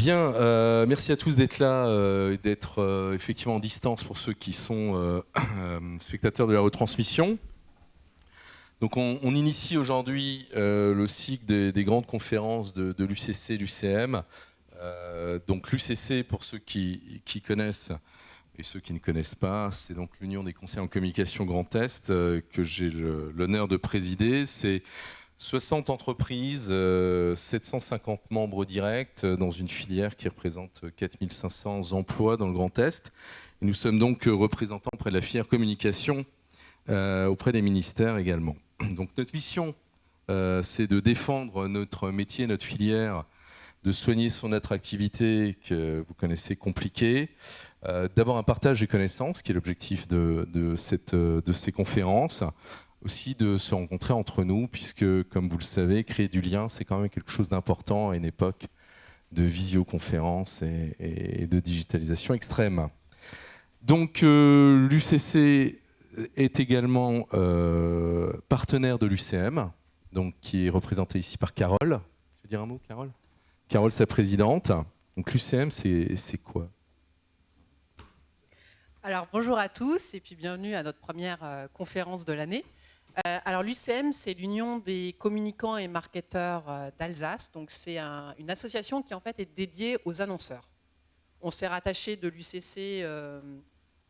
Bien, merci à tous d'être là et d'être effectivement en distance pour ceux qui sont spectateurs de la retransmission. Donc on initie aujourd'hui le cycle des grandes conférences de l'UCC, l'UCM. Donc l'UCC, pour ceux qui connaissent et ceux qui ne connaissent pas, c'est donc l'Union des conseillers en communication Grand Est que j'ai l'honneur de présider. C'est 60 entreprises, 750 membres directs dans une filière qui représente 4500 emplois dans le Grand Est. Et nous sommes donc représentants auprès de la filière communication, auprès des ministères également. Donc notre mission, c'est de défendre notre métier, notre filière, de soigner son attractivité que vous connaissez compliquée, d'avoir un partage des connaissances, qui est l'objectif de ces conférences, aussi de se rencontrer entre nous, puisque, comme vous le savez, créer du lien, c'est quand même quelque chose d'important à une époque de visioconférence et de digitalisation extrême. Donc, l'UCC est également partenaire de l'UCM, donc, qui est représenté ici par Carole. Tu veux dire un mot, Carole ? Carole, sa présidente. Donc, l'UCM, c'est quoi ? Alors, bonjour à tous et puis bienvenue à notre première conférence de l'année. Alors l'UCM, c'est l'Union des communicants et marketeurs d'Alsace. Donc c'est une association qui en fait est dédiée aux annonceurs. On s'est rattaché de l'UCC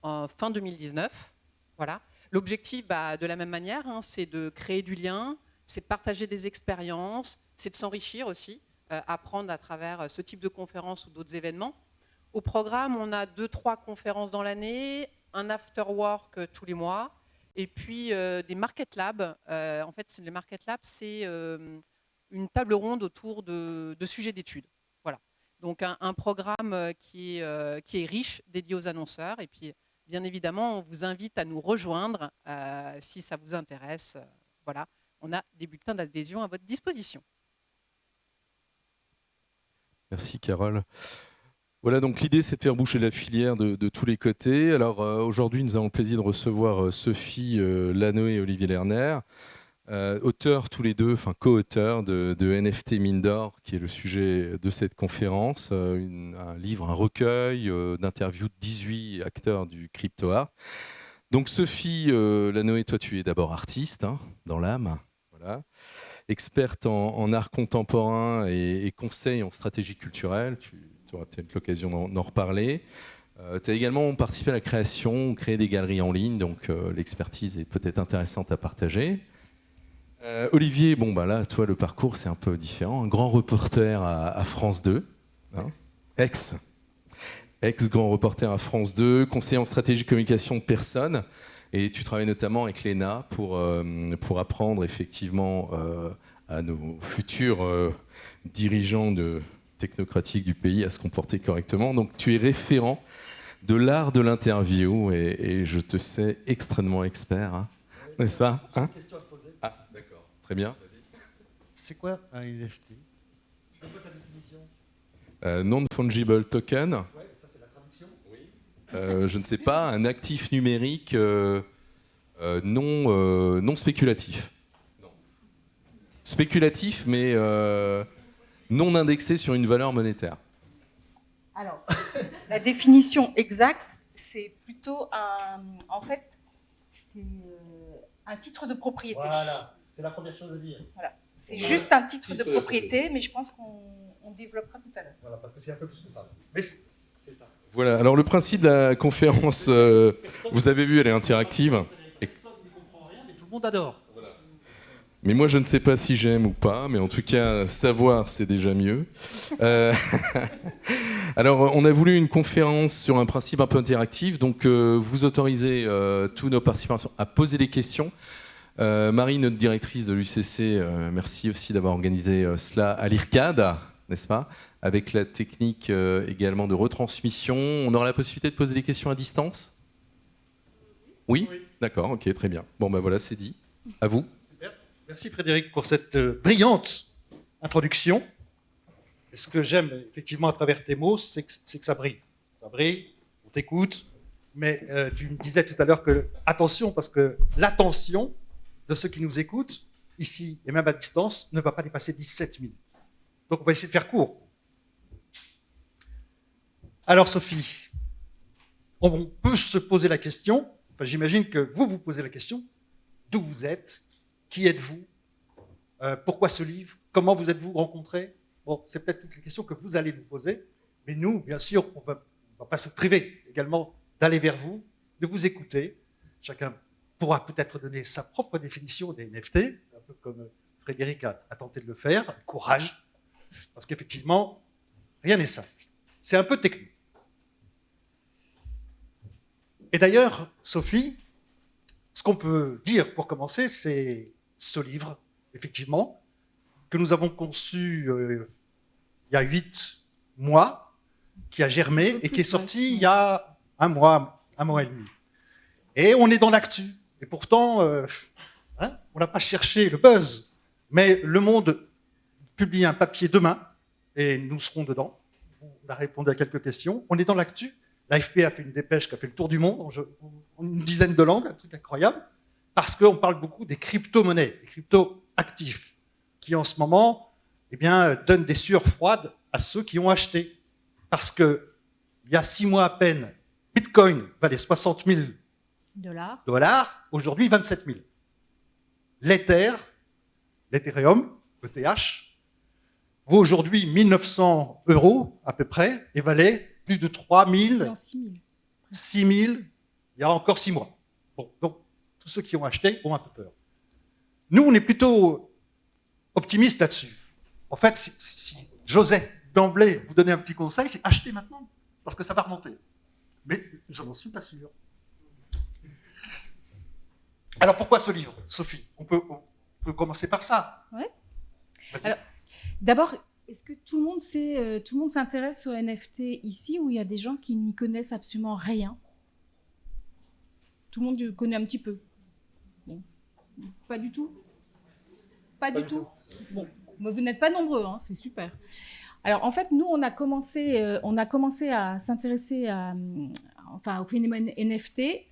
en fin 2019. Voilà. L'objectif, de la même manière, c'est de créer du lien, c'est de partager des expériences, c'est de s'enrichir aussi, apprendre à travers ce type de conférences ou d'autres événements. Au programme, on a 2-3 conférences dans l'année, un after-work tous les mois, et puis des Market Labs. En fait, les Market Labs, c'est une table ronde autour de sujets d'études. Voilà. Donc un programme qui est riche, dédié aux annonceurs. Et puis, bien évidemment, on vous invite à nous rejoindre si ça vous intéresse. Voilà. On a des bulletins d'adhésion à votre disposition. Merci, Carole. Voilà, donc l'idée, c'est de faire bouger la filière de tous les côtés. Alors aujourd'hui, nous avons le plaisir de recevoir Sophie Lanoé et Olivier Lerner, auteurs tous les deux, enfin co-auteurs de NFT Mine d'Or, qui est le sujet de cette conférence, un livre, un recueil d'interviews de 18 acteurs du crypto art. Donc Sophie Lanoé, toi tu es d'abord artiste, dans l'âme, voilà. Experte en art contemporain et conseil en stratégie culturelle. Tu auras peut-être l'occasion d'en reparler. Tu as également participé à la création, créé des galeries en ligne, donc l'expertise est peut-être intéressante à partager. Olivier, là, toi, le parcours, c'est un peu différent. Un grand reporter à France 2. Ex-grand reporter à France 2, conseiller en stratégie de communication de personnes. Et tu travailles notamment avec l'ENA pour apprendre effectivement à nos futurs dirigeants technocratiques du pays à se comporter correctement. Donc tu es référent de l'art de l'interview et je te sais extrêmement expert, n'est-ce pas ? J'ai une question à te poser. Ah, d'accord. Très bien. C'est quoi un NFT ? C'est quoi ta définition ? Non-fungible token. Ouais, ça c'est la traduction. Je ne sais pas, un actif numérique non spéculatif. Non. Spéculatif, mais non indexé sur une valeur monétaire. Alors, la définition exacte, c'est plutôt un titre de propriété. Voilà, c'est la première chose à dire. Voilà. C'est juste un titre de propriété, mais je pense qu'on développera tout à l'heure. Voilà, parce que c'est un peu plus que ça. Mais c'est ça. Voilà, alors le principe de la conférence, vous avez vu, elle est interactive. Personne ne comprend rien, mais tout le monde adore. Voilà. Mais moi, je ne sais pas si j'aime ou pas, mais en tout cas, savoir, c'est déjà mieux. Alors, on a voulu une conférence sur un principe un peu interactif, donc vous autorisez tous nos participants à poser des questions. Marie, notre directrice de l'UCC, merci aussi d'avoir organisé cela à l'IRCAD, n'est-ce pas ? Avec la technique également de retransmission. On aura la possibilité de poser des questions à distance ? Oui ? D'accord, ok, très bien. Bon, voilà, c'est dit. À vous. Super. Merci Frédéric pour cette brillante introduction. Et ce que j'aime effectivement à travers tes mots, c'est que ça brille. Ça brille, on t'écoute, mais tu me disais tout à l'heure que, attention, parce que l'attention de ceux qui nous écoutent, ici et même à distance, ne va pas dépasser 17 minutes. Donc on va essayer de faire court. Alors Sophie, on peut se poser la question, enfin, j'imagine que vous vous posez la question, d'où vous êtes, qui êtes-vous, pourquoi ce livre, comment vous êtes-vous rencontrés? Bon, c'est peut-être toutes les questions que vous allez nous poser, mais nous, bien sûr, on ne va pas se priver également d'aller vers vous, de vous écouter. Chacun pourra peut-être donner sa propre définition des NFT, un peu comme Frédéric a tenté de le faire, courage, parce qu'effectivement, rien n'est simple. C'est un peu technique. Et d'ailleurs, Sophie, ce qu'on peut dire pour commencer, c'est ce livre, effectivement, que nous avons conçu il y a 8 mois, qui a germé et qui est sorti il y a un mois et demi. Et on est dans l'actu. Et pourtant, on n'a pas cherché le buzz. Mais Le Monde publie un papier demain, et nous serons dedans. On a répondu à quelques questions. On est dans l'actu. L'AFP a fait une dépêche qui a fait le tour du monde en une dizaine de langues, un truc incroyable, parce qu'on parle beaucoup des crypto-monnaies, des crypto-actifs, qui en ce moment donnent des sueurs froides à ceux qui ont acheté. Parce qu'il y a 6 mois à peine, Bitcoin valait 60 000 dollars, aujourd'hui 27 000. L'Ethereum, ETH, vaut aujourd'hui 1 900 € à peu près et valait plus de 3 000, 6 000 il y a encore 6 mois. Bon, donc, tous ceux qui ont acheté ont un peu peur. Nous, on est plutôt optimistes là-dessus. En fait, si j'osais d'emblée vous donner un petit conseil, c'est acheter maintenant, parce que ça va remonter. Mais je n'en suis pas sûr. Alors, pourquoi ce livre, Sophie? On peut commencer par ça. Ouais. Alors, d'abord, est-ce que tout le monde s'intéresse aux NFT ici, ou il y a des gens qui n'y connaissent absolument rien? Tout le monde connaît un petit peu. Bon. Pas du tout. Pas du tout. Bon, mais vous n'êtes pas nombreux, hein, c'est super. Alors en fait, nous, on a commencé à s'intéresser au phénomène NFT.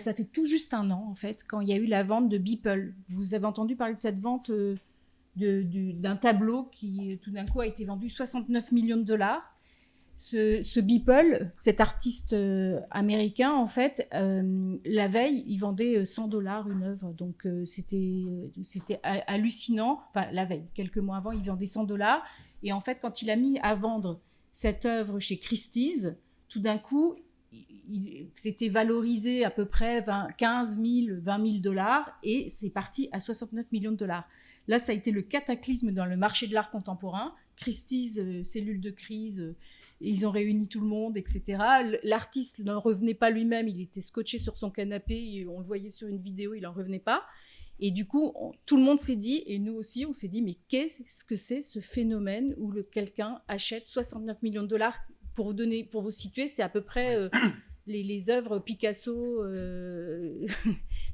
Ça fait tout juste un an, en fait, quand il y a eu la vente de Beeple. Vous avez entendu parler de cette vente d'un tableau qui, tout d'un coup, a été vendu 69 millions de dollars. Ce Beeple, cet artiste américain, en fait, la veille, il vendait 100 $ une œuvre. Donc, c'était hallucinant. Enfin, la veille, quelques mois avant, il vendait 100 $. Et en fait, quand il a mis à vendre cette œuvre chez Christie's, tout d'un coup, c'était valorisé à peu près 15 000, 20 000 $, et c'est parti à 69 millions de dollars. Là, ça a été le cataclysme dans le marché de l'art contemporain. Christie's, cellule de crise, ils ont réuni tout le monde, etc. L'artiste n'en revenait pas lui-même, il était scotché sur son canapé, on le voyait sur une vidéo, il n'en revenait pas. Et du coup, tout le monde s'est dit, et nous aussi, on s'est dit, mais qu'est-ce que c'est ce phénomène où quelqu'un achète 69 millions de dollars? Pour vous situer, c'est à peu près les œuvres Picasso.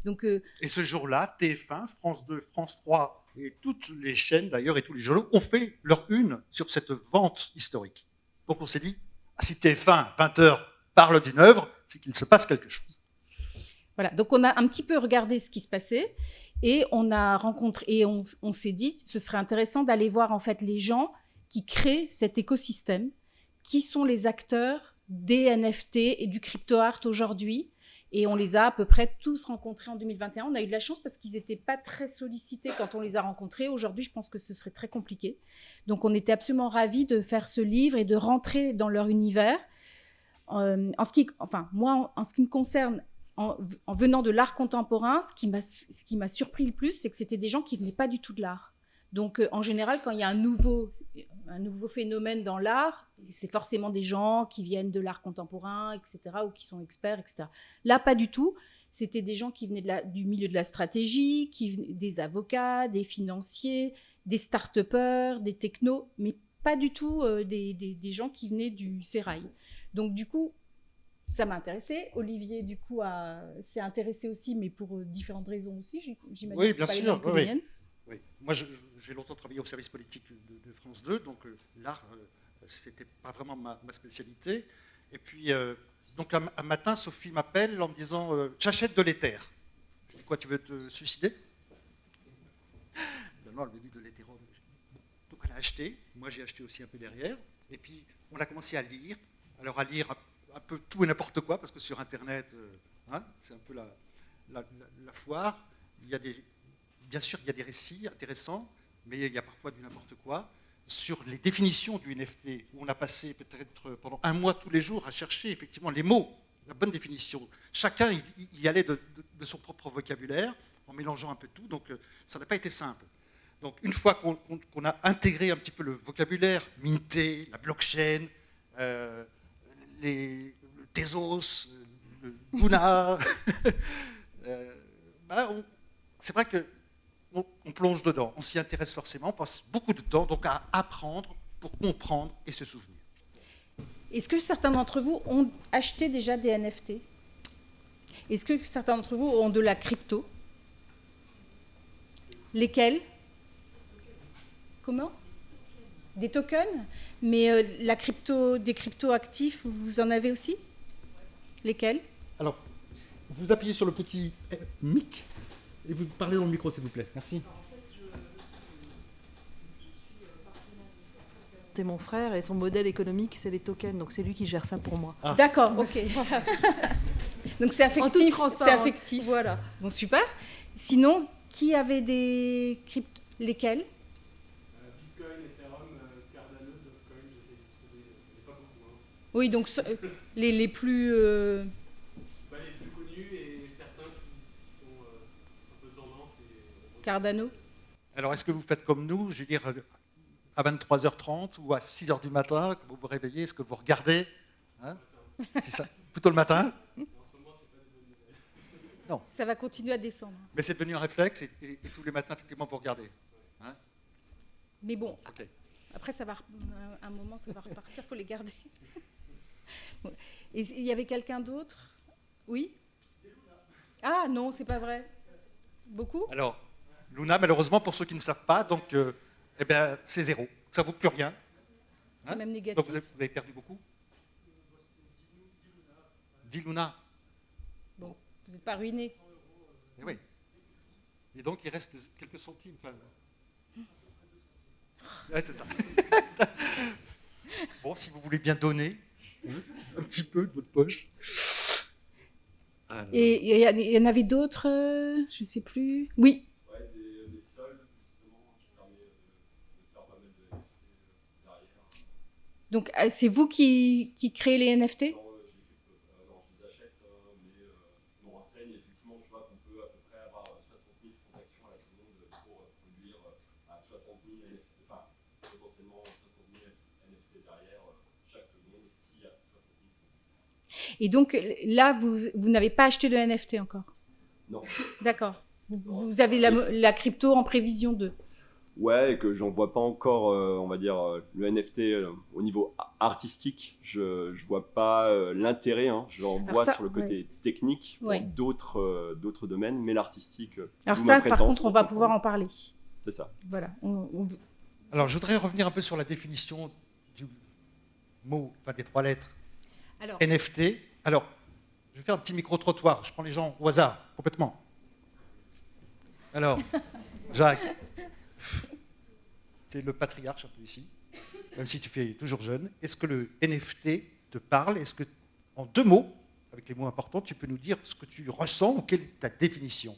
Donc, et ce jour-là, TF1, France 2, France 3 et toutes les chaînes d'ailleurs et tous les journaux ont fait leur une sur cette vente historique. Donc on s'est dit, si TF1, 20h, parle d'une œuvre, c'est qu'il se passe quelque chose. Voilà, donc on a un petit peu regardé ce qui se passait et on a rencontré, et on s'est dit, ce serait intéressant d'aller voir en fait les gens qui créent cet écosystème, qui sont les acteurs des NFT et du crypto-art aujourd'hui. Et on les a à peu près tous rencontrés en 2021. On a eu de la chance parce qu'ils n'étaient pas très sollicités quand on les a rencontrés. Aujourd'hui, je pense que ce serait très compliqué. Donc, on était absolument ravis de faire ce livre et de rentrer dans leur univers. En ce qui me concerne, en venant de l'art contemporain, ce qui m'a surpris le plus, c'est que c'était des gens qui ne venaient pas du tout de l'art. Donc, en général, quand il y a un nouveau phénomène dans l'art, c'est forcément des gens qui viennent de l'art contemporain, etc., ou qui sont experts, etc. Là, pas du tout. C'était des gens qui venaient du milieu de la stratégie, des avocats, des financiers, des start-upers, des technos, mais pas du tout des gens qui venaient du sérail. Donc, du coup, ça m'a intéressée. Olivier, du coup, s'est intéressé aussi, mais pour différentes raisons aussi, j'imagine. Oui, bien sûr. Oui. Oui. Moi, j'ai longtemps travaillé au service politique de France 2, donc l'art, c'était pas vraiment ma spécialité. Et puis, donc un matin, Sophie m'appelle en me disant j'achète de l'éther. Je dis quoi, tu veux te suicider? Non, elle me dit de l'hétérum. Donc elle a acheté, moi j'ai acheté aussi un peu derrière, et puis on a commencé à lire, alors à lire un peu tout et n'importe quoi, parce que sur Internet, c'est un peu la foire. Bien sûr, il y a des récits intéressants, mais il y a parfois du n'importe quoi. Sur les définitions du NFT, où on a passé peut-être pendant un mois tous les jours à chercher effectivement les mots, la bonne définition. Chacun y allait de son propre vocabulaire, en mélangeant un peu tout, donc ça n'a pas été simple. Donc une fois qu'on a intégré un petit peu le vocabulaire, Minté, la blockchain, le Tezos, le Luna, c'est vrai qu'on plonge dedans, on s'y intéresse forcément, on passe beaucoup de temps donc à apprendre pour comprendre et se souvenir. Est-ce que certains d'entre vous ont acheté déjà des NFT? Est-ce que certains d'entre vous ont de la crypto? Lesquels? Comment? Des tokens? Mais des crypto-actifs, vous en avez aussi? Lesquels? Alors, vous appuyez sur le petit mic et vous parlez dans le micro, s'il vous plaît. Merci. C'est mon frère et son modèle économique, c'est les tokens. Donc c'est lui qui gère ça pour moi. Ah. D'accord, ok. Donc c'est affectif. En toute transparence. C'est affectif. Voilà. Bon, super. Sinon, qui avait des cryptos? Lesquels? Bitcoin, Ethereum, Cardano, Dogecoin, j'essaie de trouver, mais pas beaucoup. Oui, donc les plus... Les plus connus et certains qui sont un peu tendance. Cardano. Alors, est-ce que vous faites comme nous, je veux dire, à 23h30 ou à 6h du matin, quand vous vous réveillez, est-ce que vous regardez c'est ça, plutôt le matin? Non. Ça va continuer à descendre. Mais c'est devenu un réflexe et tous les matins, effectivement, vous regardez. Mais bon, Ok. après, un moment, ça va repartir, il faut les garder. Bon. Et il y avait quelqu'un d'autre? Oui? Ah non, c'est pas vrai. Beaucoup? Alors, Luna, malheureusement, pour ceux qui ne savent pas, donc, c'est zéro. Ça ne vaut plus rien. C'est même négatif. Donc, vous avez perdu beaucoup? 10 Luna. Bon, vous n'êtes pas ruiné. Et oui. Et donc, il reste quelques centimes. Ouais, c'est ça. Bon, si vous voulez bien donner un petit peu de votre poche. Alors. Et il y en avait d'autres, je ne sais plus. Oui. Ouais, des soldes, justement, qui permettent de faire pas mal de NFT derrière. Donc, c'est vous qui créez les NFT? Non, je les achète, mais je me renseigne. Effectivement, je vois qu'on peut à peu près avoir 60 000 transactions à la seconde pour produire à 60 000 NFT, enfin, potentiellement 60 000 NFT derrière chaque seconde, s'il y a 60 000. Et donc, là, vous n'avez pas acheté de NFT encore? Non. D'accord. Vous avez la crypto en prévision de? Ouais, et que j'en vois pas encore, on va dire, le NFT au niveau artistique. Je vois pas l'intérêt. J'en vois ça, sur le côté technique pour Ouais. d'autres domaines, mais l'artistique. Alors d'où ça, ma par présence contre, on pour va comprendre. pouvoir en parler. C'est ça. Voilà. Alors, je voudrais revenir un peu sur la définition du mot, des 3 lettres. Alors, NFT. Alors, je vais faire un petit micro-trottoir. Je prends les gens au hasard, complètement. Alors, Jacques, tu es le patriarche un peu ici, même si tu fais toujours jeune. Est-ce que le NFT te parle? Est-ce que, en 2 mots, avec les mots importants, tu peux nous dire ce que tu ressens ou quelle est ta définition?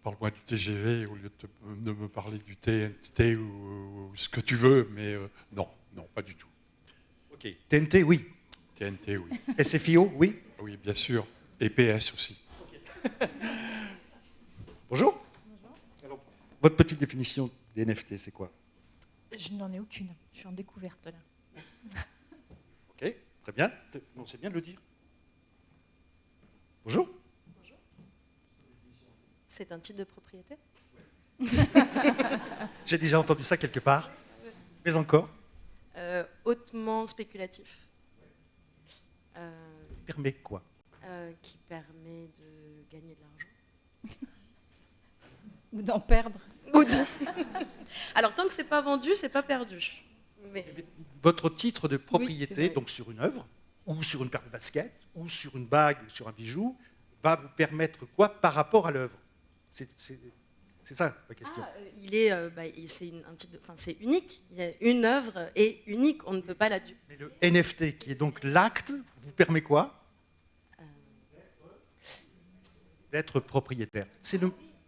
Parle-moi du TGV au lieu de me parler du TNT ou ce que tu veux, mais non, pas du tout. Ok. TNT, oui. TNT, oui. SFIO, oui. Oui, bien sûr. Et PS aussi. Bonjour. Alors, votre petite définition des NFT, c'est quoi? Je n'en ai aucune. Je suis en découverte là. Ok, très bien. C'est bien de le dire. Bonjour. C'est un titre de propriété? J'ai déjà entendu ça quelque part, mais encore. Hautement spéculatif. Permet quoi? Qui permet de gagner de l'argent. ou d'en perdre. Alors tant que c'est pas vendu, c'est pas perdu. Mais... Votre titre de Oui, c'est propriété, vrai. donc sur une œuvre, ou sur une paire de baskets, ou sur une bague, ou sur un bijou, va vous permettre quoi par rapport à l'œuvre? C'est C'est ça la question. C'est unique. Il y a une œuvre est unique. On ne peut pas la dupliquer. Mais le NFT, qui est donc l'acte, vous permet quoi? D'être propriétaire.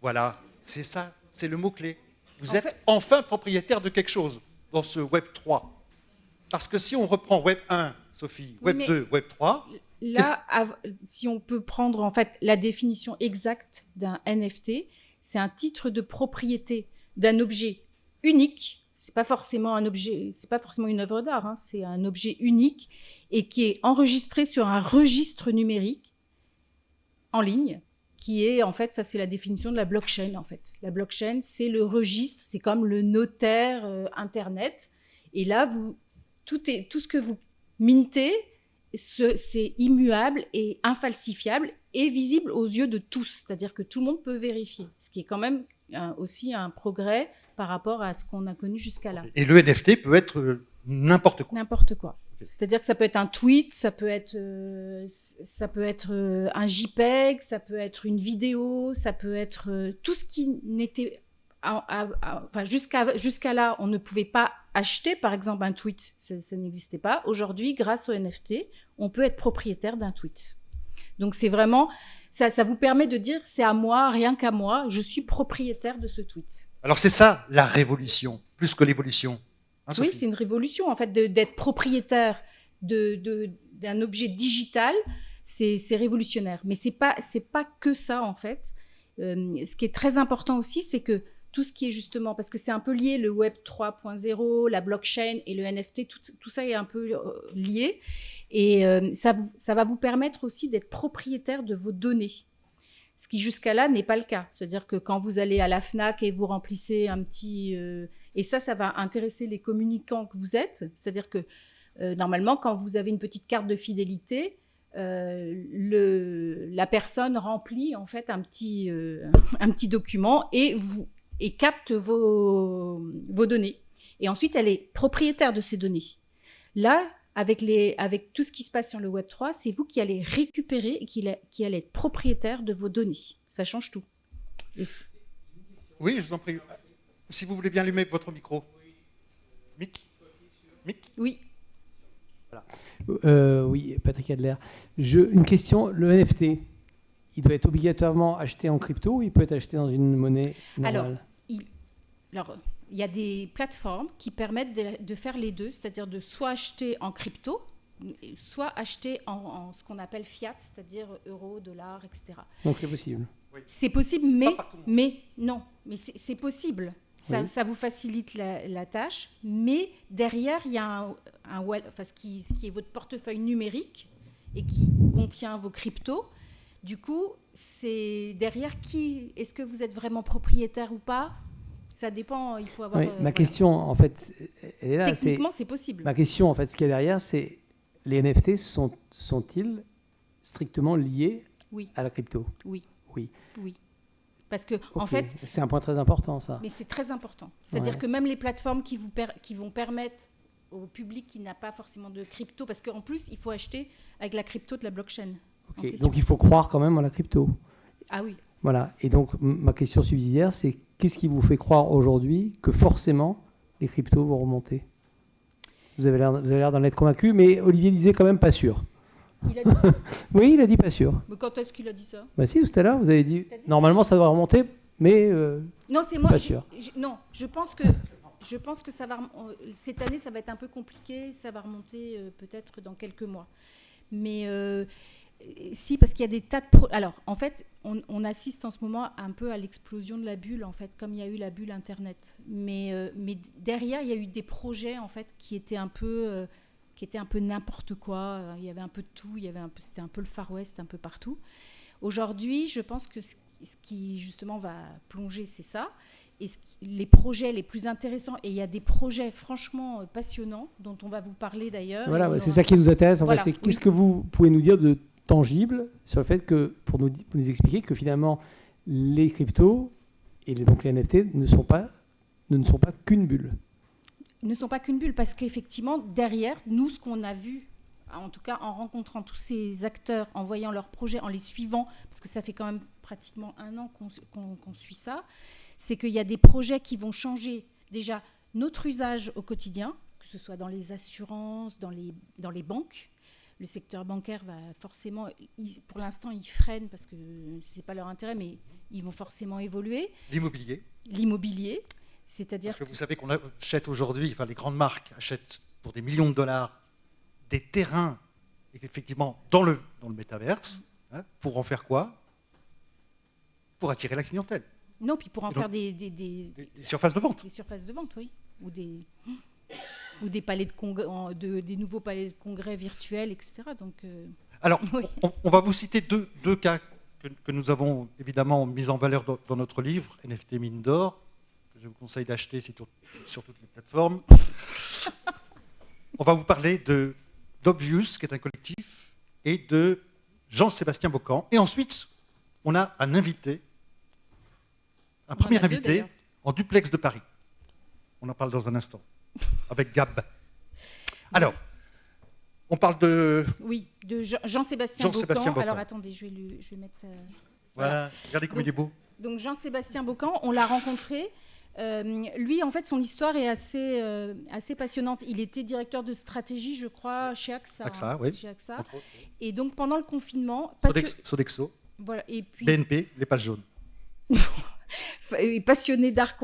Voilà, c'est ça, c'est le mot-clé. Vous êtes enfin propriétaire de quelque chose dans ce Web 3. Parce que si on reprend Web 1, Sophie, Web 2, Web 3... Là, si on peut prendre en fait la définition exacte d'un NFT, c'est un titre de propriété d'un objet unique. C'est pas forcément un objet, c'est pas forcément une œuvre d'art, hein, c'est un objet unique et qui est enregistré sur un registre numérique en ligne, qui est en fait, ça c'est la définition de la blockchain en fait. La blockchain, c'est le registre, c'est comme le notaire Internet. Et là, tout ce que vous mintez, c'est immuable et infalsifiable et visible aux yeux de tous. C'est-à-dire que tout le monde peut vérifier, ce qui est quand même aussi un progrès par rapport à ce qu'on a connu jusqu'à là. Et le NFT peut être n'importe quoi. N'importe quoi. C'est-à-dire que ça peut être un tweet, ça peut être un JPEG, ça peut être une vidéo, ça peut être tout ce qui n'était... Enfin, jusqu'à là, on ne pouvait pas acheter, par exemple, un tweet. Ça n'existait pas. Aujourd'hui, grâce au NFT, on peut être propriétaire d'un tweet. Donc, c'est vraiment... Ça vous permet de dire, c'est à moi, rien qu'à moi, je suis propriétaire de ce tweet. Alors, c'est ça, la révolution, plus que l'évolution. Hein, oui, c'est une révolution, en fait, d'être propriétaire d'un objet digital, c'est révolutionnaire. Mais c'est pas que ça, en fait. Ce qui est très important aussi, c'est que tout ce qui est justement, parce que c'est un peu lié, le Web 3.0, la blockchain et le NFT, tout ça est un peu lié. Et ça va vous permettre aussi d'être propriétaire de vos données. Ce qui jusqu'à là n'est pas le cas. C'est-à-dire que quand vous allez à la FNAC et vous remplissez un petit... et ça va intéresser les communicants que vous êtes. C'est-à-dire que normalement, quand vous avez une petite carte de fidélité, la personne remplit en fait un petit document et capte vos données. Et ensuite, elle est propriétaire de ces données. Là, avec tout ce qui se passe sur le Web 3, c'est vous qui allez récupérer et qui allez être propriétaire de vos données. Ça change tout. Oui, je vous en prie. Si vous voulez bien allumer votre micro. Mick ? Oui. Voilà. Oui, Patrick Adler. Une question, le NFT, il doit être obligatoirement acheté en crypto ou il peut être acheté dans une monnaie normale ? Alors, il y a des plateformes qui permettent de faire les deux, c'est-à-dire de soit acheter en crypto, soit acheter en ce qu'on appelle fiat, c'est-à-dire euros, dollars, etc. Donc c'est possible. C'est possible, mais c'est possible. Ça vous facilite la tâche, mais derrière, il y a ce qui est votre portefeuille numérique et qui contient vos cryptos. Du coup, c'est derrière est-ce que vous êtes vraiment propriétaire ou pas ? Ça dépend, il faut avoir... ma question, en fait, elle est là. Techniquement, c'est possible. Ma question, en fait, ce qu'il y a derrière, c'est les NFT sont-ils strictement liés à la crypto ? Oui. Parce que, en fait... C'est un point très important, ça. Mais c'est très important. C'est-à-dire que même les plateformes qui vont permettre au public qui n'a pas forcément de crypto, parce qu'en plus, il faut acheter avec la crypto de la blockchain. Donc il faut croire quand même en la crypto. Ah oui. Voilà. Et donc, ma question subsidiaire, c'est qu'est-ce qui vous fait croire aujourd'hui que forcément les cryptos vont remonter ? Vous avez l'air d'en être convaincu, mais Olivier disait quand même pas sûr. Il a dit ça ? Oui, il a dit pas sûr. Mais quand est-ce qu'il a dit ça ? Bah si, tout à l'heure, vous avez dit normalement ça doit remonter, mais non, c'est moi. Pas sûr. Non, je pense que ça va. Cette année, ça va être un peu compliqué. Ça va remonter peut-être dans quelques mois. Mais si, parce qu'il y a des tas de... Alors, en fait, on assiste en ce moment un peu à l'explosion de la bulle, en fait, comme il y a eu la bulle Internet. Mais derrière, il y a eu des projets, en fait, qui étaient un peu n'importe quoi. Il y avait un peu de tout. C'était un peu le Far West, un peu partout. Aujourd'hui, je pense que ce qui, justement, va plonger, c'est ça. Et les projets les plus intéressants, et il y a des projets franchement passionnants, dont on va vous parler d'ailleurs. Voilà, c'est ça qui nous intéresse, en fait. C'est qu'est-ce que vous pouvez nous dire de tangible sur le fait que, pour nous expliquer que finalement les cryptos et donc les NFT ne sont pas qu'une bulle. Ne sont pas qu'une bulle, parce qu'effectivement derrière nous, ce qu'on a vu, en tout cas en rencontrant tous ces acteurs, en voyant leurs projets, en les suivant, parce que ça fait quand même pratiquement 1 an qu'on suit ça, c'est qu'il y a des projets qui vont changer déjà notre usage au quotidien, que ce soit dans les assurances, dans les banques. Le secteur bancaire va forcément, pour l'instant, ils freinent parce que ce n'est pas leur intérêt, mais ils vont forcément évoluer. L'immobilier, c'est-à-dire parce que vous savez qu'on achète aujourd'hui, enfin les grandes marques achètent pour des millions de dollars des terrains, effectivement, dans le métaverse, hein, pour en faire quoi? Pour attirer la clientèle. Non, puis pour en faire des surfaces de vente. Des surfaces de vente, oui. Ou des palais des nouveaux palais de congrès virtuels, etc. Donc, alors, oui. on va vous citer deux cas que nous avons évidemment mis en valeur dans notre livre, NFT Mine d'Or, que je vous conseille d'acheter sur toutes les plateformes. On va vous parler d'Obvious, qui est un collectif, et de Jean-Sébastien Bocan. Et ensuite, on a un invité, un premier invité en duplex de Paris. On en parle dans un instant, avec Gab. Alors, on parle de... Oui, de Jean-Sébastien Bocan. Alors attendez, je vais mettre ça... Voilà, regardez comme il est beau. Donc Jean-Sébastien Bocan, on l'a rencontré. Lui, en fait, son histoire est assez passionnante. Il était directeur de stratégie, je crois, chez AXA. AXA, oui. Chez AXA. Et donc, pendant le confinement... Sodexo. Voilà, et puis... BNP, les pages jaunes. Passionné d'art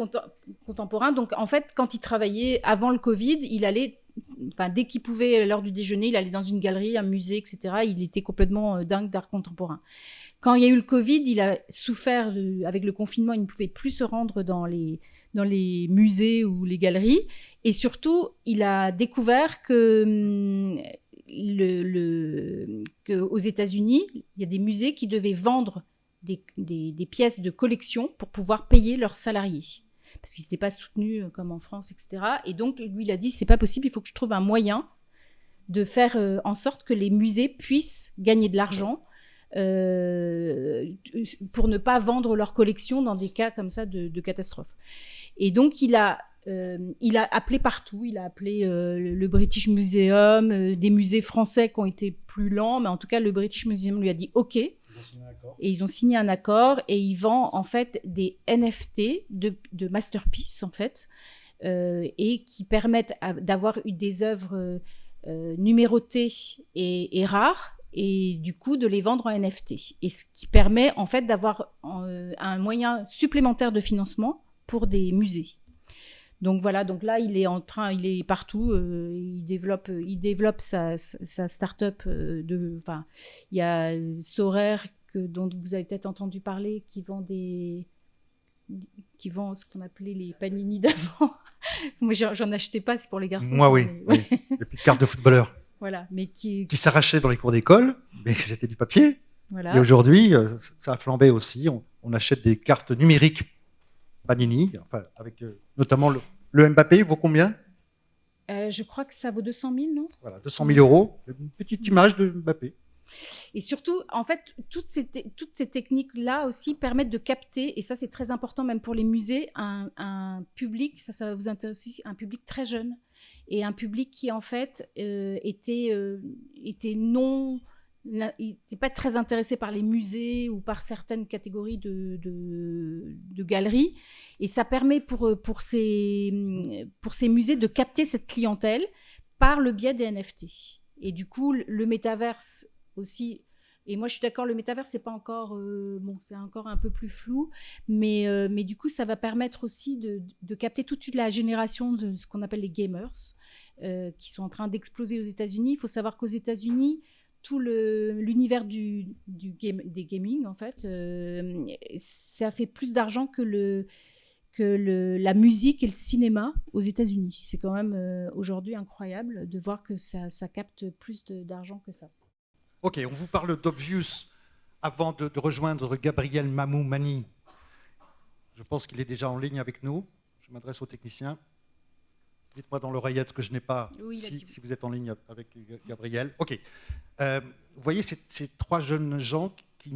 contemporain. Donc, en fait, quand il travaillait avant le Covid, il allait... Enfin, dès qu'il pouvait, l'heure du déjeuner, il allait dans une galerie, un musée, etc. Il était complètement dingue d'art contemporain. Quand il y a eu le Covid, il a souffert avec le confinement. Il ne pouvait plus se rendre dans les musées ou les galeries. Et surtout, il a découvert que aux États-Unis, il y a des musées qui devaient vendre des pièces de collection pour pouvoir payer leurs salariés. Parce qu'ils n'étaient pas soutenus comme en France, etc. Et donc, lui, il a dit, c'est pas possible, il faut que je trouve un moyen de faire en sorte que les musées puissent gagner de l'argent pour ne pas vendre leur collection dans des cas comme ça de catastrophe. Et donc, il a appelé partout. Il a appelé le British Museum, des musées français qui ont été plus lents, mais en tout cas, le British Museum lui a dit OK. Et ils ont signé un accord et ils vendent en fait des NFT de masterpiece en fait, et qui permettent d'avoir des œuvres numérotées et rares, et du coup de les vendre en NFT. Et ce qui permet en fait d'avoir un moyen supplémentaire de financement pour des musées. Donc voilà, donc là il est partout, il développe sa start-up il y a Sorare dont vous avez peut-être entendu parler, qui vend ce qu'on appelait les panini d'avant. Moi j'en achetais pas, c'est pour les garçons. Moi oui, oui. Les petites cartes de footballeurs. Voilà, mais qui s'arrachaient dans les cours d'école, mais c'était du papier. Voilà. Et aujourd'hui, ça a flambé aussi. On achète des cartes numériques Panini, enfin, avec notamment le Mbappé, vaut combien? Je crois que ça vaut 200 000, non? Voilà, 200 000 €, une petite image de Mbappé. Et surtout, en fait, toutes ces techniques-là aussi permettent de capter, et ça c'est très important même pour les musées, un public, ça va vous intéresser, un public très jeune, et un public qui en fait était pas très intéressé par les musées ou par certaines catégories de galeries, et ça permet pour ces musées de capter cette clientèle par le biais des NFT. Et du coup, le métaverse aussi, et moi je suis d'accord, le métaverse c'est pas encore c'est encore un peu plus flou, mais du coup ça va permettre aussi de capter toute la génération de ce qu'on appelle les gamers, qui sont en train d'exploser aux États-Unis. Il faut savoir qu'aux États-Unis, tout l'univers des gaming en fait, ça fait plus d'argent que la musique et le cinéma aux États-Unis. C'est quand même aujourd'hui incroyable de voir que ça capte plus d'argent que ça. Ok, on vous parle d'Obvious avant de rejoindre Gabriel Mamou-Mani. Je pense qu'il est déjà en ligne avec nous. Je m'adresse au technicien. Dites-moi dans l'oreillette que je n'ai pas, oui, si vous êtes en ligne avec Gabriel. Ok. Vous voyez ces trois jeunes gens qui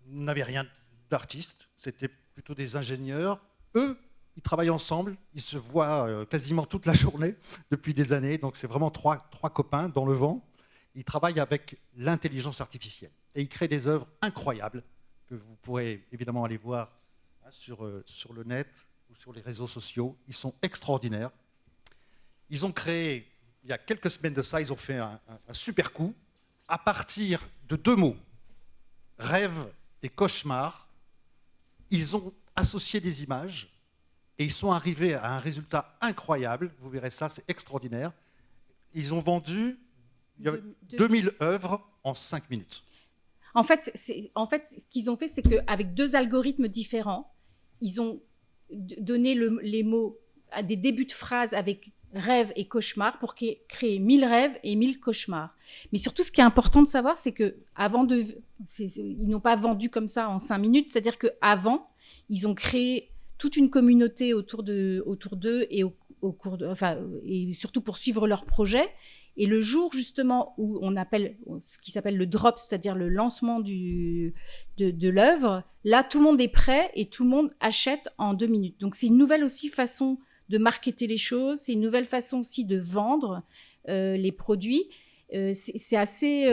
n'avaient rien d'artiste. C'était plutôt des ingénieurs. Eux, ils travaillent ensemble. Ils se voient quasiment toute la journée depuis des années. Donc c'est vraiment trois copains dans le vent. Ils travaillent avec l'intelligence artificielle et ils créent des œuvres incroyables que vous pourrez évidemment aller voir sur le net ou sur les réseaux sociaux. Ils sont extraordinaires. Ils ont créé, il y a quelques semaines de ça, ils ont fait un super coup. À partir de 2 mots, rêve et cauchemar, ils ont associé des images et ils sont arrivés à un résultat incroyable. Vous verrez ça, c'est extraordinaire. Ils ont vendu 2000 œuvres en 5 minutes. En fait, ce qu'ils ont fait, c'est qu'avec 2 algorithmes différents, ils ont donné les mots à des débuts de phrases avec rêve et cauchemar pour créer 1000 rêves et 1000 cauchemars. Mais surtout, ce qui est important de savoir, c'est ils n'ont pas vendu comme ça en 5 minutes. C'est-à-dire qu'avant, ils ont créé toute une communauté autour d'eux et et surtout pour suivre leur projet. Et le jour justement où on appelle ce qui s'appelle le drop, c'est-à-dire le lancement de l'œuvre, là tout le monde est prêt et tout le monde achète en 2 minutes. Donc c'est une nouvelle aussi façon de marketer les choses, c'est une nouvelle façon aussi de vendre les produits. C'est assez,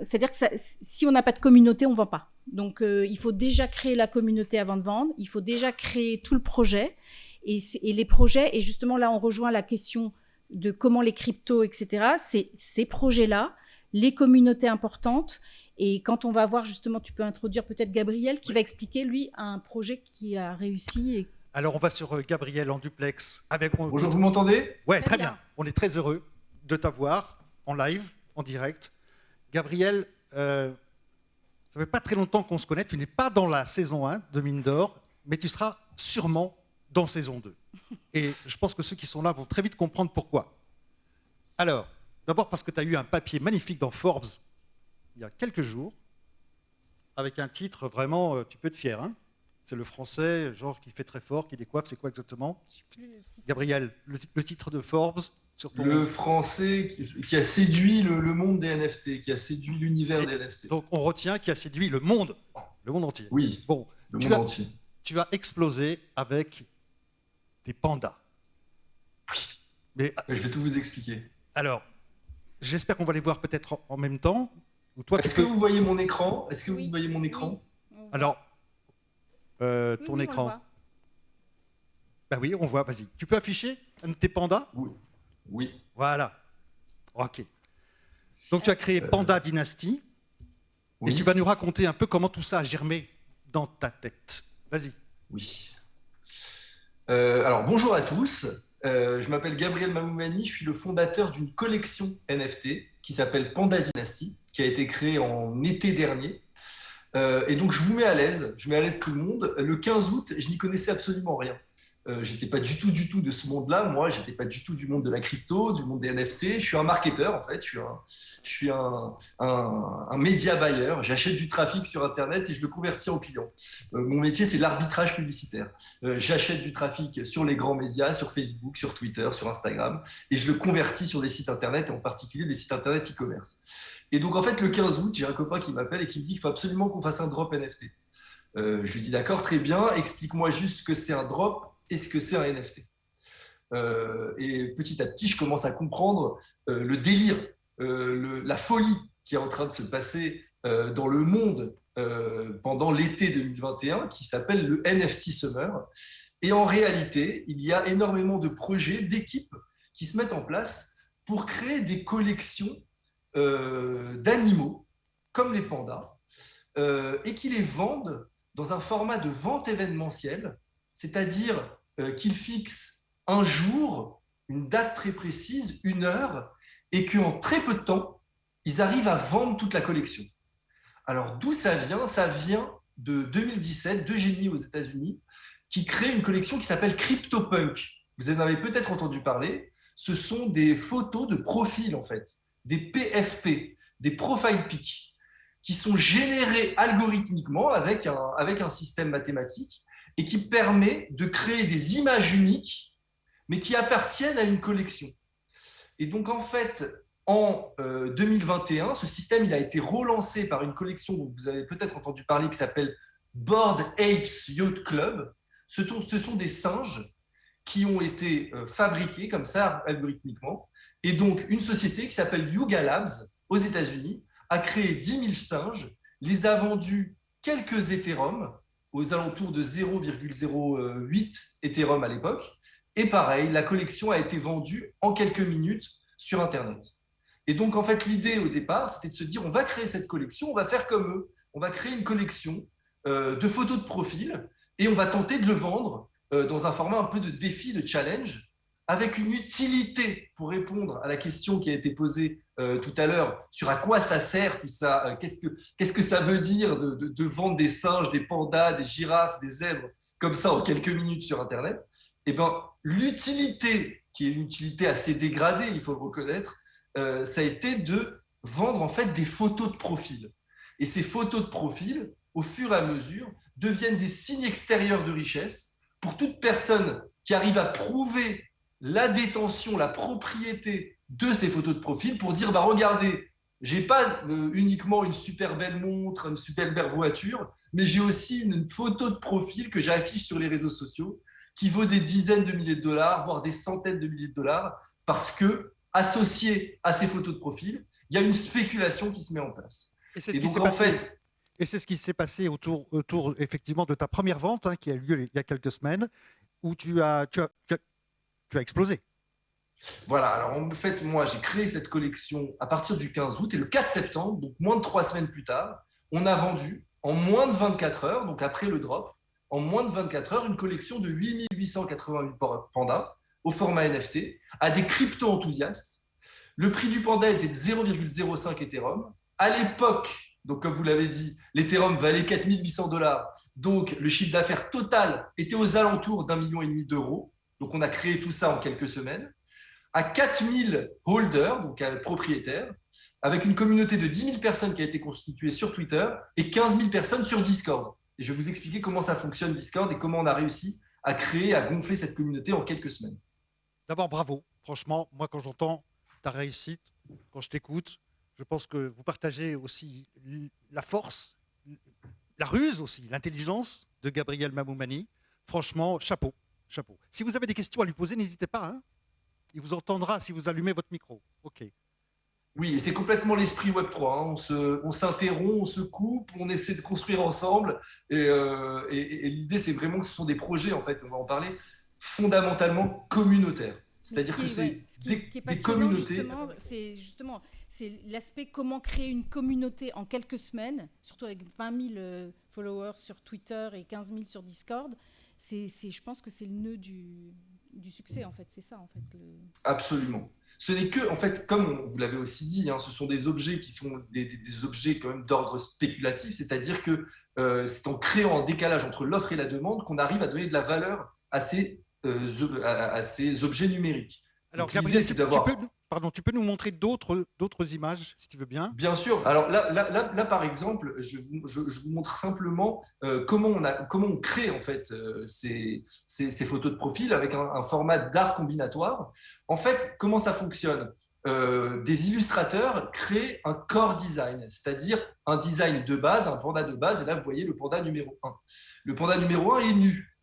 c'est-à-dire que si on n'a pas de communauté, on ne vend pas. Donc il faut déjà créer la communauté avant de vendre, il faut déjà créer tout le projet et les projets. Et justement là, on rejoint la question de comment les cryptos, etc. C'est ces projets-là, les communautés importantes. Et quand on va voir, justement, tu peux introduire peut-être Gabriel, qui va expliquer, lui, un projet qui a réussi. Alors, on va sur Gabriel en duplex. Bonjour, vous m'entendez ? Oui, très bien. On est très heureux de t'avoir en live, en direct. Gabriel, ça fait pas très longtemps qu'on se connaît. Tu n'es pas dans la saison 1 de Mine d'Or, mais tu seras sûrement dans saison 2. Et je pense que ceux qui sont là vont très vite comprendre pourquoi. Alors, d'abord parce que tu as eu un papier magnifique dans Forbes il y a quelques jours, avec un titre vraiment, tu peux être fier. Hein, c'est le français, genre qui fait très fort, qui décoiffe, c'est quoi exactement ? Gabriel, le titre de Forbes sur ton... Le français qui a séduit le monde des NFT, qui a séduit l'univers des NFT. Donc on retient qui a séduit le monde entier. Oui, bon, le monde entier. Tu as explosé avec des pandas. Oui. Mais je vais tout vous expliquer. Alors, j'espère qu'on va les voir peut-être en même temps. Est-ce que vous voyez mon écran ? Est-ce que vous voyez mon écran ? Alors, ton écran. Ben oui, on voit. Vas-y. Tu peux afficher un de tes pandas ? Oui. Voilà. Ok. Donc tu as créé Panda Dynasty. Et tu vas nous raconter un peu comment tout ça a germé dans ta tête. Vas-y. Oui. Alors, bonjour à tous. Je m'appelle Gabriel Mamoumani. Je suis le fondateur d'une collection NFT qui s'appelle Panda Dynasty, qui a été créée en été dernier. Et donc, je vous mets à l'aise. Je mets à l'aise tout le monde. Le 15 août, je n'y connaissais absolument rien. Je n'étais pas du tout de ce monde-là. Moi, je n'étais pas du tout du monde de la crypto, du monde des NFT. Je suis un marketeur, en fait. Je suis un média buyer. J'achète du trafic sur Internet et je le convertis en client. Mon métier, c'est l'arbitrage publicitaire. J'achète du trafic sur les grands médias, sur Facebook, sur Twitter, sur Instagram, et je le convertis sur des sites Internet, et en particulier des sites Internet e-commerce. Et donc, en fait, le 15 août, j'ai un copain qui m'appelle et qui me dit qu'il faut absolument qu'on fasse un drop NFT. Je lui dis d'accord, très bien. Explique-moi juste ce que c'est un drop et ce que c'est un NFT. Et petit à petit, je commence à comprendre le délire, la folie qui est en train de se passer dans le monde pendant l'été 2021, qui s'appelle le NFT Summer. Et en réalité, il y a énormément de projets, d'équipes qui se mettent en place pour créer des collections d'animaux, comme les pandas, et qui les vendent dans un format de vente événementielle, c'est-à-dire qu'ils fixent un jour, une date très précise, une heure, et qu'en très peu de temps, ils arrivent à vendre toute la collection. Alors, d'où ça vient ? Ça vient de 2017, deux génies aux États-Unis qui créent une collection qui s'appelle CryptoPunk. Vous en avez peut-être entendu parler. Ce sont des photos de profil, en fait, des PFP, des profile pics, qui sont générés algorithmiquement avec un système mathématique et qui permet de créer des images uniques, mais qui appartiennent à une collection. Et donc, en fait, en 2021, ce système il a été relancé par une collection dont vous avez peut-être entendu parler, qui s'appelle Bored Apes Yacht Club. Ce sont des singes qui ont été fabriqués comme ça, algorithmiquement. Et donc, une société qui s'appelle Yuga Labs, aux États-Unis, a créé 10 000 singes, les a vendus quelques Ethereum, aux alentours de 0,08 Ethereum à l'époque. Et pareil, la collection a été vendue en quelques minutes sur Internet. Et donc, en fait, l'idée au départ, c'était de se dire, on va créer cette collection, on va faire comme eux. On va créer une collection de photos de profil et on va tenter de le vendre dans un format un peu de défi, de challenge, avec une utilité pour répondre à la question qui a été posée tout à l'heure sur à quoi ça sert tout ça, qu'est-ce que ça veut dire de vendre des singes, des pandas, des girafes, des zèbres comme ça en quelques minutes sur Internet. Eh ben, l'utilité, qui est une utilité assez dégradée, il faut le reconnaître, ça a été de vendre en fait des photos de profil. Et ces photos de profil, au fur et à mesure, deviennent des signes extérieurs de richesse pour toute personne qui arrive à prouver la détention, la propriété de ces photos de profil pour dire, bah regardez, j'ai pas uniquement une super belle montre, une super belle voiture, mais j'ai aussi une photo de profil que j'affiche sur les réseaux sociaux qui vaut des dizaines de milliers de dollars, voire des centaines de milliers de dollars, parce que associé à ces photos de profil, il y a une spéculation qui se met en place. Et c'est ce qui s'est passé autour effectivement de ta première vente qui a eu lieu il y a quelques semaines, où tu as explosé. Voilà, alors en fait, moi j'ai créé cette collection à partir du 15 août et le 4 septembre, donc moins de 3 semaines plus tard, on a vendu en moins de 24 heures, donc après le drop, en moins de 24 heures, une collection de 8888 pandas au format NFT à des crypto-enthousiastes. Le prix du panda était de 0,05 Ethereum. À l'époque, donc comme vous l'avez dit, l'Ethereum valait 4800 $. Donc le chiffre d'affaires total était aux alentours d'1,5 million d'euros. Donc on a créé tout ça en quelques semaines. À 4000 holders, donc propriétaires, avec une communauté de 10 000 personnes qui a été constituée sur Twitter et 15 000 personnes sur Discord. Et je vais vous expliquer comment ça fonctionne Discord et comment on a réussi à créer, à gonfler cette communauté en quelques semaines. D'abord, bravo. Franchement, moi, quand j'entends ta réussite, quand je t'écoute, je pense que vous partagez aussi la force, la ruse aussi, l'intelligence de Gabriel Mamoumani. Franchement, chapeau, chapeau. Si vous avez des questions à lui poser, n'hésitez pas. Hein. Il vous entendra si vous allumez votre micro. OK. Oui, et c'est complètement l'esprit Web3. Hein. On s'interrompt, on se coupe, on essaie de construire ensemble. Et l'idée, c'est vraiment que ce sont des projets, en fait, on va en parler, fondamentalement communautaires. C'est-à-dire que c'est des communautés. C'est l'aspect comment créer une communauté en quelques semaines, surtout avec 20 000 followers sur Twitter et 15 000 sur Discord. Je pense que c'est le nœud du succès, en fait. C'est ça, en fait. Absolument. Ce n'est que, en fait, comme vous l'avez aussi dit, hein, ce sont des objets qui sont des objets quand même d'ordre spéculatif, c'est-à-dire que c'est en créant un décalage entre l'offre et la demande qu'on arrive à donner de la valeur à ces objets numériques. Alors, donc, Gabriel, tu peux nous montrer d'autres images, si tu veux bien. Bien sûr. Alors là par exemple, je vous montre simplement comment on crée en fait ces photos de profil avec un format d'art combinatoire. En fait, comment ça fonctionne ? Des illustrateurs créent un core design, c'est-à-dire un design de base, un panda de base. Et là, vous voyez le panda numéro 1. Le panda numéro 1 est nu.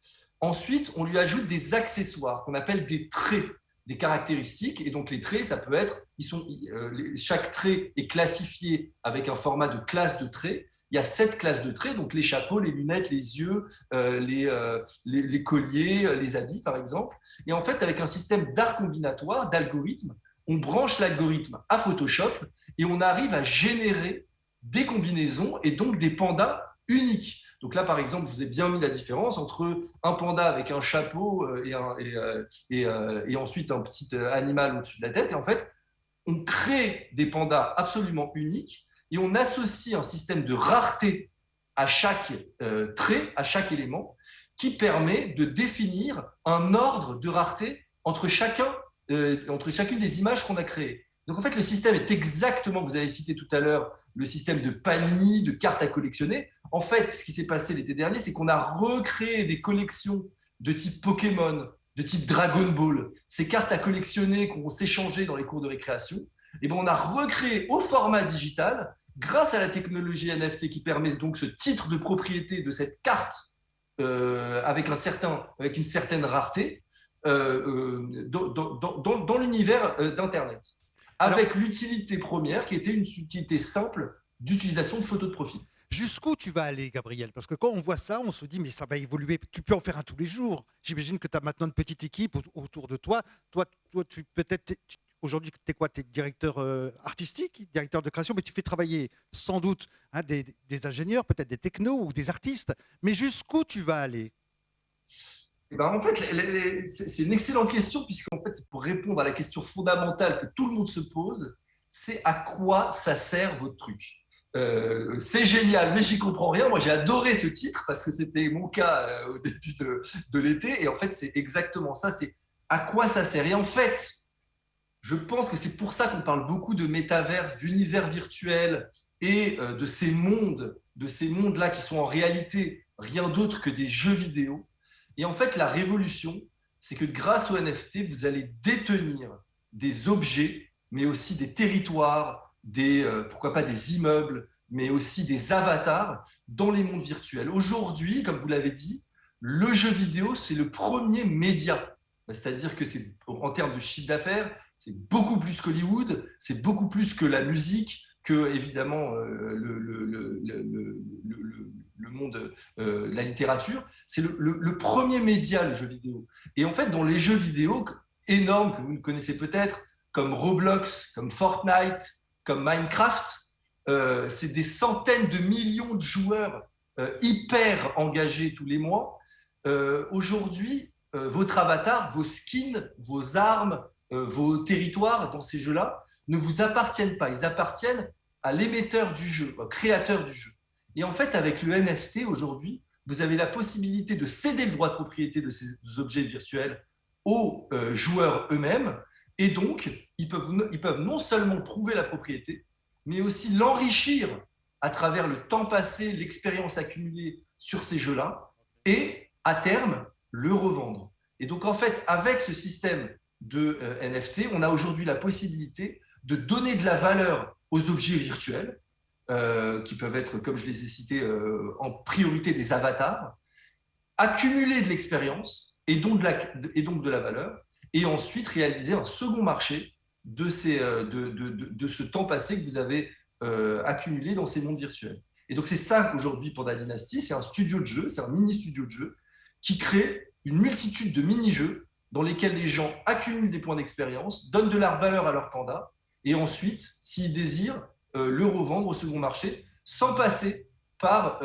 Ensuite, on lui ajoute des accessoires qu'on appelle des traits, des caractéristiques. Et donc, les traits, ça peut être, chaque trait est classifié avec un format de classe de traits. Il y a 7 classes de traits, donc les chapeaux, les lunettes, les yeux, les colliers, les habits, par exemple. Et en fait, avec un système d'art combinatoire, d'algorithme, on branche l'algorithme à Photoshop et on arrive à générer des combinaisons et donc des pandas uniques. Donc là, par exemple, je vous ai bien mis la différence entre un panda avec un chapeau et ensuite un petit animal au-dessus de la tête. Et en fait, on crée des pandas absolument uniques et on associe un système de rareté à chaque trait, à chaque élément, qui permet de définir un ordre de rareté entre chacune des images qu'on a créées. Donc en fait, le système est exactement, vous avez cité tout à l'heure, le système de Panini, de cartes à collectionner. En fait, ce qui s'est passé l'été dernier, c'est qu'on a recréé des collections de type Pokémon, de type Dragon Ball, ces cartes à collectionner qu'on s'échangeait dans les cours de récréation. Et ben, on a recréé au format digital, grâce à la technologie NFT qui permet donc ce titre de propriété de cette carte avec une certaine rareté dans l'univers d'Internet. Avec l'utilité première qui était une utilité simple d'utilisation de photos de profil. Jusqu'où tu vas aller, Gabriel? Parce que quand on voit ça, on se dit, mais ça va évoluer. Tu peux en faire un tous les jours. J'imagine que tu as maintenant une petite équipe autour de toi. Toi aujourd'hui, tu es quoi? Tu es directeur artistique, directeur de création, mais tu fais travailler sans doute des ingénieurs, peut-être des technos ou des artistes. Mais jusqu'où tu vas aller? En fait, c'est une excellente question, puisqu'en fait, c'est pour répondre à la question fondamentale que tout le monde se pose, c'est à quoi ça sert votre truc? C'est génial, mais j'y comprends rien. Moi, j'ai adoré ce titre parce que c'était mon cas au début de l'été. Et en fait, c'est exactement ça. C'est à quoi ça sert. Et en fait, je pense que c'est pour ça qu'on parle beaucoup de métaverse, d'univers virtuel et de ces mondes-là qui sont en réalité rien d'autre que des jeux vidéo. Et en fait, la révolution, c'est que grâce aux NFT, vous allez détenir des objets, mais aussi des territoires, pourquoi pas des immeubles, mais aussi des avatars dans les mondes virtuels. Aujourd'hui, comme vous l'avez dit, le jeu vidéo, c'est le premier média. C'est-à-dire que c'est, en termes de chiffre d'affaires, c'est beaucoup plus qu'Hollywood, c'est beaucoup plus que la musique, que évidemment le monde de la littérature. C'est le premier média, le jeu vidéo. Et en fait, dans les jeux vidéo énormes que vous ne connaissez peut-être, comme Roblox, comme Fortnite, comme Minecraft, c'est des centaines de millions de joueurs hyper engagés tous les mois. Aujourd'hui, votre avatar, vos skins, vos armes, vos territoires dans ces jeux-là ne vous appartiennent pas. Ils appartiennent à l'émetteur du jeu, au créateur du jeu. Et en fait, avec le NFT aujourd'hui, vous avez la possibilité de céder le droit de propriété de ces objets virtuels aux joueurs eux-mêmes. Et donc, ils peuvent non seulement prouver la propriété, mais aussi l'enrichir à travers le temps passé, l'expérience accumulée sur ces jeux-là, et à terme, le revendre. Et donc, en fait, avec ce système de NFT, on a aujourd'hui la possibilité de donner de la valeur aux objets virtuels, qui peuvent être, comme je les ai cités, en priorité des avatars, accumuler de l'expérience et donc de la valeur, et ensuite réaliser un second marché de ce temps passé que vous avez accumulé dans ces mondes virtuels. Et donc c'est ça qu'aujourd'hui Panda Dynasty, c'est un studio de jeu, c'est un mini-studio de jeu qui crée une multitude de mini-jeux dans lesquels les gens accumulent des points d'expérience, donnent de la valeur à leur panda, et ensuite, s'ils désirent, le revendre au second marché, sans passer par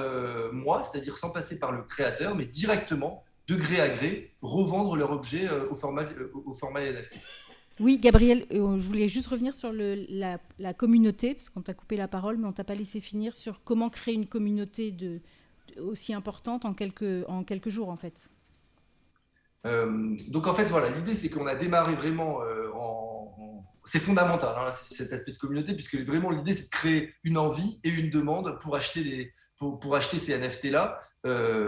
moi, c'est-à-dire sans passer par le créateur, mais directement, de gré à gré, revendre leur objet au format NFT. Oui, Gabriel, je voulais juste revenir sur la communauté, parce qu'on t'a coupé la parole, mais on ne t'a pas laissé finir sur comment créer une communauté aussi importante en quelques jours, en fait. Donc, en fait, voilà, l'idée, c'est qu'on a démarré vraiment c'est fondamental, hein, cet aspect de communauté, puisque vraiment, l'idée, c'est de créer une envie et une demande pour acheter ces NFT-là.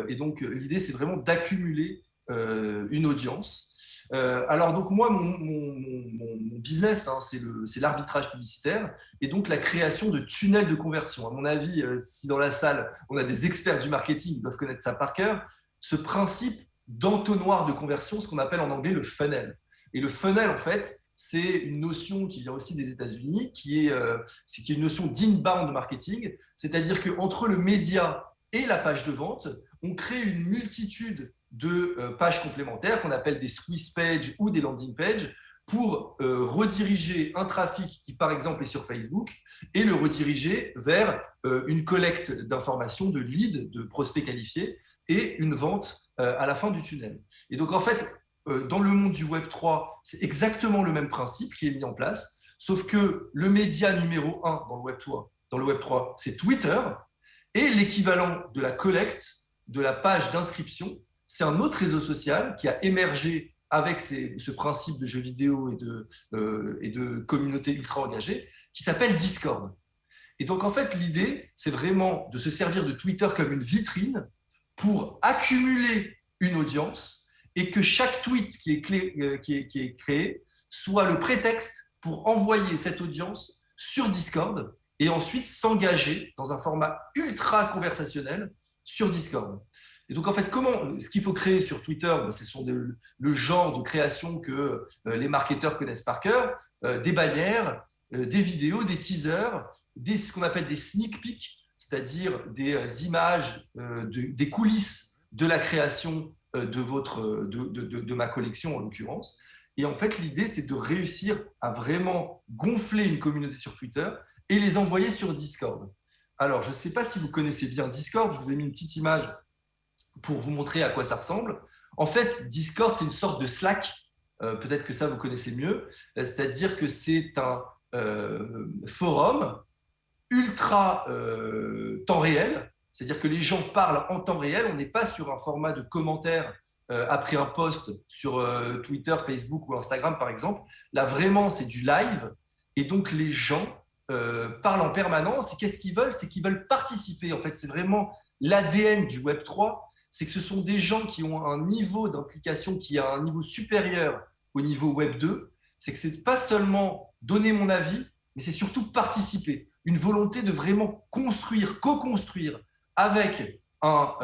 Et donc, l'idée, c'est vraiment d'accumuler une audience. Alors donc moi, mon business, hein, c'est l'arbitrage publicitaire et donc la création de tunnels de conversion. À mon avis, si dans la salle, on a des experts du marketing, ils doivent connaître ça par cœur, ce principe d'entonnoir de conversion, ce qu'on appelle en anglais le funnel. Et le funnel, en fait, c'est une notion qui vient aussi des États-Unis, qui est une notion d'inbound marketing, c'est-à-dire qu'entre le média et la page de vente, on crée une multitude de pages complémentaires qu'on appelle des squeeze pages ou des landing pages pour rediriger un trafic qui, par exemple, est sur Facebook et le rediriger vers une collecte d'informations, de leads, de prospects qualifiés et une vente à la fin du tunnel. Et donc, en fait, dans le monde du Web3, c'est exactement le même principe qui est mis en place, sauf que le média numéro 1 dans le Web3, c'est Twitter, et l'équivalent de la collecte, de la page d'inscription, c'est un autre réseau social qui a émergé avec ce principe de jeux vidéo et de communauté ultra engagée, qui s'appelle Discord. Et donc, en fait, l'idée, c'est vraiment de se servir de Twitter comme une vitrine pour accumuler une audience et que chaque tweet qui est créé soit le prétexte pour envoyer cette audience sur Discord et ensuite s'engager dans un format ultra conversationnel sur Discord. Et donc, en fait, ce qu'il faut créer sur Twitter, ce sont le genre de création que les marketeurs connaissent par cœur, des bannières, des vidéos, des teasers, ce qu'on appelle des sneak peeks. c'est-à-dire des images, des coulisses de la création de ma collection en l'occurrence. Et en fait, l'idée, c'est de réussir à vraiment gonfler une communauté sur Twitter et les envoyer sur Discord. Alors, je ne sais pas si vous connaissez bien Discord, je vous ai mis une petite image pour vous montrer à quoi ça ressemble. En fait, Discord, c'est une sorte de Slack, peut-être que ça, vous connaissez mieux, c'est-à-dire que c'est un forum ultra temps réel, c'est-à-dire que les gens parlent en temps réel, on n'est pas sur un format de commentaires après un post sur Twitter, Facebook ou Instagram par exemple. Là vraiment c'est du live et donc les gens parlent en permanence et qu'est-ce qu'ils veulent? C'est qu'ils veulent participer. En fait c'est vraiment l'ADN du Web3, c'est que ce sont des gens qui ont un niveau d'implication qui a un niveau supérieur au niveau Web2. C'est que c'est pas seulement donner mon avis, mais c'est surtout participer. Une volonté de vraiment construire, co-construire avec un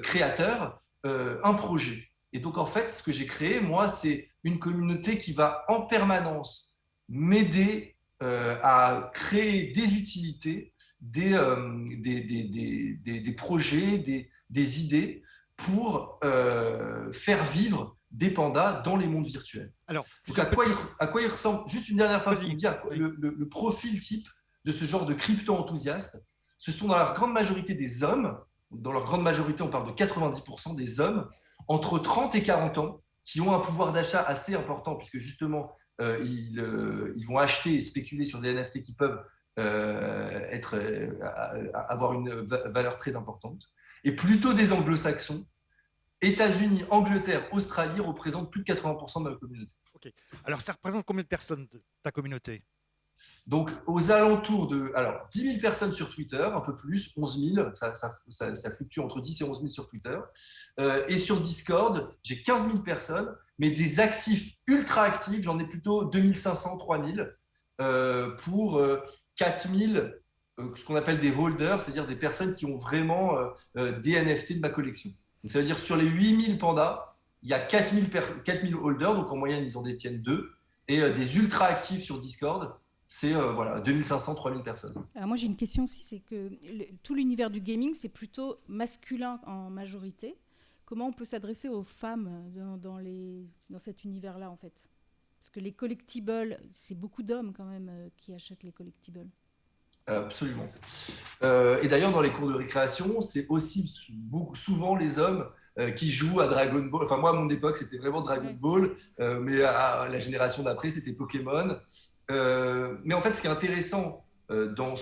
créateur un projet. Et donc, en fait, ce que j'ai créé, moi, c'est une communauté qui va en permanence m'aider à créer des utilités, des projets, des idées pour faire vivre des pandas dans les mondes virtuels. Alors, donc, à quoi il ressemble? Juste une dernière fois pour vous dire le profil type de ce genre de crypto-enthousiastes. Ce sont dans leur grande majorité des hommes, dans leur grande majorité, on parle de 90% des hommes, entre 30 et 40 ans, qui ont un pouvoir d'achat assez important, puisque justement, ils vont acheter et spéculer sur des NFT qui peuvent avoir une valeur très importante. Et plutôt des anglo-saxons, États-Unis, Angleterre, Australie représentent plus de 80% de ma communauté. Ok. Alors, ça représente combien de personnes de ta communauté? Donc, aux alentours de 10 000 personnes sur Twitter, un peu plus, 11 000, ça fluctue entre 10 et 11 000 sur Twitter. Et sur Discord, j'ai 15 000 personnes, mais des actifs ultra actifs, j'en ai plutôt 2 500, 3 000, pour 4 000, ce qu'on appelle des holders, c'est-à-dire des personnes qui ont vraiment des NFT de ma collection. Donc, ça veut dire sur les 8 000 pandas, il y a 4 000 holders, donc en moyenne, ils en détiennent 2, et des ultra actifs sur Discord. C'est 2500, 3000 personnes. Alors moi j'ai une question aussi, c'est que tout l'univers du gaming c'est plutôt masculin en majorité. Comment on peut s'adresser aux femmes dans cet univers-là en fait? Parce que les collectibles, c'est beaucoup d'hommes quand même qui achètent les collectibles. Absolument. Et d'ailleurs dans les cours de récréation, c'est aussi souvent les hommes qui jouent à Dragon Ball. Enfin moi à mon époque c'était vraiment Dragon Ball, mais à la génération d'après c'était Pokémon. Mais en fait, ce qui est intéressant dans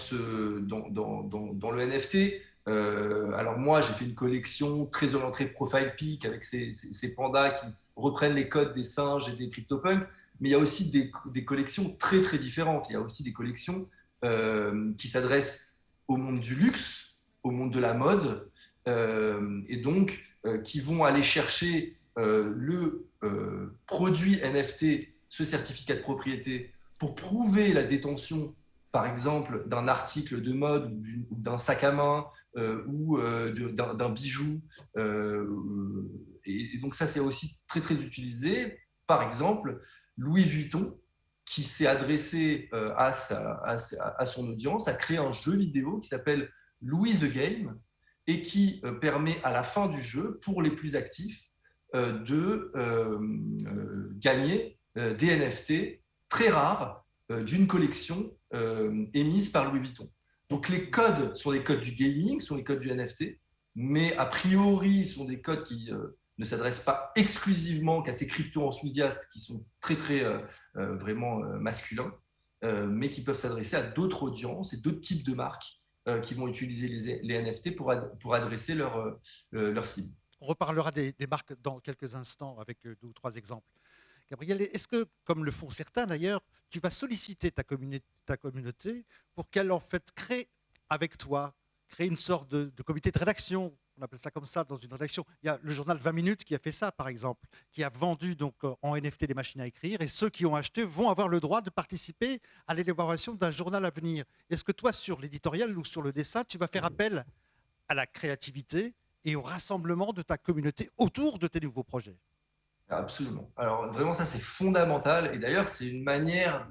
le NFT, alors moi, j'ai fait une collection très orientée profile pic avec ces pandas qui reprennent les codes des singes et des CryptoPunks, mais il y a aussi des collections très, très différentes. Il y a aussi des collections qui s'adressent au monde du luxe, au monde de la mode, et donc qui vont aller chercher le produit NFT, ce certificat de propriété, pour prouver la détention, par exemple, d'un article de mode ou d'un sac à main ou d'un bijou. Et donc ça, c'est aussi très, très utilisé. Par exemple, Louis Vuitton, qui s'est adressé à son audience, a créé un jeu vidéo qui s'appelle Louis the Game et qui permet à la fin du jeu, pour les plus actifs, de gagner des NFT très rare d'une collection émise par Louis Vuitton. Donc les codes sont les codes du gaming, sont les codes du NFT, mais a priori sont des codes qui ne s'adressent pas exclusivement qu'à ces crypto-enthousiastes qui sont très très vraiment masculins, mais qui peuvent s'adresser à d'autres audiences et d'autres types de marques qui vont utiliser les NFT pour adresser leur cible. On reparlera des marques dans quelques instants avec 2 ou 3 exemples. Gabriel, est-ce que, comme le font certains d'ailleurs, tu vas solliciter ta communauté pour qu'elle en fait crée avec toi, crée une sorte de comité de rédaction, on appelle ça comme ça dans une rédaction. Il y a le journal 20 minutes qui a fait ça par exemple, qui a vendu donc en NFT des machines à écrire, et ceux qui ont acheté vont avoir le droit de participer à l'élaboration d'un journal à venir. Est-ce que toi, sur l'éditorial ou sur le dessin, tu vas faire appel à la créativité et au rassemblement de ta communauté autour de tes nouveaux projets? Absolument. Alors vraiment, ça c'est fondamental. Et d'ailleurs, c'est une manière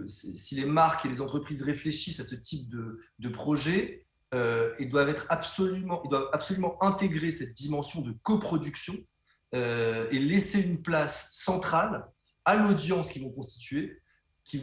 si les marques et les entreprises réfléchissent à ce type de projet, ils doivent absolument intégrer cette dimension de coproduction et laisser une place centrale à l'audience qu'ils vont constituer, qui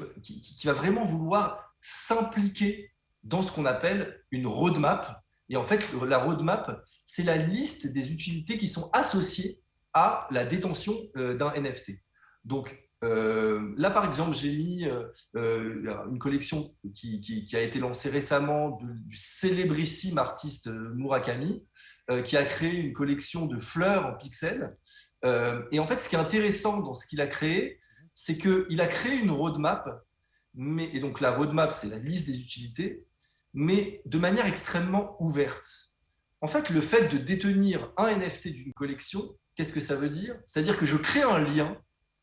va vraiment vouloir s'impliquer dans ce qu'on appelle une roadmap. Et en fait, la roadmap, c'est la liste des utilités qui sont associées à la détention d'un NFT. Donc, là, par exemple, j'ai mis une collection qui a été lancée récemment du célébrissime artiste Murakami, qui a créé une collection de fleurs en pixels. Et en fait, ce qui est intéressant dans ce qu'il a créé, c'est qu'il a créé une roadmap, et donc la roadmap, c'est la liste des utilités, mais de manière extrêmement ouverte. En fait, le fait de détenir un NFT d'une collection, qu'est-ce que ça veut dire? C'est-à-dire que je crée un lien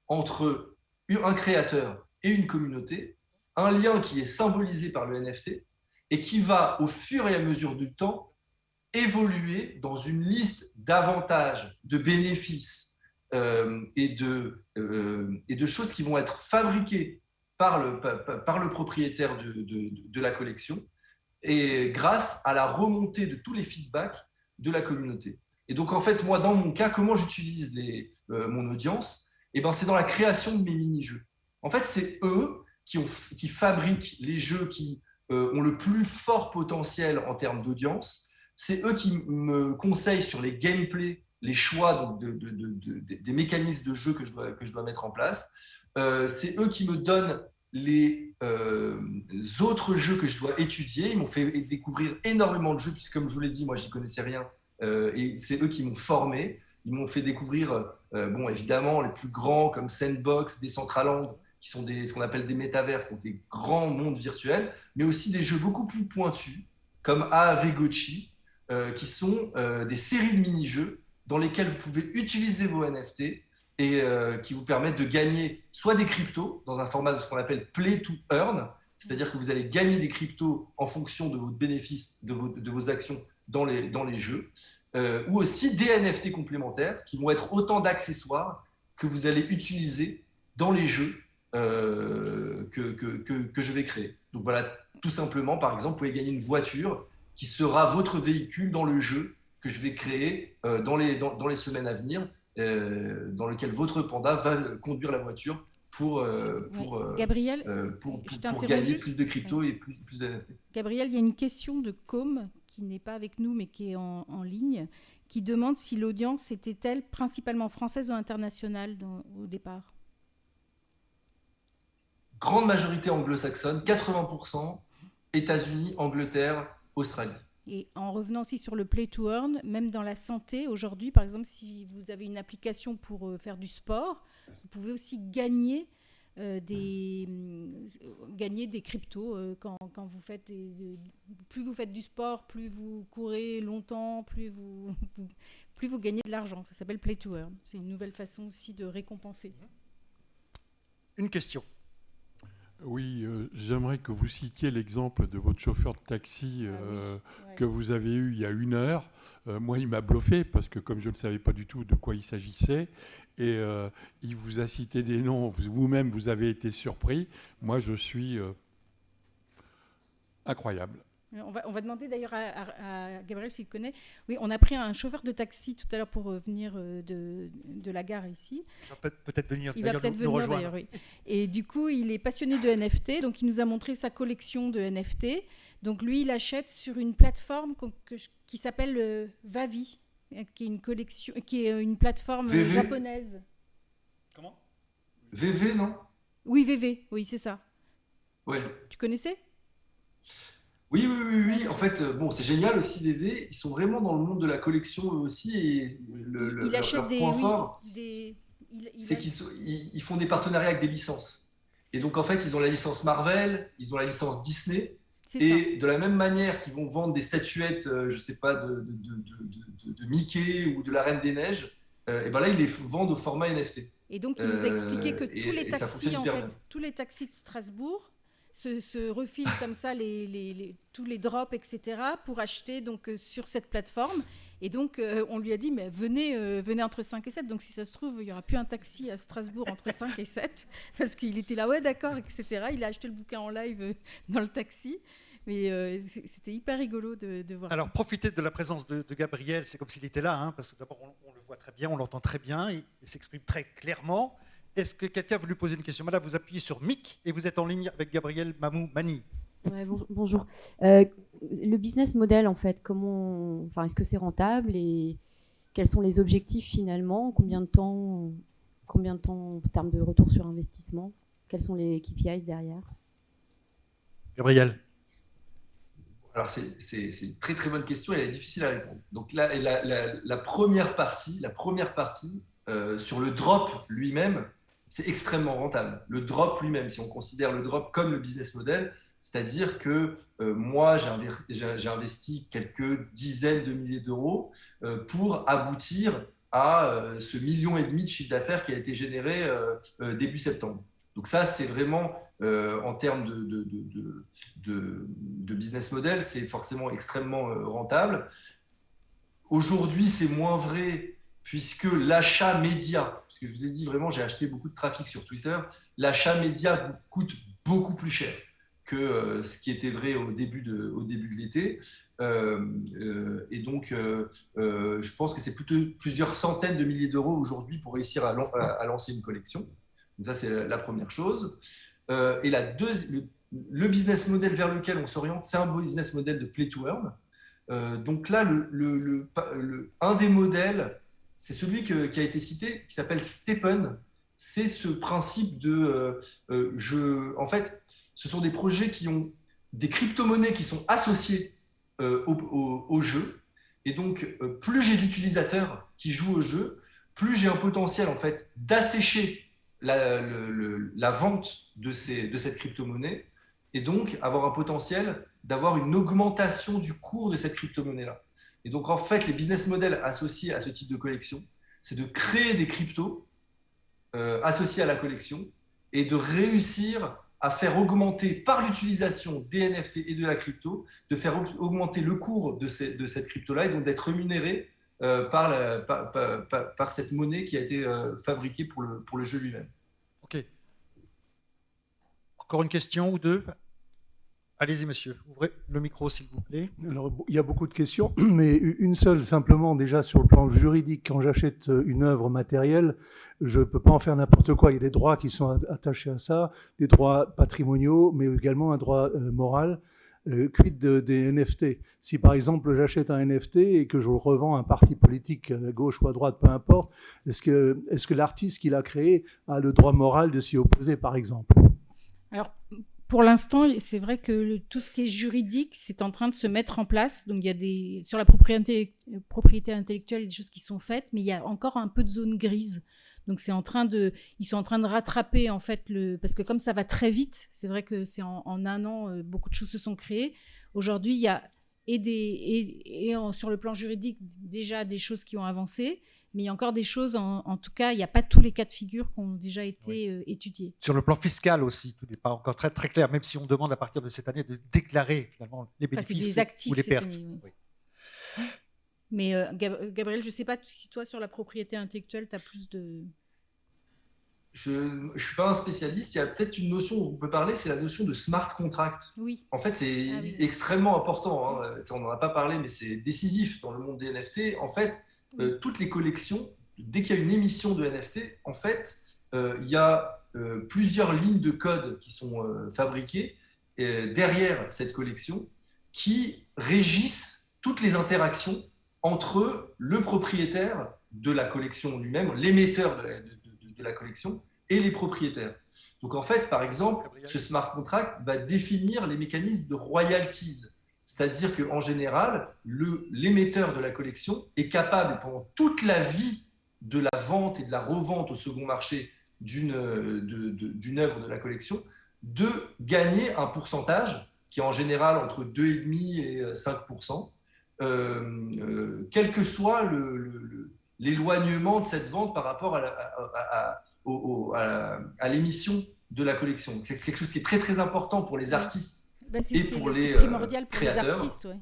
entre un créateur et une communauté, un lien qui est symbolisé par le NFT et qui va, au fur et à mesure du temps, évoluer dans une liste d'avantages, de bénéfices et de choses qui vont être fabriquées par le propriétaire de la collection et grâce à la remontée de tous les feedbacks de la communauté. Et donc, en fait, moi, dans mon cas, comment j'utilise mon audience? C'est dans la création de mes mini-jeux. En fait, c'est eux qui fabriquent les jeux qui ont le plus fort potentiel en termes d'audience. C'est eux qui me conseillent sur les gameplays, les choix des mécanismes de jeu que je dois mettre en place. C'est eux qui me donnent les autres jeux que je dois étudier. Ils m'ont fait découvrir énormément de jeux, puisque comme je vous l'ai dit, moi, j'y connaissais rien. Et c'est eux qui m'ont formé. Ils m'ont fait découvrir, évidemment, les plus grands comme Sandbox, Decentraland, qui sont ce qu'on appelle des métaverses, donc des grands mondes virtuels, mais aussi des jeux beaucoup plus pointus, comme AAV Gochi, qui sont des séries de mini-jeux dans lesquels vous pouvez utiliser vos NFT et qui vous permettent de gagner soit des cryptos dans un format de ce qu'on appelle Play to Earn, c'est-à-dire que vous allez gagner des cryptos en fonction de votre bénéfice, de vos actions dans les jeux, ou aussi des NFT complémentaires qui vont être autant d'accessoires que vous allez utiliser dans les jeux que je vais créer. Donc voilà, tout simplement, par exemple, vous pouvez gagner une voiture qui sera votre véhicule dans le jeu que je vais créer dans les semaines à venir, dans lequel votre panda va conduire la voiture pour Gabriel, pour gagner plus de crypto et plus de NFT. Gabriel, il y a une question de Com qui n'est pas avec nous mais qui est en ligne, qui demande si l'audience était-elle principalement française ou internationale au départ. Grande majorité anglo-saxonne, 80%, États-Unis, Angleterre, Australie. Et en revenant aussi sur le Play to Earn, même dans la santé, aujourd'hui, par exemple, si vous avez une application pour faire du sport, vous pouvez aussi gagner des cryptos quand vous faites plus vous faites du sport, plus vous courez longtemps, plus vous gagnez de l'argent. Ça s'appelle Play to Earn. C'est une nouvelle façon aussi de récompenser. Une question. Oui, j'aimerais que vous citiez l'exemple de votre chauffeur de taxi que vous avez eu il y a 1 heure. Moi, il m'a bluffé parce que comme je ne savais pas du tout de quoi il s'agissait, et il vous a cité des noms, vous-même, vous avez été surpris. Moi, je suis incroyable. On va demander d'ailleurs à Gabriel s'il connaît. Oui, on a pris un chauffeur de taxi tout à l'heure pour venir de la gare ici. Il va peut-être venir, nous rejoindre. Oui. Et du coup, il est passionné de NFT, donc il nous a montré sa collection de NFT. Donc lui, il achète sur une plateforme qui s'appelle Vavi, qui est une plateforme japonaise. Comment? VV, non? Oui, VV, oui, c'est ça. Ouais. Tu connaissais? Oui. En fait, c'est génial aussi, VV. Ils sont vraiment dans le monde de la collection eux aussi. Et leur point fort, c'est qu'ils font des partenariats avec des licences. Et donc, en fait, ils ont la licence Marvel, ils ont la licence Disney. Et de la même manière qu'ils vont vendre des statuettes, je ne sais pas, de Mickey ou de la Reine des Neiges, et ben là, ils les vendent au format NFT. Et donc, il nous a expliqué que tous les taxis de Strasbourg se refilent comme ça tous les drops, etc., pour acheter donc, sur cette plateforme. Et donc, on lui a dit, mais venez entre 5 et 7. Donc, si ça se trouve, il n'y aura plus un taxi à Strasbourg entre 5 et 7. Parce qu'il était là, ouais, d'accord, etc. Il a acheté le bouquin en live dans le taxi. Mais c'était hyper rigolo de voir Alors, ça. profitez de la présence de Gabriel, c'est comme s'il était là, hein, parce que d'abord, on le voit très bien, on l'entend très bien, il s'exprime très clairement. Est-ce que quelqu'un veut lui poser une question? Madame, vous appuyez sur mic et vous êtes en ligne avec Gabriel Mamou-Mani. Ouais, bonjour. Le business model, en fait, est-ce que c'est rentable et quels sont les objectifs finalement? Combien de temps en termes de retour sur investissement? Quels sont les KPIs derrière? Gabriel. Alors, c'est une très très bonne question et elle est difficile à répondre. Donc là, la première partie sur le drop lui-même, c'est extrêmement rentable. Le drop lui-même, si on considère le drop comme le business model, c'est-à-dire que moi, j'ai investi quelques dizaines de milliers d'euros pour aboutir à ce 1,5 million de chiffre d'affaires qui a été généré début septembre. Donc ça, c'est vraiment, en termes de business model, c'est forcément extrêmement rentable. Aujourd'hui, c'est moins vrai puisque l'achat média, parce que je vous ai dit vraiment, j'ai acheté beaucoup de trafic sur Twitter, l'achat média coûte beaucoup plus cher que ce qui était vrai au début de l'été. Et donc, je pense que c'est plutôt plusieurs centaines de milliers d'euros aujourd'hui pour réussir à lancer une collection. Donc ça, c'est la première chose. Et le business model vers lequel on s'oriente, c'est un business model de play to earn. Donc là, un des modèles, c'est celui qui a été cité, qui s'appelle Stepen. C'est ce principe de en fait, ce sont des projets qui ont des crypto-monnaies qui sont associées au jeu. Et donc, plus j'ai d'utilisateurs qui jouent au jeu, plus j'ai un potentiel en fait d'assécher la vente de cette crypto-monnaie et donc avoir un potentiel d'avoir une augmentation du cours de cette crypto-monnaie-là. Et donc, en fait, les business models associés à ce type de collection, c'est de créer des cryptos associés à la collection et de réussir à faire augmenter par l'utilisation des NFT et de la crypto, de faire augmenter le cours de cette crypto-là et donc d'être rémunéré par cette monnaie qui a été fabriquée pour le jeu lui-même. Ok. Encore une question ou deux? Allez-y, monsieur. Ouvrez le micro, s'il vous plaît. Alors, il y a beaucoup de questions, mais une seule, simplement, déjà sur le plan juridique. Quand j'achète une œuvre matérielle, je ne peux pas en faire n'importe quoi. Il y a des droits qui sont attachés à ça, des droits patrimoniaux, mais également un droit moral. Quid des NFT? Si par exemple j'achète un NFT et que je le revends à un parti politique, à gauche ou à droite, peu importe, est-ce que l'artiste qui l'a créé a le droit moral de s'y opposer, par exemple? Alors, pour l'instant, c'est vrai que tout ce qui est juridique, c'est en train de se mettre en place. Donc, il y a sur la propriété intellectuelle, il y a des choses qui sont faites, mais il y a encore un peu de zone grise. Donc, ils sont en train de rattraper, en fait, parce que comme ça va très vite, c'est vrai que c'est en un an, beaucoup de choses se sont créées. Aujourd'hui, il y a sur le plan juridique, déjà des choses qui ont avancé, mais il y a encore des choses, en tout cas, il n'y a pas tous les cas de figure qui ont déjà été étudiés. Sur le plan fiscal aussi, tout n'est pas encore très, très clair, même si on demande à partir de cette année de déclarer finalement les bénéfices des actifs, ou les pertes. Année, oui. Oui. Mais Gabriel, je ne sais pas si toi, sur la propriété intellectuelle, tu as plus de... Je ne suis pas un spécialiste. Il y a peut-être une notion dont on peut parler, c'est la notion de smart contract. Oui. En fait, c'est extrêmement important. Hein. On n'en a pas parlé, mais c'est décisif dans le monde des NFT. En fait, toutes les collections, dès qu'il y a une émission de NFT, en fait, il y a plusieurs lignes de code qui sont fabriquées derrière cette collection qui régissent toutes les interactions entre le propriétaire de la collection lui-même, l'émetteur de la collection et les propriétaires. Donc en fait, par exemple, ce smart contract va définir les mécanismes de royalties. C'est-à-dire qu'en général, l'émetteur de la collection est capable, pendant toute la vie de la vente et de la revente au second marché d'une œuvre de la collection, de gagner un pourcentage qui est en général entre 2,5% et 5%, quel que soit l'éloignement de cette vente par rapport à l'émission de la collection. C'est quelque chose qui est très très important pour les artistes. C'est primordial pour les artistes, ouais.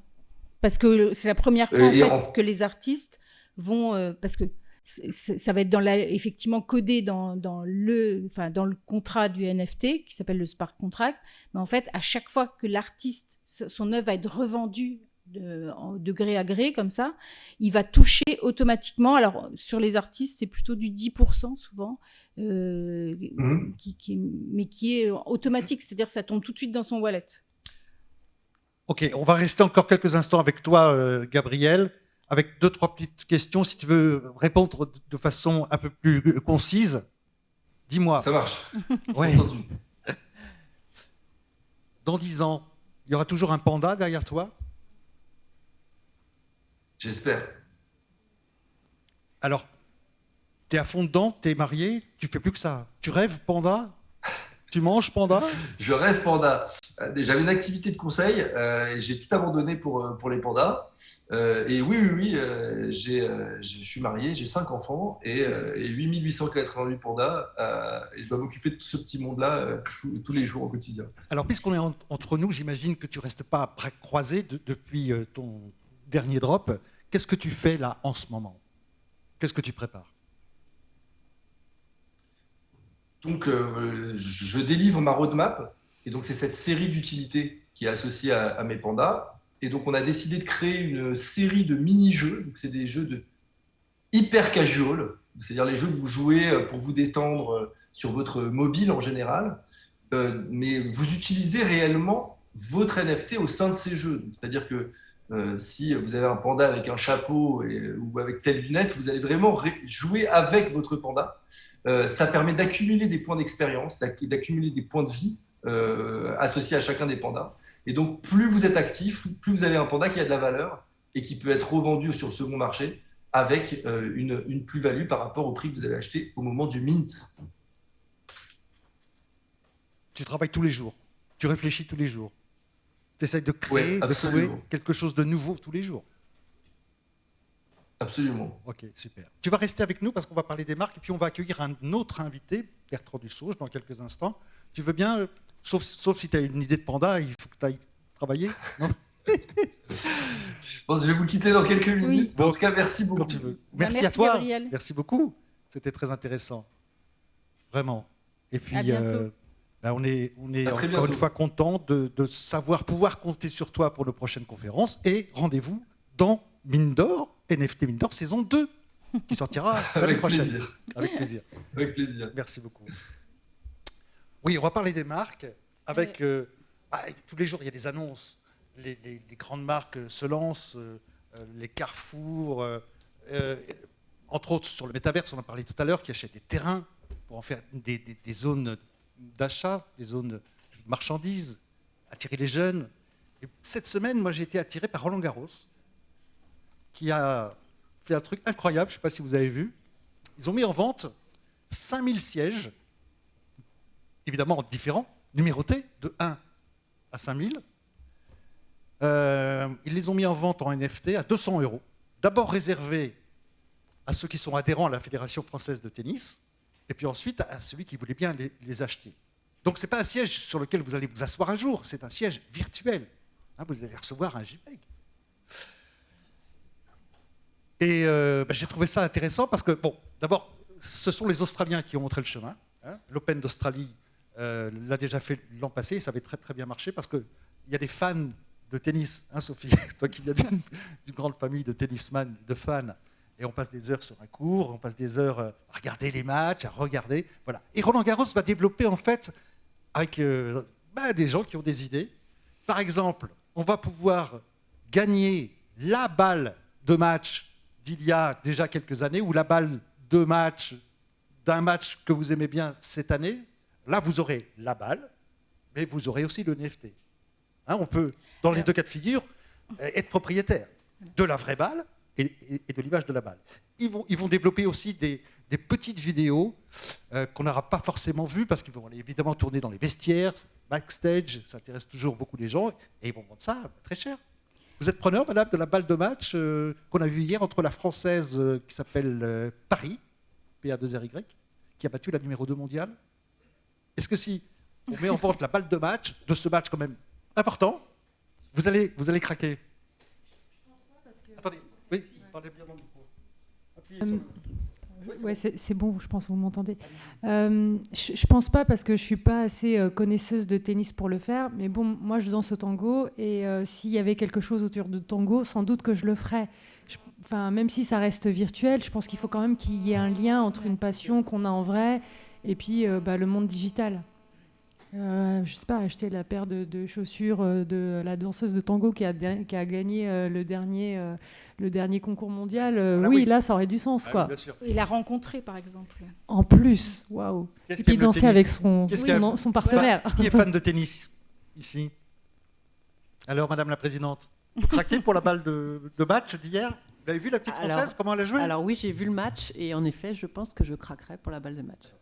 Parce que c'est la première fois en fait, que les artistes vont... parce que ça va être effectivement codé dans le contrat du NFT qui s'appelle le smart contract. Mais en fait, à chaque fois que l'artiste, son œuvre va être revendue de gré à gré, comme ça, il va toucher automatiquement. Alors, sur les artistes, c'est plutôt du 10% souvent, mais qui est automatique, c'est-à-dire que ça tombe tout de suite dans son wallet. Ok, on va rester encore quelques instants avec toi, Gabriel, avec 2-3 petites questions. Si tu veux répondre de façon un peu plus concise, dis-moi. Ça marche. Ouais. Dans 10 ans, il y aura toujours un panda derrière toi? J'espère. Alors, tu es à fond dedans, tu es marié, tu fais plus que ça. Tu rêves panda? Tu manges panda? Je rêve panda. J'avais une activité de conseil, et j'ai tout abandonné pour les pandas. Et oui, je suis marié, j'ai 5 enfants et 8888 pandas. Et je dois m'occuper de tout ce petit monde-là tous les jours au quotidien. Alors, puisqu'on est entre nous, j'imagine que tu ne restes pas à bras croisés depuis ton dernier drop. Qu'est-ce que tu fais là en ce moment? Qu'est-ce que tu prépares? Donc, je délivre ma roadmap. Et donc, c'est cette série d'utilités qui est associée à mes pandas. Et donc, on a décidé de créer une série de mini-jeux. Donc, c'est des jeux de hyper casual. C'est-à-dire les jeux que vous jouez pour vous détendre sur votre mobile en général. Mais vous utilisez réellement votre NFT au sein de ces jeux. C'est-à-dire que si vous avez un panda avec un chapeau ou avec telle lunette, vous allez vraiment jouer avec votre panda. Ça permet d'accumuler des points d'expérience, d'accumuler des points de vie associés à chacun des pandas. Et donc, plus vous êtes actif, plus vous avez un panda qui a de la valeur et qui peut être revendu sur le second marché avec une plus-value par rapport au prix que vous avez acheté au moment du mint. Tu travailles tous les jours, tu réfléchis tous les jours. Tu essaies de créer, de trouver quelque chose de nouveau tous les jours. Absolument. Ok, super. Tu vas rester avec nous parce qu'on va parler des marques et puis on va accueillir un autre invité, Bertrand Dussauge, dans quelques instants. Tu veux bien, sauf si tu as une idée de panda, il faut que tu ailles travailler, non? Je pense que je vais vous quitter dans quelques minutes. Oui. En tout cas, merci beaucoup. Tu veux. Merci à toi. Gabriel. Merci beaucoup. C'était très intéressant. Vraiment. Et puis, à bientôt. On est encore une fois content de pouvoir compter sur toi pour nos prochaines conférences. Et rendez-vous dans Mine d'Or, NFT Mine d'Or saison 2, qui sortira l'année prochaine. Plaisir. Avec plaisir. Avec plaisir. Merci beaucoup. Oui, on va parler des marques. Avec tous les jours, il y a des annonces. Les grandes marques se lancent, les Carrefour, entre autres sur le métaverse, on en a parlé tout à l'heure, qui achètent des terrains pour en faire des zones d'achat, des zones de marchandises, attirer les jeunes. Et cette semaine, moi, j'ai été attiré par Roland Garros, qui a fait un truc incroyable, je ne sais pas si vous avez vu. Ils ont mis en vente 5000 sièges, évidemment différents, numérotés, de 1 à 5000. Ils les ont mis en vente en NFT à 200 €. D'abord réservés à ceux qui sont adhérents à la Fédération française de tennis, et puis ensuite à celui qui voulait bien les acheter. Donc ce n'est pas un siège sur lequel vous allez vous asseoir un jour, c'est un siège virtuel. Vous allez recevoir un JPEG. Et j'ai trouvé ça intéressant parce que, bon, d'abord, ce sont les Australiens qui ont montré le chemin. L'Open d'Australie l'a déjà fait l'an passé, et ça avait très très bien marché parce qu'il y a des fans de tennis, Sophie, toi qui viens d'une grande famille de tennisman, de fans, et on passe des heures sur un court, on passe des heures à regarder les matchs, à regarder, voilà. Et Roland Garros va développer en fait avec des gens qui ont des idées. Par exemple, on va pouvoir gagner la balle de match d'il y a déjà quelques années, ou la balle de match d'un match que vous aimez bien cette année. Là, vous aurez la balle, mais vous aurez aussi le NFT. On peut, dans les deux cas de figure, être propriétaire de la vraie balle et de l'image de la balle. Ils vont développer aussi des petites vidéos qu'on n'aura pas forcément vues parce qu'ils vont évidemment tourner dans les vestiaires, backstage, ça intéresse toujours beaucoup les gens, et ils vont vendre ça très cher. Vous êtes preneur, madame, de la balle de match qu'on a vue hier entre la Française qui s'appelle Paris, PA2RY, qui a battu la numéro 2 mondiale? Est-ce que si on met en vente la balle de match, de ce match quand même important, vous allez craquer? Je pense pas parce que... Attendez, oui, parlez bien dans le micro. Ouais, c'est bon, je pense que vous m'entendez. Je pense pas parce que je suis pas assez connaisseuse de tennis pour le faire, mais bon, moi je danse au tango et s'il y avait quelque chose autour de tango, sans doute que je le ferais. Enfin, même si ça reste virtuel, je pense qu'il faut quand même qu'il y ait un lien entre une passion qu'on a en vrai et puis le monde digital. Je sais pas, acheter la paire de chaussures de la danseuse de tango qui a gagné le dernier concours mondial. Oui, là, ça aurait du sens, quoi. Et la rencontrer, par exemple. En plus, waouh. Et puis danser avec son partenaire. Qui est fan de tennis ici? Alors, Madame la Présidente, vous craquez pour la balle de match d'hier? Vous avez vu la petite Française, comment elle a joué? Alors oui, j'ai vu le match et en effet, je pense que je craquerai pour la balle de match.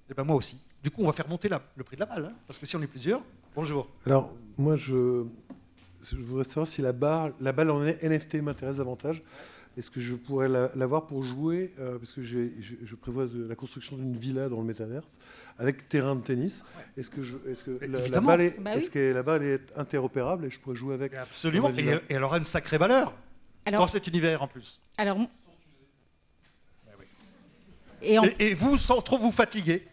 Eh ben moi aussi. Du coup, on va faire monter le prix de la balle, hein, parce que si on est plusieurs... Bonjour. Alors, moi, je voudrais savoir si la balle en NFT m'intéresse davantage. Est-ce que je pourrais l'avoir pour jouer parce que je prévois la construction d'une villa dans le métaverse avec terrain de tennis. Ouais. Est-ce que la balle est interopérable et je pourrais jouer avec? Absolument. Et elle aura une sacrée valeur dans cet univers en plus. Alors, et vous, sans trop vous fatiguer.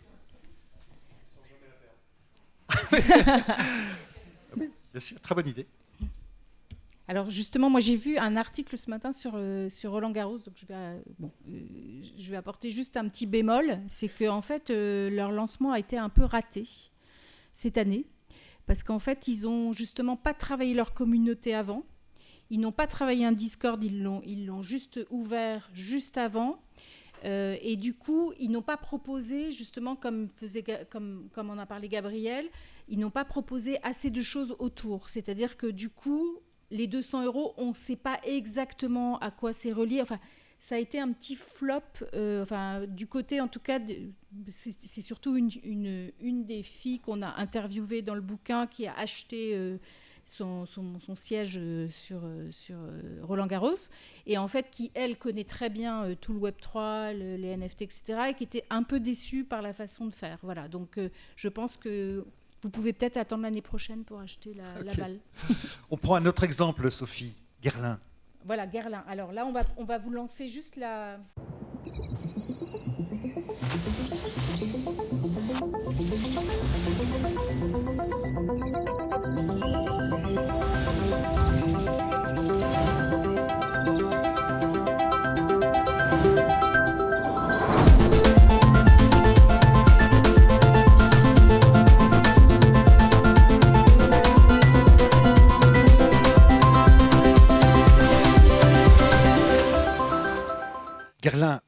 Oui, bien sûr, très bonne idée. Alors justement, moi j'ai vu un article ce matin sur Roland Garros, donc je vais apporter juste un petit bémol, c'est qu'en fait leur lancement a été un peu raté cette année, parce qu'en fait ils ont justement pas travaillé leur communauté avant, ils n'ont pas travaillé un Discord, ils l'ont juste ouvert juste avant. Et du coup, ils n'ont pas proposé, justement, comme en a parlé Gabriel, ils n'ont pas proposé assez de choses autour. C'est-à-dire que du coup, les 200 €, on ne sait pas exactement à quoi c'est relié. Enfin, ça a été un petit flop. Du côté, en tout cas, c'est surtout une des filles qu'on a interviewées dans le bouquin qui a acheté... Son siège sur Roland Garros, et en fait qui, elle, connaît très bien tout le Web3, les NFT, etc., et qui était un peu déçue par la façon de faire. Voilà, donc je pense que vous pouvez peut-être attendre l'année prochaine pour acheter la balle. On prend un autre exemple, Sophie, Guerlain. Voilà, Guerlain. Alors là, on va vous lancer juste la... Guerlain,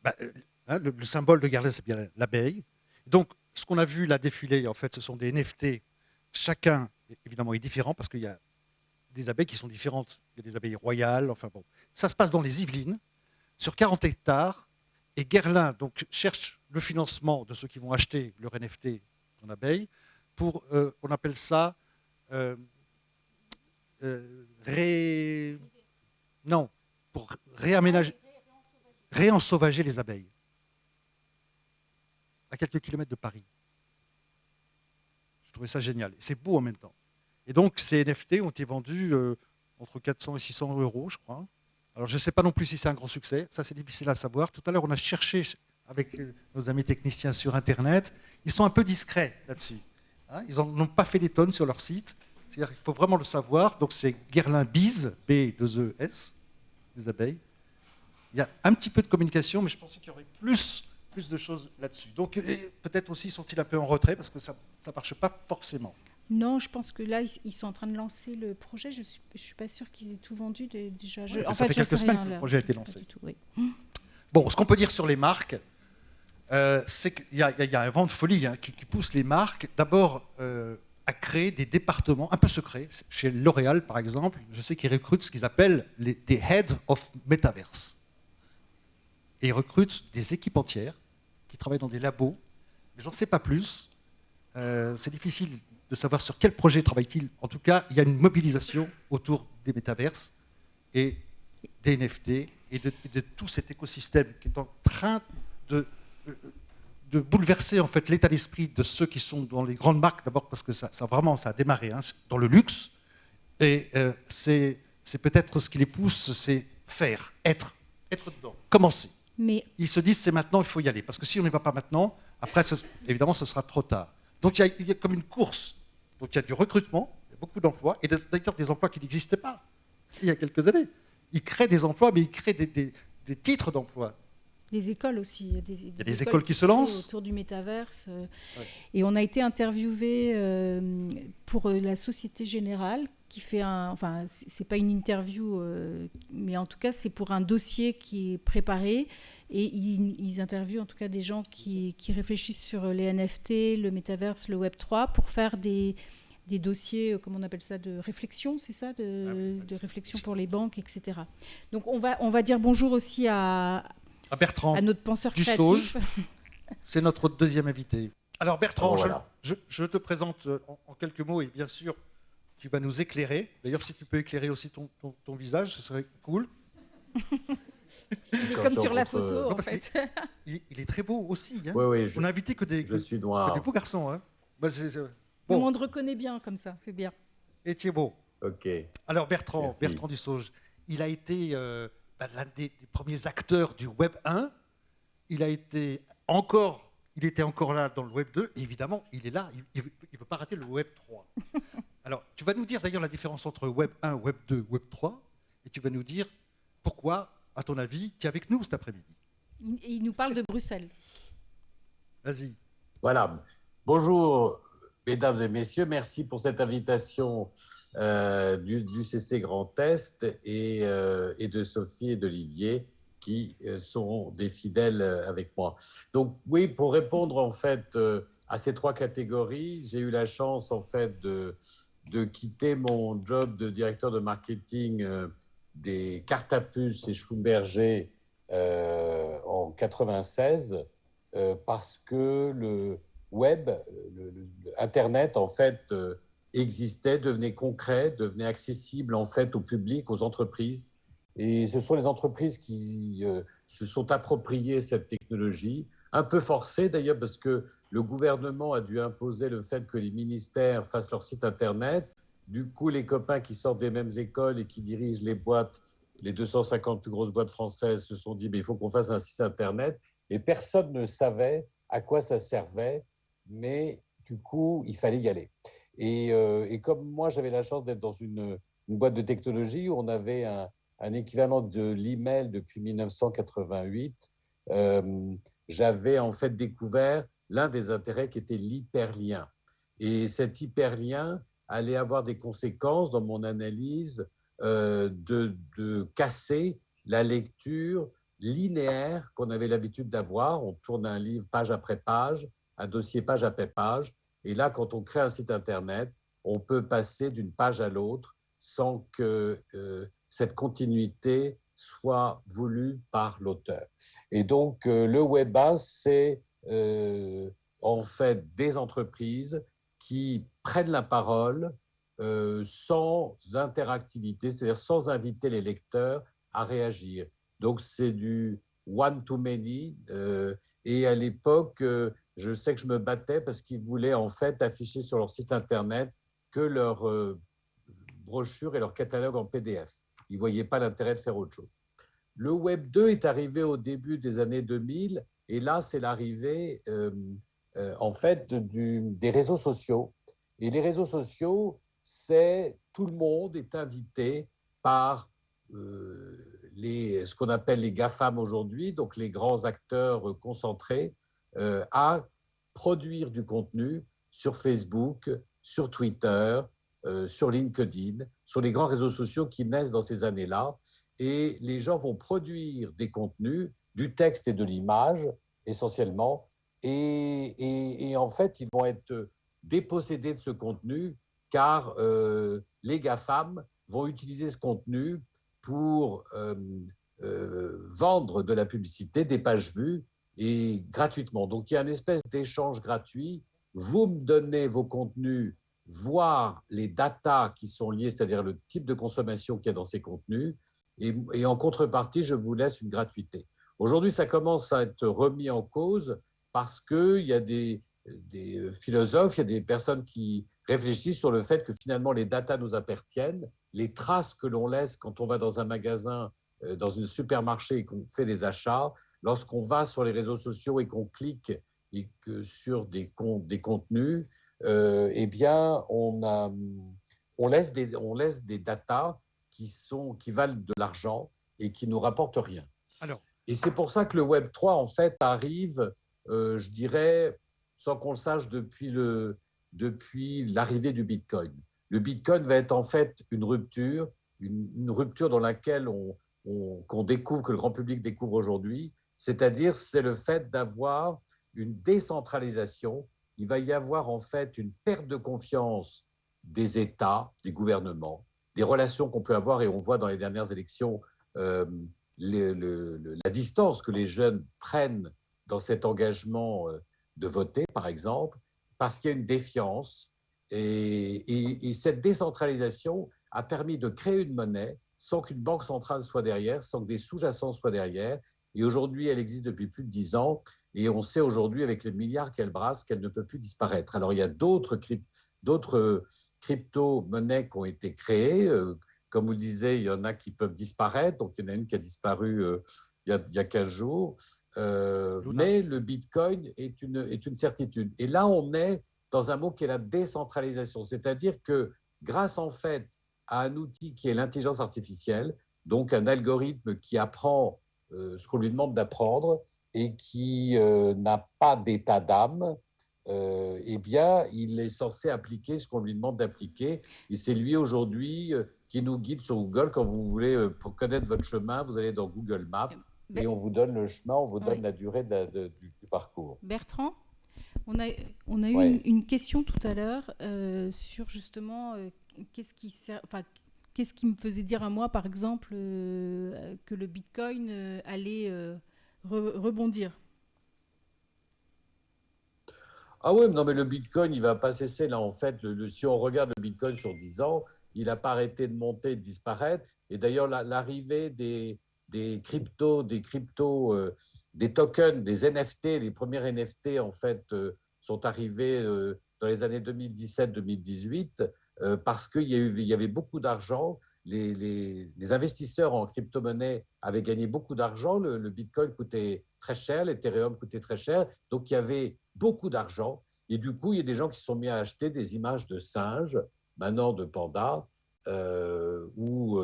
le symbole de Guerlain, c'est bien l'abeille. Donc, ce qu'on a vu là défiler, en fait, ce sont des NFT. Chacun, évidemment, est différent parce qu'il y a des abeilles qui sont différentes. Il y a des abeilles royales, enfin bon. Ça se passe dans les Yvelines, sur 40 hectares. Et Guerlain donc, cherche le financement de ceux qui vont acheter leur NFT en abeille pour, on appelle ça, pour réaménager. Réensauvager les abeilles, à quelques kilomètres de Paris. Je trouvais ça génial. C'est beau en même temps. Et donc, ces NFT ont été vendus entre 400 et 600 €, je crois. Alors, je ne sais pas non plus si c'est un grand succès. Ça, c'est difficile à savoir. Tout à l'heure, on a cherché avec nos amis techniciens sur Internet. Ils sont un peu discrets là-dessus. Hein, ils n'ont pas fait des tonnes sur leur site. C'est-à-dire qu'il faut vraiment le savoir. Donc, c'est Guerlain Bees, B-2-E-S, les abeilles. Il y a un petit peu de communication, mais je pensais qu'il y aurait plus de choses là-dessus. Donc peut-être aussi sont-ils un peu en retrait parce que ça ne marche pas forcément. Non, je pense que là, ils sont en train de lancer le projet. Je ne suis pas sûre qu'ils aient tout vendu déjà. Ça fait quelques semaines que le projet a été lancé. Oui. Bon, ce qu'on peut dire sur les marques, c'est qu'il y a un vent de folie qui pousse les marques d'abord à créer des départements un peu secrets. Chez L'Oréal, par exemple, je sais qu'ils recrutent ce qu'ils appellent des Head of Metaverse. Et ils recrutent des équipes entières qui travaillent dans des labos. Mais j'en sais pas plus. C'est difficile de savoir sur quel projet travaillent-ils. En tout cas, il y a une mobilisation autour des métaverses et des NFT et de tout cet écosystème qui est en train de bouleverser en fait l'état d'esprit de ceux qui sont dans les grandes marques. D'abord parce que ça a démarré dans le luxe. Et c'est peut-être ce qui les pousse, c'est faire, être dedans, commencer. Mais ils se disent c'est maintenant, il faut y aller. Parce que si on n'y va pas maintenant, après, évidemment, ce sera trop tard. Donc il y a comme une course. Donc il y a du recrutement, il y a beaucoup d'emplois, et d'ailleurs des emplois qui n'existaient pas il y a quelques années. Ils créent des emplois, mais ils créent des titres d'emploi. Des écoles aussi. Il y a des écoles qui se lancent. Autour du métaverse. Ouais. Et on a été interviewé pour la Société Générale, qui fait enfin, c'est pas une interview, mais en tout cas, c'est pour un dossier qui est préparé. Et ils interviewent en tout cas des gens qui réfléchissent sur les NFT, le métaverse, le Web3, pour faire des dossiers, comment on appelle ça, de réflexion, c'est ça, de réflexion pour les banques, etc. Donc on va dire bonjour aussi à Bertrand, à notre penseur Dussauge. créatif. C'est notre deuxième invité. Alors Bertrand, voilà. je te présente en quelques mots, et bien sûr, tu vas nous éclairer. D'ailleurs, si tu peux éclairer aussi ton visage, ce serait cool. Il est comme sur la photo, en fait. Il est très beau aussi. Hein. Oui, on n'a invité que des beaux garçons. Hein. Bon. Mais on te reconnaît bien comme ça, c'est bien. Et tu es beau. Ok. Alors Bertrand Dussauge, il a été l'un des premiers acteurs du Web 1. Il était encore là dans le Web 2. Et évidemment, il est là. Il ne veut pas rater le Web 3. Alors, tu vas nous dire d'ailleurs la différence entre Web 1, Web 2, Web 3. Et tu vas nous dire pourquoi, à ton avis, tu es avec nous cet après-midi. Il nous parle de Bruxelles. Vas-y. Voilà. Bonjour, mesdames et messieurs. Merci pour cette invitation du CC Grand Est et de Sophie et d'Olivier qui sont des fidèles avec moi. Donc oui, pour répondre en fait à ces trois catégories, j'ai eu la chance en fait de quitter mon job de directeur de marketing des cartes à puces et Schlumberger en 96 parce que le web, Internet en fait existait, devenait concret, devenait accessible en fait au public, aux entreprises. Et ce sont les entreprises qui se sont appropriées cette technologie, un peu forcée d'ailleurs parce que le gouvernement a dû imposer le fait que les ministères fassent leur site Internet. Du coup, les copains qui sortent des mêmes écoles et qui dirigent les boîtes, les 250 plus grosses boîtes françaises se sont dit mais il faut qu'on fasse un site Internet. Et personne ne savait à quoi ça servait, mais du coup, il fallait y aller. Et comme moi, j'avais la chance d'être dans une boîte de technologie où on avait un équivalent de l'email depuis 1988, j'avais en fait découvert l'un des intérêts qui était l'hyperlien. Et cet hyperlien allait avoir des conséquences dans mon analyse de casser la lecture linéaire qu'on avait l'habitude d'avoir. On tourne un livre page après page, un dossier page après page. Et là, quand on crée un site Internet, on peut passer d'une page à l'autre sans que cette continuité soit voulue par l'auteur. Et donc, le WebAS, c'est en fait des entreprises qui prennent la parole sans interactivité, c'est-à-dire sans inviter les lecteurs à réagir. Donc, c'est du one-to-many. Et à l'époque, je sais que je me battais parce qu'ils voulaient en fait afficher sur leur site Internet que leur brochure et leur catalogue en PDF. Ils ne voyaient pas l'intérêt de faire autre chose. Le Web 2 est arrivé au début des années 2000 et là, c'est l'arrivée en fait des réseaux sociaux. Et les réseaux sociaux, c'est tout le monde est invité par ce qu'on appelle les GAFAM aujourd'hui, donc les grands acteurs concentrés, à produire du contenu sur Facebook, sur Twitter, sur LinkedIn, sur les grands réseaux sociaux qui naissent dans ces années-là. Et les gens vont produire des contenus, du texte et de l'image, essentiellement. Et en fait, ils vont être dépossédés de ce contenu car les GAFAM vont utiliser ce contenu pour vendre de la publicité, des pages vues, et gratuitement. Donc, il y a une espèce d'échange gratuit. Vous me donnez vos contenus, voire les datas qui sont liées, c'est-à-dire le type de consommation qu'il y a dans ces contenus, et en contrepartie, je vous laisse une gratuité. Aujourd'hui, ça commence à être remis en cause parce qu'il y a des philosophes, il y a des personnes qui réfléchissent sur le fait que finalement les datas nous appartiennent, les traces que l'on laisse quand on va dans un magasin, dans un supermarché et qu'on fait des achats, lorsqu'on va sur les réseaux sociaux et qu'on clique sur des contenus, eh bien, on laisse des datas qui valent de l'argent et qui nous rapportent rien. Et c'est pour ça que le Web 3, en fait, arrive, je dirais, sans qu'on le sache, depuis l'arrivée du Bitcoin. Le Bitcoin va être en fait une rupture dans laquelle qu'on découvre, que le grand public découvre aujourd'hui, c'est-à-dire c'est le fait d'avoir une décentralisation. Il va y avoir en fait une perte de confiance des États, des gouvernements, des relations qu'on peut avoir, et on voit dans les dernières élections la distance que les jeunes prennent dans cet engagement de voter, par exemple, parce qu'il y a une défiance. Et cette décentralisation a permis de créer une monnaie sans qu'une banque centrale soit derrière, sans que des sous-jacents soient derrière. Et aujourd'hui, elle existe depuis plus de 10 ans. Et on sait aujourd'hui, avec les milliards qu'elle brasse, qu'elle ne peut plus disparaître. Alors, il y a d'autres crypto-monnaies qui ont été créées. Comme vous le disiez, il y en a qui peuvent disparaître. Donc, il y en a une qui a disparu il y a 15 jours. Mais le Bitcoin est une certitude. Et là, on est dans un mot qui est la décentralisation. C'est-à-dire que grâce, en fait, à un outil qui est l'intelligence artificielle, donc un algorithme qui apprend ce qu'on lui demande d'apprendre et qui n'a pas d'état d'âme, eh bien, il est censé appliquer ce qu'on lui demande d'appliquer. Et c'est lui aujourd'hui qui nous guide sur Google. Quand vous voulez pour connaître votre chemin, vous allez dans Google Maps et on vous donne le chemin, on vous donne la durée du parcours. Bertrand, on a eu une question tout à l'heure sur justement qu'est-ce qui me faisait dire à moi, par exemple, que le Bitcoin allait rebondir. Ah oui, non, mais le Bitcoin, il ne va pas cesser. Là, en fait, si on regarde le Bitcoin sur 10 ans, il n'a pas arrêté de monter et de disparaître. Et d'ailleurs, l'arrivée des cryptos, des tokens, des NFT, les premiers NFT, en fait, sont arrivés dans les années 2017-2018 parce qu'il y avait beaucoup d'argent. Les investisseurs en crypto-monnaie avaient gagné beaucoup d'argent. Le Bitcoin coûtait très cher, l'Ethereum coûtait très cher. Donc, il y avait beaucoup d'argent. Et du coup, il y a des gens qui se sont mis à acheter des images de singes, maintenant de pandas, ou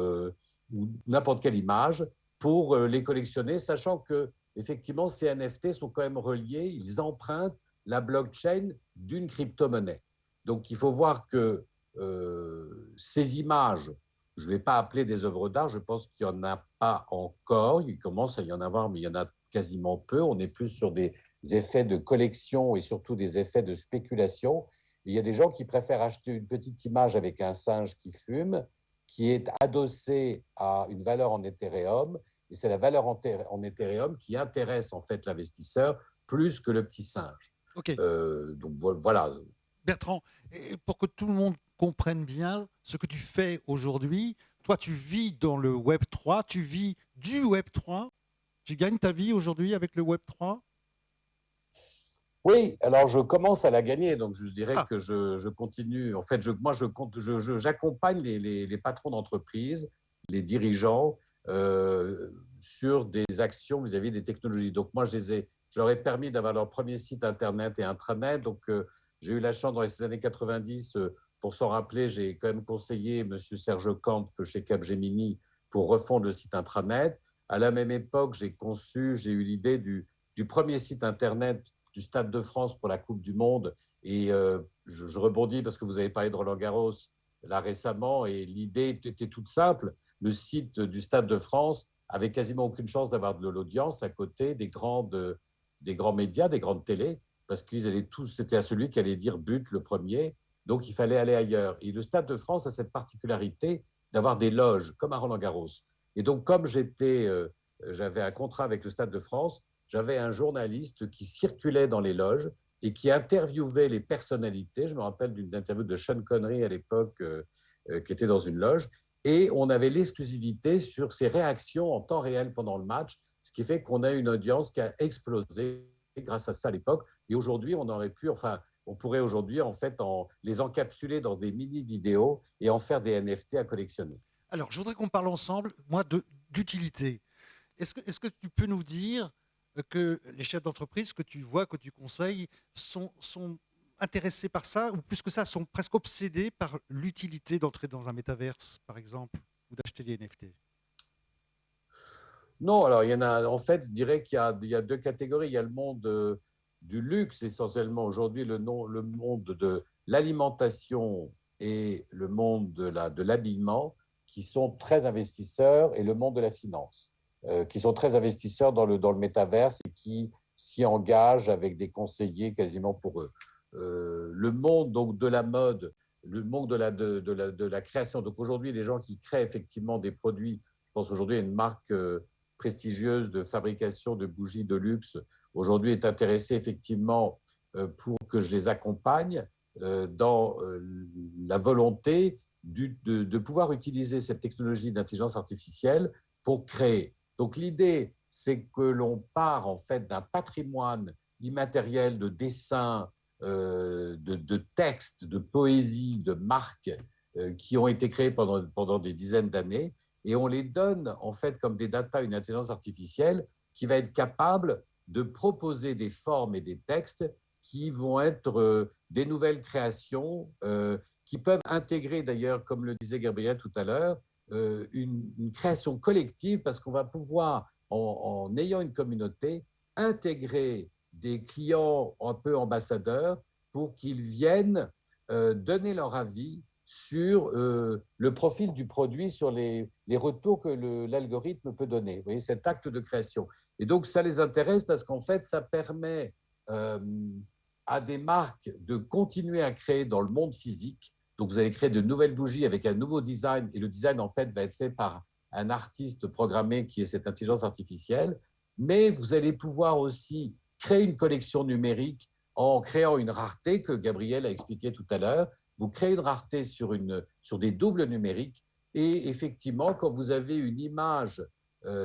n'importe quelle image, pour les collectionner, sachant que effectivement, ces NFT sont quand même reliés, ils empruntent la blockchain d'une crypto-monnaie. Donc, il faut voir que ces images, je ne vais pas appeler des œuvres d'art, je pense qu'il n'y en a pas encore, il commence à y en avoir, mais il y en a quasiment peu. On est plus sur des effets de collection et surtout des effets de spéculation. Et il y a des gens qui préfèrent acheter une petite image avec un singe qui fume, qui est adossée à une valeur en Ethereum, et c'est la valeur en Ethereum qui intéresse en fait l'investisseur plus que le petit singe. Okay. Donc voilà. Bertrand, pour que tout le monde comprenne bien ce que tu fais aujourd'hui, toi tu vis dans le Web 3, tu vis du Web 3, tu gagnes ta vie aujourd'hui avec le Web 3 ? Oui, alors je commence à la gagner, donc je dirais que je continue. En fait, j'accompagne les patrons d'entreprise, les dirigeants, sur des actions vis-à-vis des technologies. Donc moi, je leur ai permis d'avoir leur premier site internet et intranet. Donc j'ai eu la chance dans les années 90, pour s'en rappeler, j'ai quand même conseillé M. Serge Kampf chez Capgemini pour refondre le site intranet. À la même époque, j'ai eu l'idée du premier site internet du Stade de France pour la Coupe du Monde. Et je rebondis parce que vous avez parlé de Roland-Garros là récemment, et l'idée était toute simple. Le site du Stade de France avait quasiment aucune chance d'avoir de l'audience à côté des grands médias, des grandes télés, parce qu'ils allaient tous, c'était à celui qui allait dire but le premier, donc il fallait aller ailleurs. Et le Stade de France a cette particularité d'avoir des loges, comme à Roland-Garros. Et donc, comme j'avais un contrat avec le Stade de France, j'avais un journaliste qui circulait dans les loges et qui interviewait les personnalités. Je me rappelle d'une interview de Sean Connery à l'époque, qui était dans une loge, et on avait l'exclusivité sur ses réactions en temps réel pendant le match, ce qui fait qu'on a une audience qui a explosé grâce à ça à l'époque. Et aujourd'hui, on pourrait aujourd'hui en fait les encapsuler dans des mini-vidéos et en faire des NFT à collectionner. Alors, je voudrais qu'on parle ensemble, moi, d'utilité. Est-ce que tu peux nous dire que les chefs d'entreprise que tu vois, que tu conseilles, sont intéressés par ça, ou plus que ça, sont presque obsédés par l'utilité d'entrer dans un métaverse, par exemple, ou d'acheter des NFT? Non, alors il y en a, en fait, je dirais qu'il y a deux catégories. Il y a le monde du luxe, essentiellement aujourd'hui, le monde de l'alimentation et le monde de l'habillement, qui sont très investisseurs, et le monde de la finance, qui sont très investisseurs dans le métaverse et qui s'y engagent avec des conseillers quasiment pour eux. Le monde donc, de la mode, le monde de la création. Donc aujourd'hui, les gens qui créent effectivement des produits, je pense aujourd'hui à une marque prestigieuse de fabrication de bougies de luxe, aujourd'hui est intéressée effectivement pour que je les accompagne dans la volonté de pouvoir utiliser cette technologie d'intelligence artificielle pour créer. Donc l'idée, c'est que l'on part en fait d'un patrimoine immatériel de dessins, de textes, de poésie, de marques qui ont été créés pendant des dizaines d'années, et on les donne en fait comme des data à une intelligence artificielle qui va être capable de proposer des formes et des textes qui vont être des nouvelles créations, qui peuvent intégrer d'ailleurs, comme le disait Gabriel tout à l'heure, une création collective, parce qu'on va pouvoir, en ayant une communauté, intégrer des clients un peu ambassadeurs pour qu'ils viennent donner leur avis sur le profil du produit, sur les retours que l'algorithme peut donner. Vous voyez, cet acte de création. Et donc, ça les intéresse parce qu'en fait, ça permet à des marques de continuer à créer dans le monde physique. Donc, vous allez créer de nouvelles bougies avec un nouveau design, et le design, en fait, va être fait par un artiste programmé qui est cette intelligence artificielle. Mais vous allez pouvoir aussi créer une collection numérique en créant une rareté que Gabriel a expliqué tout à l'heure. Vous créez une rareté sur des doubles numériques, et effectivement, quand vous avez une image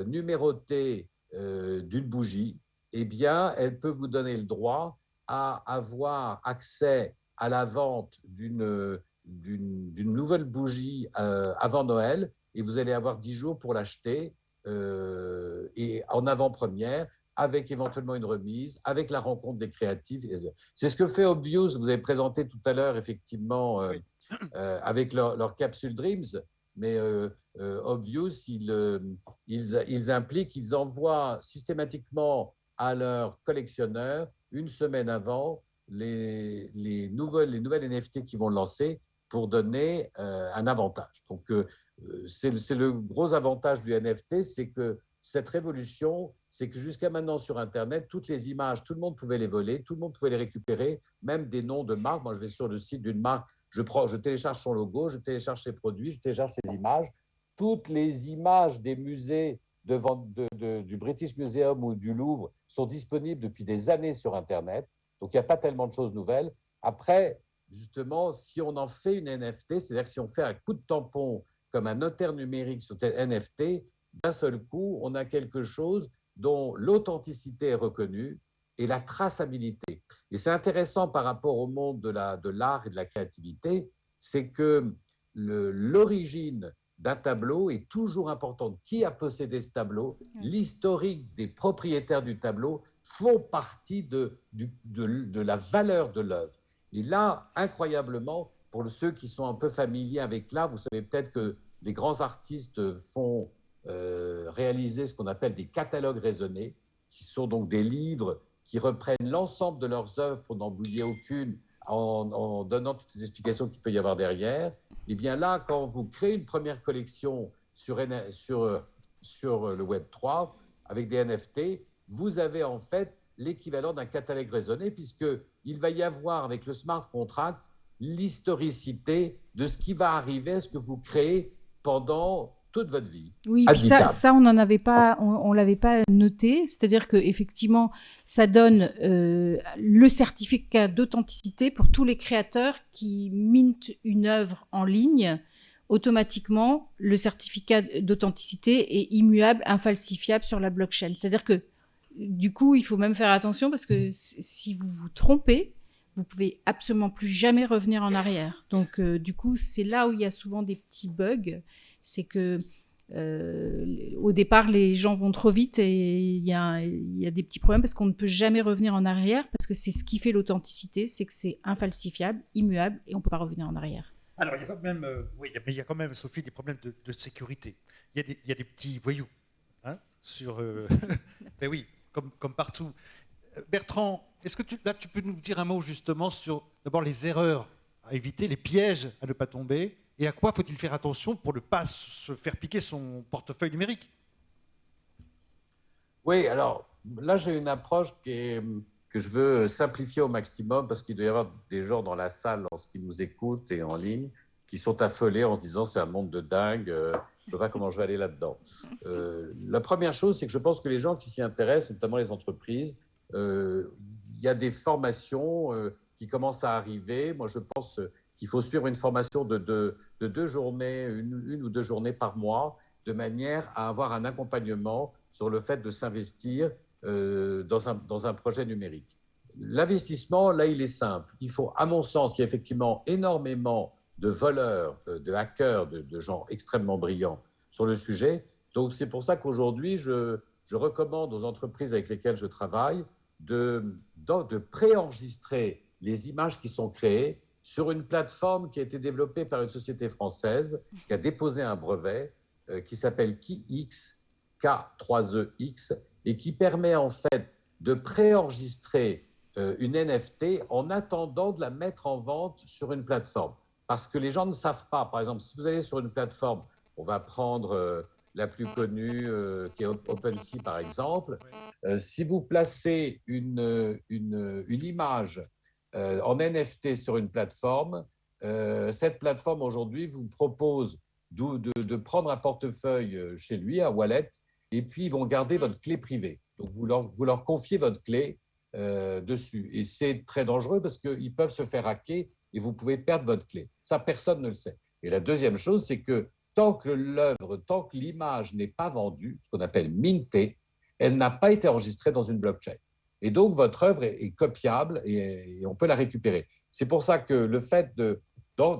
numérotée d'une bougie, eh bien, elle peut vous donner le droit à avoir accès à la vente d'une nouvelle bougie avant Noël, et vous allez avoir 10 jours pour l'acheter et en avant-première, avec éventuellement une remise, avec la rencontre des créatifs. C'est ce que fait Obvious, vous avez présenté tout à l'heure, effectivement, avec leur capsule Dreams. Mais Obvious, ils impliquent, ils envoient systématiquement à leurs collectionneurs, une semaine avant, les nouvelles NFT qu'ils vont lancer pour donner un avantage. Donc, c'est le gros avantage du NFT, c'est que cette révolution, c'est que jusqu'à maintenant sur Internet, toutes les images, tout le monde pouvait les voler, tout le monde pouvait les récupérer, même des noms de marques. Moi, je vais sur le site d'une marque, je télécharge son logo, je télécharge ses produits, je télécharge ses images. Toutes les images des musées du British Museum ou du Louvre sont disponibles depuis des années sur Internet. Donc, il n'y a pas tellement de choses nouvelles. Après, justement, si on en fait une NFT, c'est-à-dire que si on fait un coup de tampon comme un notaire numérique sur tel NFT, d'un seul coup, on a quelque chose dont l'authenticité est reconnue et la traçabilité. Et c'est intéressant par rapport au monde de l'art et de la créativité, c'est que l'origine d'un tableau est toujours importante. Qui a possédé ce tableau? L'historique des propriétaires du tableau font partie de la valeur de l'œuvre. Et là, incroyablement, pour ceux qui sont un peu familiers avec l'art, vous savez peut-être que les grands artistes font réaliser ce qu'on appelle des catalogues raisonnés, qui sont donc des livres qui reprennent l'ensemble de leurs œuvres pour n'en oublier aucune, en donnant toutes les explications qu'il peut y avoir derrière. Et bien là, quand vous créez une première collection sur le Web3 avec des NFT, vous avez en fait l'équivalent d'un catalogue raisonné, puisqu'il va y avoir avec le smart contract l'historicité de ce qui va arriver à ce que vous créez pendant toute votre vie. Oui, puis ça on n'en avait pas, on l'avait pas noté. C'est-à-dire que effectivement, ça donne le certificat d'authenticité pour tous les créateurs qui mintent une œuvre en ligne. Automatiquement, le certificat d'authenticité est immuable, infalsifiable sur la blockchain. C'est-à-dire que du coup, il faut même faire attention parce que si vous vous trompez, vous pouvez absolument plus jamais revenir en arrière. Donc, du coup, c'est là où il y a souvent des petits bugs. C'est que Au départ, les gens vont trop vite et il y a des petits problèmes parce qu'on ne peut jamais revenir en arrière parce que c'est ce qui fait l'authenticité, c'est que c'est infalsifiable, immuable et on ne peut pas revenir en arrière. Alors, il y a quand même, il y a quand même, Sophie, des problèmes de sécurité. Il y a des petits voyous, hein, sur... mais oui, comme partout. Bertrand, est-ce que tu peux nous dire un mot justement sur d'abord les erreurs à éviter, les pièges à ne pas tomber, et à quoi faut-il faire attention pour ne pas se faire piquer son portefeuille numérique? Oui, alors là j'ai une approche que je veux simplifier au maximum parce qu'il doit y avoir des gens dans la salle qui nous écoutent et en ligne qui sont affolés en se disant c'est un monde de dingue, je ne sais pas comment je vais aller là-dedans. La première chose, c'est que je pense que les gens qui s'y intéressent, notamment les entreprises, il y a des formations qui commencent à arriver. Moi, je pense qu'il faut suivre une formation de 2 journées, une ou 2 journées par mois, de manière à avoir un accompagnement sur le fait de s'investir dans un projet numérique. L'investissement, là, il est simple. Il faut, à mon sens, il y a effectivement énormément de voleurs, de hackers, de gens extrêmement brillants sur le sujet. Donc, c'est pour ça qu'aujourd'hui, je recommande aux entreprises avec lesquelles je travaille de préenregistrer les images qui sont créées sur une plateforme qui a été développée par une société française qui a déposé un brevet qui s'appelle KeyX, K3EX, et qui permet en fait de préenregistrer une NFT en attendant de la mettre en vente sur une plateforme. Parce que les gens ne savent pas. Par exemple, si vous allez sur une plateforme, on va prendre la plus connue qui est OpenSea par exemple, si vous placez une image en NFT sur une plateforme, cette plateforme aujourd'hui vous propose de prendre un portefeuille chez lui, un wallet, et puis ils vont garder votre clé privée. Donc vous leur confiez votre clé dessus. Et c'est très dangereux parce qu'ils peuvent se faire hacker et vous pouvez perdre votre clé. Ça, personne ne le sait. Et la deuxième chose, c'est que tant que l'image n'est pas vendue, ce qu'on appelle mintée, elle n'a pas été enregistrée dans une blockchain. Et donc, votre œuvre est copiable et on peut la récupérer. C'est pour ça que le fait de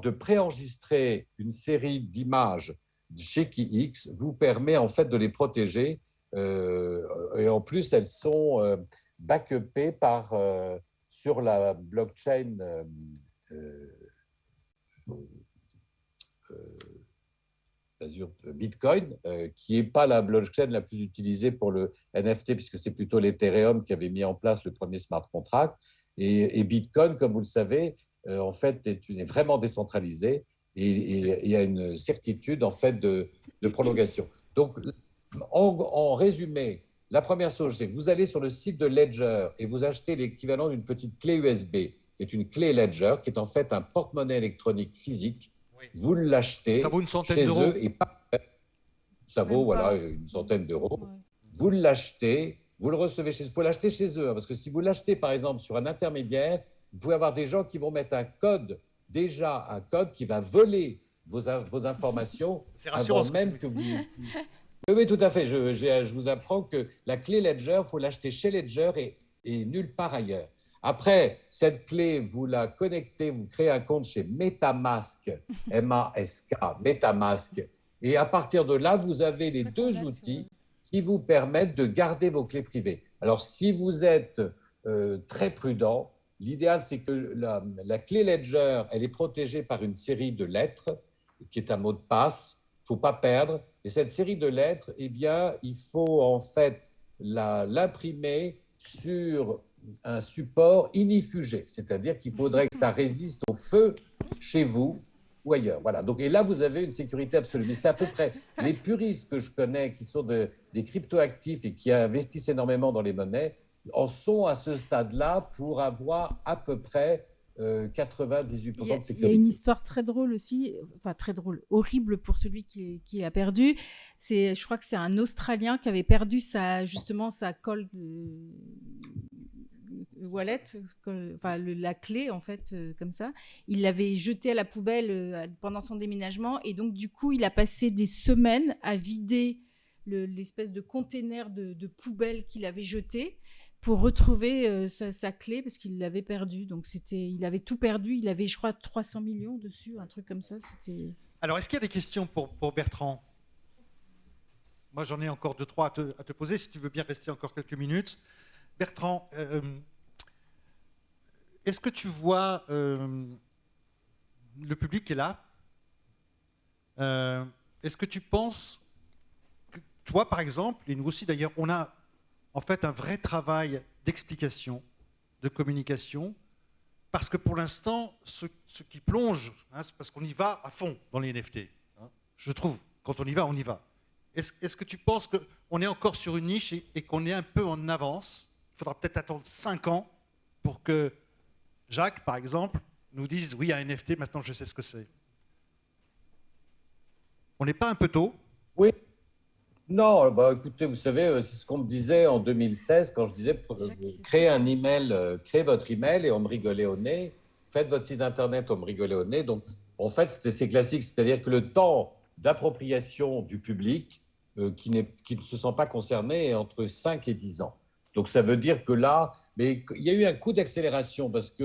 préenregistrer une série d'images chez KeyX vous permet en fait de les protéger. Et en plus, elles sont backupées sur la blockchain Bitcoin, qui n'est pas la blockchain la plus utilisée pour le NFT, puisque c'est plutôt l'Ethereum qui avait mis en place le premier smart contract. Et Bitcoin, comme vous le savez, en fait, est vraiment décentralisé et il y a une certitude en fait de prolongation. Donc, en résumé, la première chose, c'est que vous allez sur le site de Ledger et vous achetez l'équivalent d'une petite clé USB, qui est une clé Ledger, qui est en fait un porte-monnaie électronique physique. Oui. Vous l'achetez chez eux et ça vaut une centaine d'euros. Ouais. Vous l'achetez, vous le recevez chez eux. Il faut l'acheter chez eux, hein, parce que si vous l'achetez par exemple sur un intermédiaire, vous pouvez avoir des gens qui vont mettre un code qui va voler vos informations avant même que vous... Oui, tout à fait. Je vous apprends que la clé Ledger, il faut l'acheter chez Ledger et nulle part ailleurs. Après, cette clé, vous la connectez, vous créez un compte chez MetaMask, M-A-S-K, MetaMask. Et à partir de là, vous avez les 2 outils qui vous permettent de garder vos clés privées. Alors, si vous êtes très prudent, l'idéal, c'est que la clé Ledger, elle est protégée par une série de lettres, qui est un mot de passe. Il ne faut pas perdre. Et cette série de lettres, eh bien, il faut en fait l'imprimer sur un support inifugé, c'est-à-dire qu'il faudrait que ça résiste au feu chez vous ou ailleurs. Voilà. Donc, et là, vous avez une sécurité absolue. Mais c'est à peu près les puristes que je connais qui sont des cryptoactifs et qui investissent énormément dans les monnaies en sont à ce stade-là pour avoir à peu près 98% de sécurité. Il y a une histoire très drôle aussi, enfin très drôle, horrible pour celui qui a perdu. Je crois que c'est un Australien qui avait perdu sa cold wallet, enfin la clé en fait, comme ça. Il l'avait jetée à la poubelle pendant son déménagement et donc du coup il a passé des semaines à vider l'espèce de container de poubelle qu'il avait jeté pour retrouver sa clé parce qu'il l'avait perdue. Donc il avait tout perdu. Il avait, je crois, 300 millions dessus, un truc comme ça. Alors, est-ce qu'il y a des questions pour Bertrand? Moi, j'en ai encore 2-3 à te poser, si tu veux bien rester encore quelques minutes. Bertrand, est-ce que tu vois le public est là? Est-ce que tu penses que toi, par exemple, et nous aussi d'ailleurs, on a en fait un vrai travail d'explication, de communication, parce que pour l'instant, ce qui plonge, hein, c'est parce qu'on y va à fond dans les NFT. Hein, je trouve, quand on y va, on y va. Est-ce que tu penses qu'on est encore sur une niche et qu'on est un peu en avance? Il faudra peut-être attendre 5 ans pour que Jacques, par exemple, nous dise « Oui, un NFT, maintenant je sais ce que c'est ». On n'est pas un peu tôt? Oui. Non, bah, écoutez, vous savez, c'est ce qu'on me disait en 2016 quand je disais créez un email, créez votre email et on me rigolait au nez. Faites votre site internet, on me rigolait au nez. Donc, en fait, c'est classique, c'est-à-dire que le temps d'appropriation du public qui ne se sent pas concerné est entre 5 et 10 ans. Donc, ça veut dire que là, mais il y a eu un coup d'accélération parce que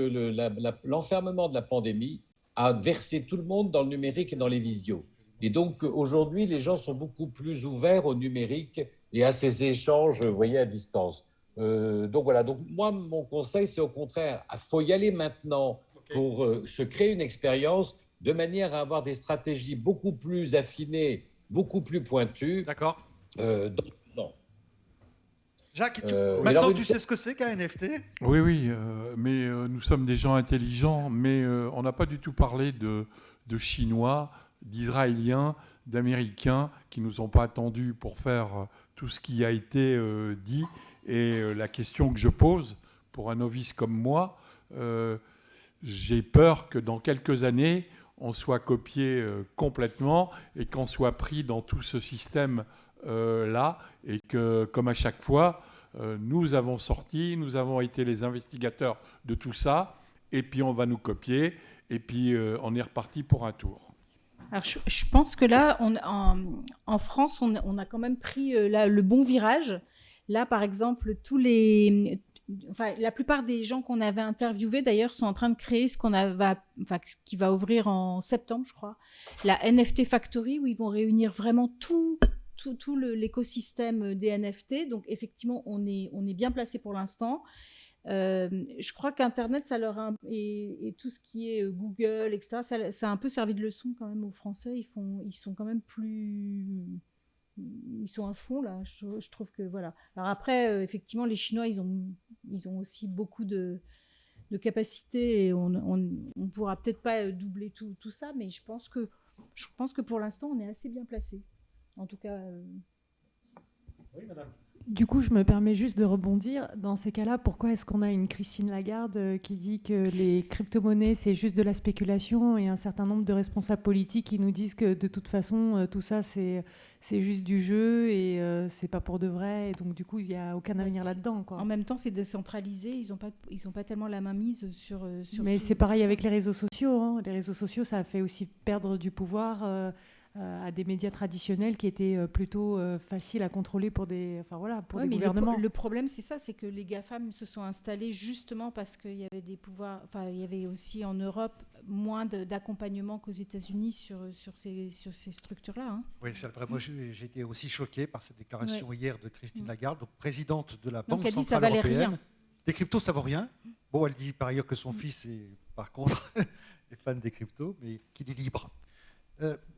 l'enfermement de la pandémie a versé tout le monde dans le numérique et dans les visios. Et donc, aujourd'hui, les gens sont beaucoup plus ouverts au numérique et à ces échanges, vous voyez, à distance. Donc, voilà. Donc, moi, mon conseil, c'est au contraire, il faut y aller maintenant pour se créer une expérience de manière à avoir des stratégies beaucoup plus affinées, beaucoup plus pointues. D'accord. Non. Jacques, maintenant, tu sais ce que c'est qu'un NFT? Oui, mais nous sommes des gens intelligents, mais on n'a pas du tout parlé de Chinois, d'Israéliens, d'Américains qui ne nous ont pas attendus pour faire tout ce qui a été dit. Et la question que je pose pour un novice comme moi, j'ai peur que dans quelques années, on soit copié complètement et qu'on soit pris dans tout ce système-là et que, comme à chaque fois, nous avons nous avons été les investigateurs de tout ça et puis on va nous copier et puis on est reparti pour un tour. Alors, je pense que là, en France, on a quand même pris le bon virage. Là, par exemple, la plupart des gens qu'on avait interviewés, d'ailleurs, sont en train de créer qui va ouvrir en septembre, je crois, la NFT Factory, où ils vont réunir vraiment tout l'écosystème des NFT. Donc, effectivement, on est bien placé pour l'instant. Je crois qu'Internet, ça leur et tout ce qui est Google, etc., ça a un peu servi de leçon quand même aux Français. Ils sont quand même ils sont à fond là. Je trouve que voilà. Alors après, effectivement, les Chinois, ils ont aussi beaucoup de capacités et on pourra peut-être pas doubler tout ça, mais je pense que pour l'instant, on est assez bien placé. En tout cas. Oui, madame. Du coup, je me permets juste de rebondir. Dans ces cas-là, pourquoi est-ce qu'on a une Christine Lagarde qui dit que les crypto-monnaies, c'est juste de la spéculation et un certain nombre de responsables politiques qui nous disent que de toute façon, tout ça, c'est juste du jeu et c'est pas pour de vrai. Et donc, du coup, il n'y a aucun avenir là-dedans, quoi. En même temps, c'est décentralisé. Ils ont pas tellement la main mise sur Mais c'est pareil avec les réseaux sociaux. Hein. Les réseaux sociaux, ça a fait aussi perdre du pouvoir à des médias traditionnels qui étaient plutôt faciles à contrôler pour des gouvernements. Le problème, c'est ça, c'est que les GAFAM se sont installés justement parce qu'il y avait des pouvoirs, il y avait aussi en Europe moins d'accompagnement qu'aux États-Unis sur ces structures-là. Hein. Oui, c'est vrai. Moi, j'ai été aussi choqué par cette déclaration hier de Christine Lagarde, donc présidente de la Banque Centrale Européenne. Les cryptos, ça vaut rien. Bon, elle dit par ailleurs que son fils est, par contre, est fan des cryptos, mais qu'il est libre.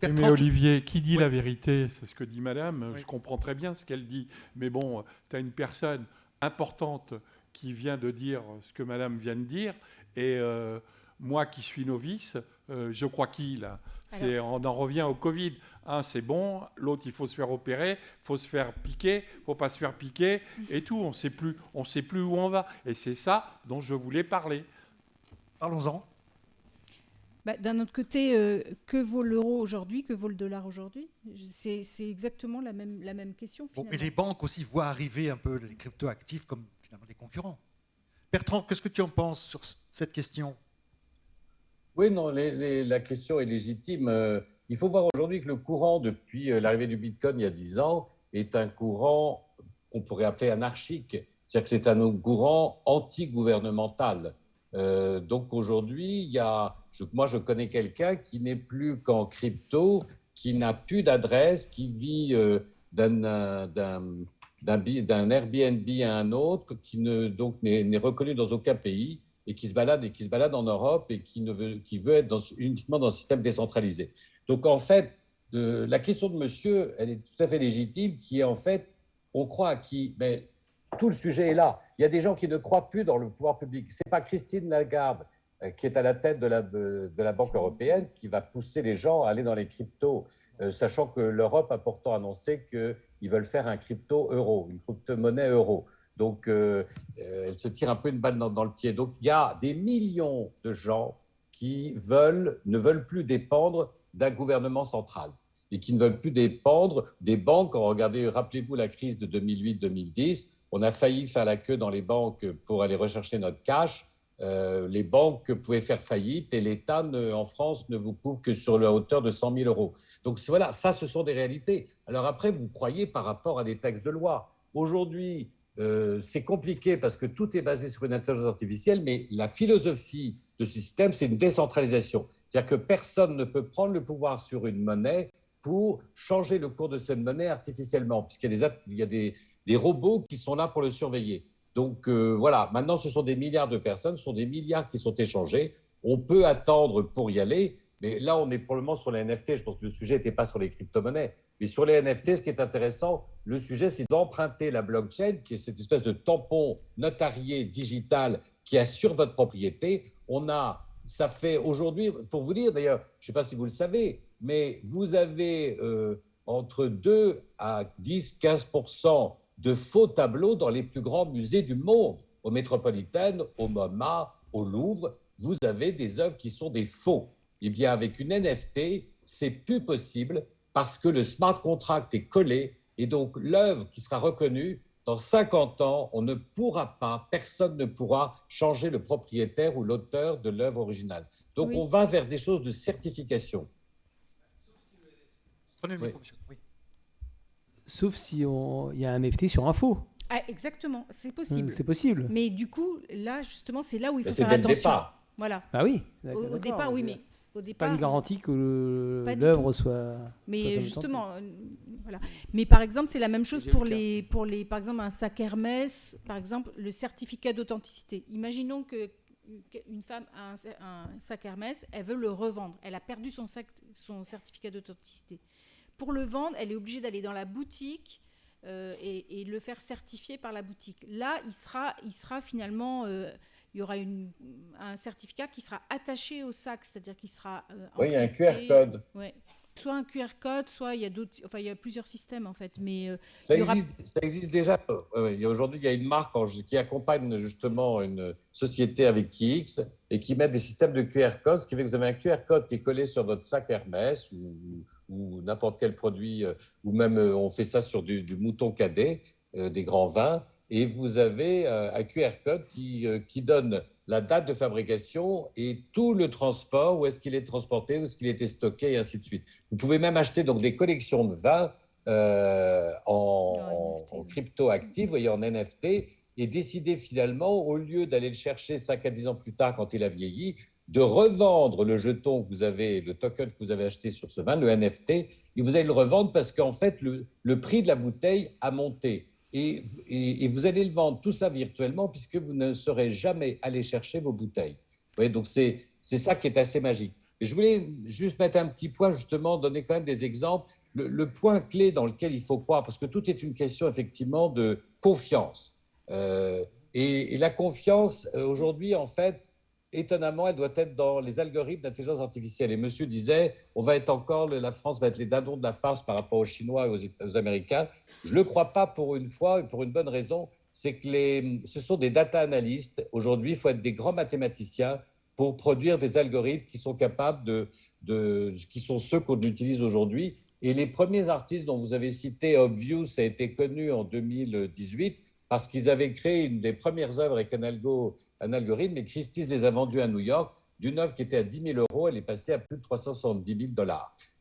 Mais Olivier, qui dit la vérité? C'est ce que dit madame. Oui. Je comprends très bien ce qu'elle dit. Mais bon, tu as une personne importante qui vient de dire ce que madame vient de dire. Et moi qui suis novice, je crois qui là? On en revient au Covid. Un, c'est bon. L'autre, il faut se faire opérer. Il faut se faire piquer. Il ne faut pas se faire piquer. Et tout. On sait plus où on va. Et c'est ça dont je voulais parler. Parlons-en. D'un autre côté, que vaut l'euro aujourd'hui, que vaut le dollar aujourd'hui? C'est exactement la même question. Bon, et les banques aussi voient arriver un peu les crypto-actifs comme finalement des concurrents. Bertrand, qu'est-ce que tu en penses sur cette question? Oui, non, la question est légitime. Il faut voir aujourd'hui que le courant, depuis l'arrivée du Bitcoin il y a 10 ans, est un courant qu'on pourrait appeler anarchique. C'est-à-dire que c'est un courant anti-gouvernemental. Donc aujourd'hui, moi je connais quelqu'un qui n'est plus qu'en crypto qui n'a plus d'adresse, qui vit d'un Airbnb à un autre, qui n'est reconnu dans aucun pays et qui se balade en Europe et qui veut être uniquement dans un système décentralisé. Donc en fait, la question de monsieur, elle est tout à fait légitime, qui est en fait, on croit à qui, mais tout le sujet est là. Il y a des gens qui ne croient plus dans le pouvoir public. Ce n'est pas Christine Lagarde qui est à la tête de la Banque européenne qui va pousser les gens à aller dans les cryptos, sachant que l'Europe a pourtant annoncé qu'ils veulent faire un crypto-euro, une crypto-monnaie euro. Donc, elle se tire un peu une balle dans le pied. Donc, il y a des millions de gens qui ne veulent plus dépendre d'un gouvernement central et qui ne veulent plus dépendre des banques. Regardez, rappelez-vous la crise de 2008-2010, on a failli faire la queue dans les banques pour aller rechercher notre cash. Les banques pouvaient faire faillite et l'État, en France, ne vous couvre que sur la hauteur de 100 000 euros. Donc voilà, ça, ce sont des réalités. Alors après, vous croyez par rapport à des textes de loi. Aujourd'hui, c'est compliqué parce que tout est basé sur une intelligence artificielle, mais la philosophie de ce système, c'est une décentralisation. C'est-à-dire que personne ne peut prendre le pouvoir sur une monnaie pour changer le cours de cette monnaie artificiellement, puisqu'il y a des robots qui sont là pour le surveiller. Donc voilà, maintenant ce sont des milliards de personnes, ce sont des milliards qui sont échangés. On peut attendre pour y aller, mais là on est probablement sur les NFT. Je pense que le sujet n'était pas sur les crypto-monnaies. Mais sur les NFT, ce qui est intéressant, le sujet c'est d'emprunter la blockchain, qui est cette espèce de tampon notarié digital qui assure votre propriété. Ça fait aujourd'hui, pour vous dire d'ailleurs, je ne sais pas si vous le savez, mais vous avez entre 2 à 10-15% de faux tableaux dans les plus grands musées du monde. Au Métropolitaine, au MoMA, au Louvre, vous avez des œuvres qui sont des faux. Eh bien, avec une NFT, c'est plus possible parce que le smart contract est collé et donc l'œuvre qui sera reconnue, dans 50 ans, on ne pourra pas, personne ne pourra changer le propriétaire ou l'auteur de l'œuvre originale. Donc, on va vers des choses de certification. Prenez le micro, monsieur. Oui. Sauf si il y a un NFT sur un faux. Ah, exactement, c'est possible. C'est possible. Mais du coup, là, justement, c'est là où il faut c'est faire dès le attention. départ. Voilà. Ah oui. Au départ, oui, mais au départ. Pas une garantie que pas du l'œuvre tout. soit. Mais soit justement, voilà. Mais par exemple, c'est la même chose pour les, par exemple, un sac Hermès, par exemple, le certificat d'authenticité. Imaginons que une femme a un sac Hermès, elle veut le revendre. Elle a perdu son certificat d'authenticité. Pour le vendre, elle est obligée d'aller dans la boutique et le faire certifier par la boutique. Là, il sera finalement, il y aura un certificat qui sera attaché au sac, c'est-à-dire qu'il sera oui, il y a un encrypté. QR code. Ouais. Soit un QR code, soit il y a d'autres, enfin il y a plusieurs systèmes en fait, mais ça existe déjà. Aujourd'hui, il y a une marque qui accompagne justement une société avec Kix et qui met des systèmes de QR code, ce qui fait que vous avez un QR code qui est collé sur votre sac Hermès ou n'importe quel produit, ou même on fait ça sur du mouton cadet, des grands vins, et vous avez un QR code qui donne la date de fabrication et tout le transport, où est-ce qu'il est transporté, où est-ce qu'il a été stocké, et ainsi de suite. Vous pouvez même acheter donc des collections de vins en crypto-actifs, vous voyez, en NFT, et décider finalement, au lieu d'aller le chercher 5 à 10 ans plus tard quand il a vieilli, de revendre le jeton que vous avez, le token que vous avez acheté sur ce vin, le NFT, et vous allez le revendre parce qu'en fait, le prix de la bouteille a monté. Et vous allez le vendre tout ça virtuellement puisque vous ne serez jamais allé chercher vos bouteilles. Vous voyez, donc c'est ça qui est assez magique. Et je voulais juste mettre un petit point, justement, donner quand même des exemples. Le point clé dans lequel il faut croire, parce que tout est une question effectivement de confiance. Et la confiance, aujourd'hui, en fait, étonnamment, elle doit être dans les algorithmes d'intelligence artificielle. Et monsieur disait, la France va être les dindons de la farce par rapport aux Chinois et aux Américains. Je ne le crois pas pour une fois et pour une bonne raison, c'est que ce sont des data analystes. Aujourd'hui, il faut être des grands mathématiciens pour produire des algorithmes qui sont capables qui sont ceux qu'on utilise aujourd'hui. Et les premiers artistes dont vous avez cité, Obvious, a été connu en 2018 parce qu'ils avaient créé une des premières œuvres avec un algorithme, et Christie's les a vendus à New York. D'une œuvre qui était à 10 000 euros, elle est passée à plus de 370 000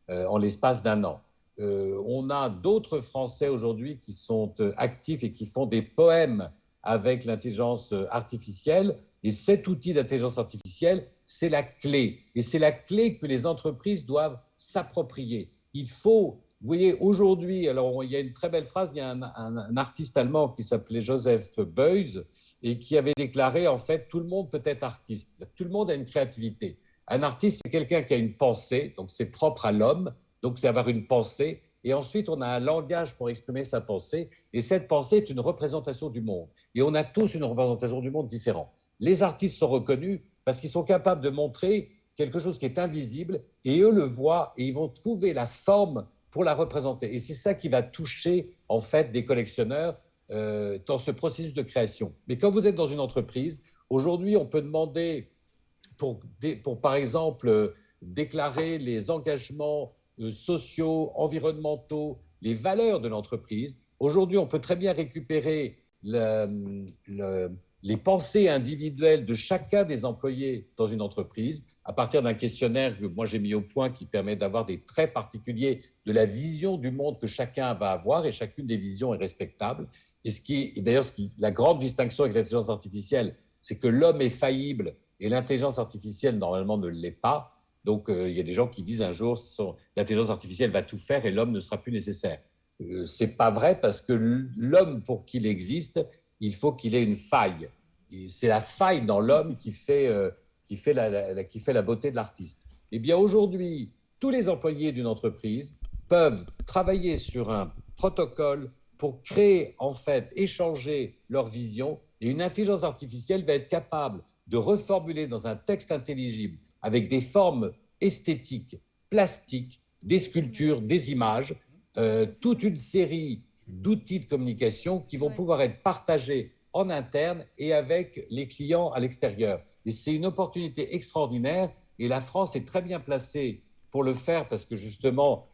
$ en l'espace d'un an. On a d'autres Français aujourd'hui qui sont actifs et qui font des poèmes avec l'intelligence artificielle. Et cet outil d'intelligence artificielle, c'est la clé. Et c'est la clé que les entreprises doivent s'approprier. il faut, vous voyez, aujourd'hui, alors il y a une très belle phrase, il y a un artiste allemand qui s'appelait Joseph Beuys et qui avait déclaré, en fait, tout le monde peut être artiste, tout le monde a une créativité. Un artiste, c'est quelqu'un qui a une pensée, donc c'est propre à l'homme, donc c'est avoir une pensée, et ensuite on a un langage pour exprimer sa pensée, et cette pensée est une représentation du monde. Et on a tous une représentation du monde différente. Les artistes sont reconnus parce qu'ils sont capables de montrer quelque chose qui est invisible, et eux le voient, et ils vont trouver la forme pour la représenter. Et c'est ça qui va toucher, en fait, des collectionneurs dans ce processus de création. Mais quand vous êtes dans une entreprise, aujourd'hui, on peut demander, pour par exemple, déclarer les engagements sociaux, environnementaux, les valeurs de l'entreprise. Aujourd'hui, on peut très bien récupérer les pensées individuelles de chacun des employés dans une entreprise à partir d'un questionnaire que moi j'ai mis au point qui permet d'avoir des traits particuliers de la vision du monde que chacun va avoir, et chacune des visions est respectable. Et d'ailleurs, la grande distinction avec l'intelligence artificielle, c'est que l'homme est faillible et l'intelligence artificielle normalement ne l'est pas. Donc il y a des gens qui disent un jour l'intelligence artificielle va tout faire et l'homme ne sera plus nécessaire. C'est pas vrai, parce que l'homme, pour qu'il existe, il faut qu'il ait une faille. Et c'est la faille dans l'homme qui fait la beauté de l'artiste. Eh bien, aujourd'hui, tous les employés d'une entreprise peuvent travailler sur un protocole pour créer, en fait, échanger leur vision, et une intelligence artificielle va être capable de reformuler dans un texte intelligible, avec des formes esthétiques, plastiques, des sculptures, des images, toute une série d'outils de communication qui vont pouvoir être partagés en interne et avec les clients à l'extérieur. Et c'est une opportunité extraordinaire, et la France est très bien placée pour le faire, parce que justement,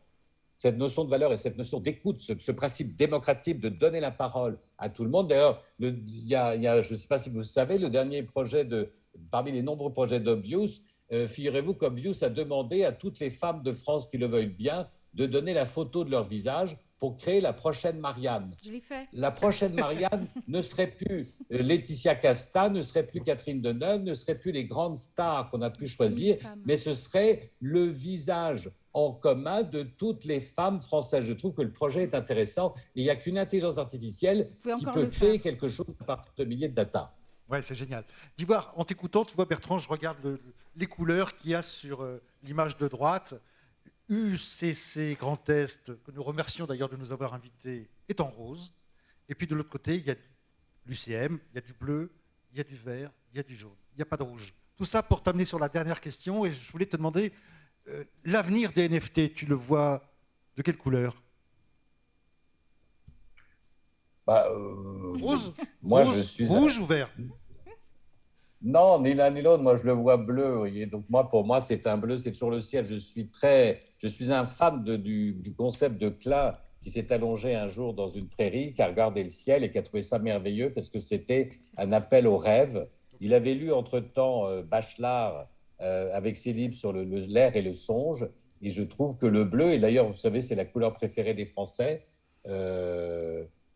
cette notion de valeur et cette notion d'écoute, ce principe démocratique de donner la parole à tout le monde. D'ailleurs, il y a, je ne sais pas si vous savez, le dernier projet parmi les nombreux projets d'Obvious, figurez-vous qu'Obvious a demandé à toutes les femmes de France qui le veuillent bien de donner la photo de leur visage pour créer la prochaine Marianne. Je l'ai fait. La prochaine Marianne ne serait plus Laetitia Casta, ne serait plus Catherine Deneuve, ne serait plus les grandes stars qu'on a pu choisir, mais ce serait le visage en commun de toutes les femmes françaises. Je trouve que le projet est intéressant, et il n'y a qu'une intelligence artificielle qui peut créer quelque chose à partir de milliers de data. Ouais, c'est génial. D'Ivoire, en t'écoutant, tu vois, Bertrand, je regarde les couleurs qu'il y a sur l'image de droite. UCC Grand Est, que nous remercions d'ailleurs de nous avoir invités, est en rose. Et puis de l'autre côté, il y a l'UCM, il y a du bleu, il y a du vert, il y a du jaune. Il n'y a pas de rouge. Tout ça pour t'amener sur la dernière question. Et je voulais te demander, l'avenir des NFT, tu le vois de quelle couleur? Rose, moi, rose, je suis rouge ou vert? Non, ni l'un ni l'autre. Moi, je le vois bleu. Vous voyez. Donc, pour moi, c'est un bleu, c'est toujours le ciel. Je suis un fan du concept de Klein, qui s'est allongé un jour dans une prairie, qui a regardé le ciel et qui a trouvé ça merveilleux parce que c'était un appel au rêve. Il avait lu entre-temps Bachelard avec ses livres sur l'air et le songe. Et je trouve que le bleu, et d'ailleurs, vous savez, c'est la couleur préférée des Français.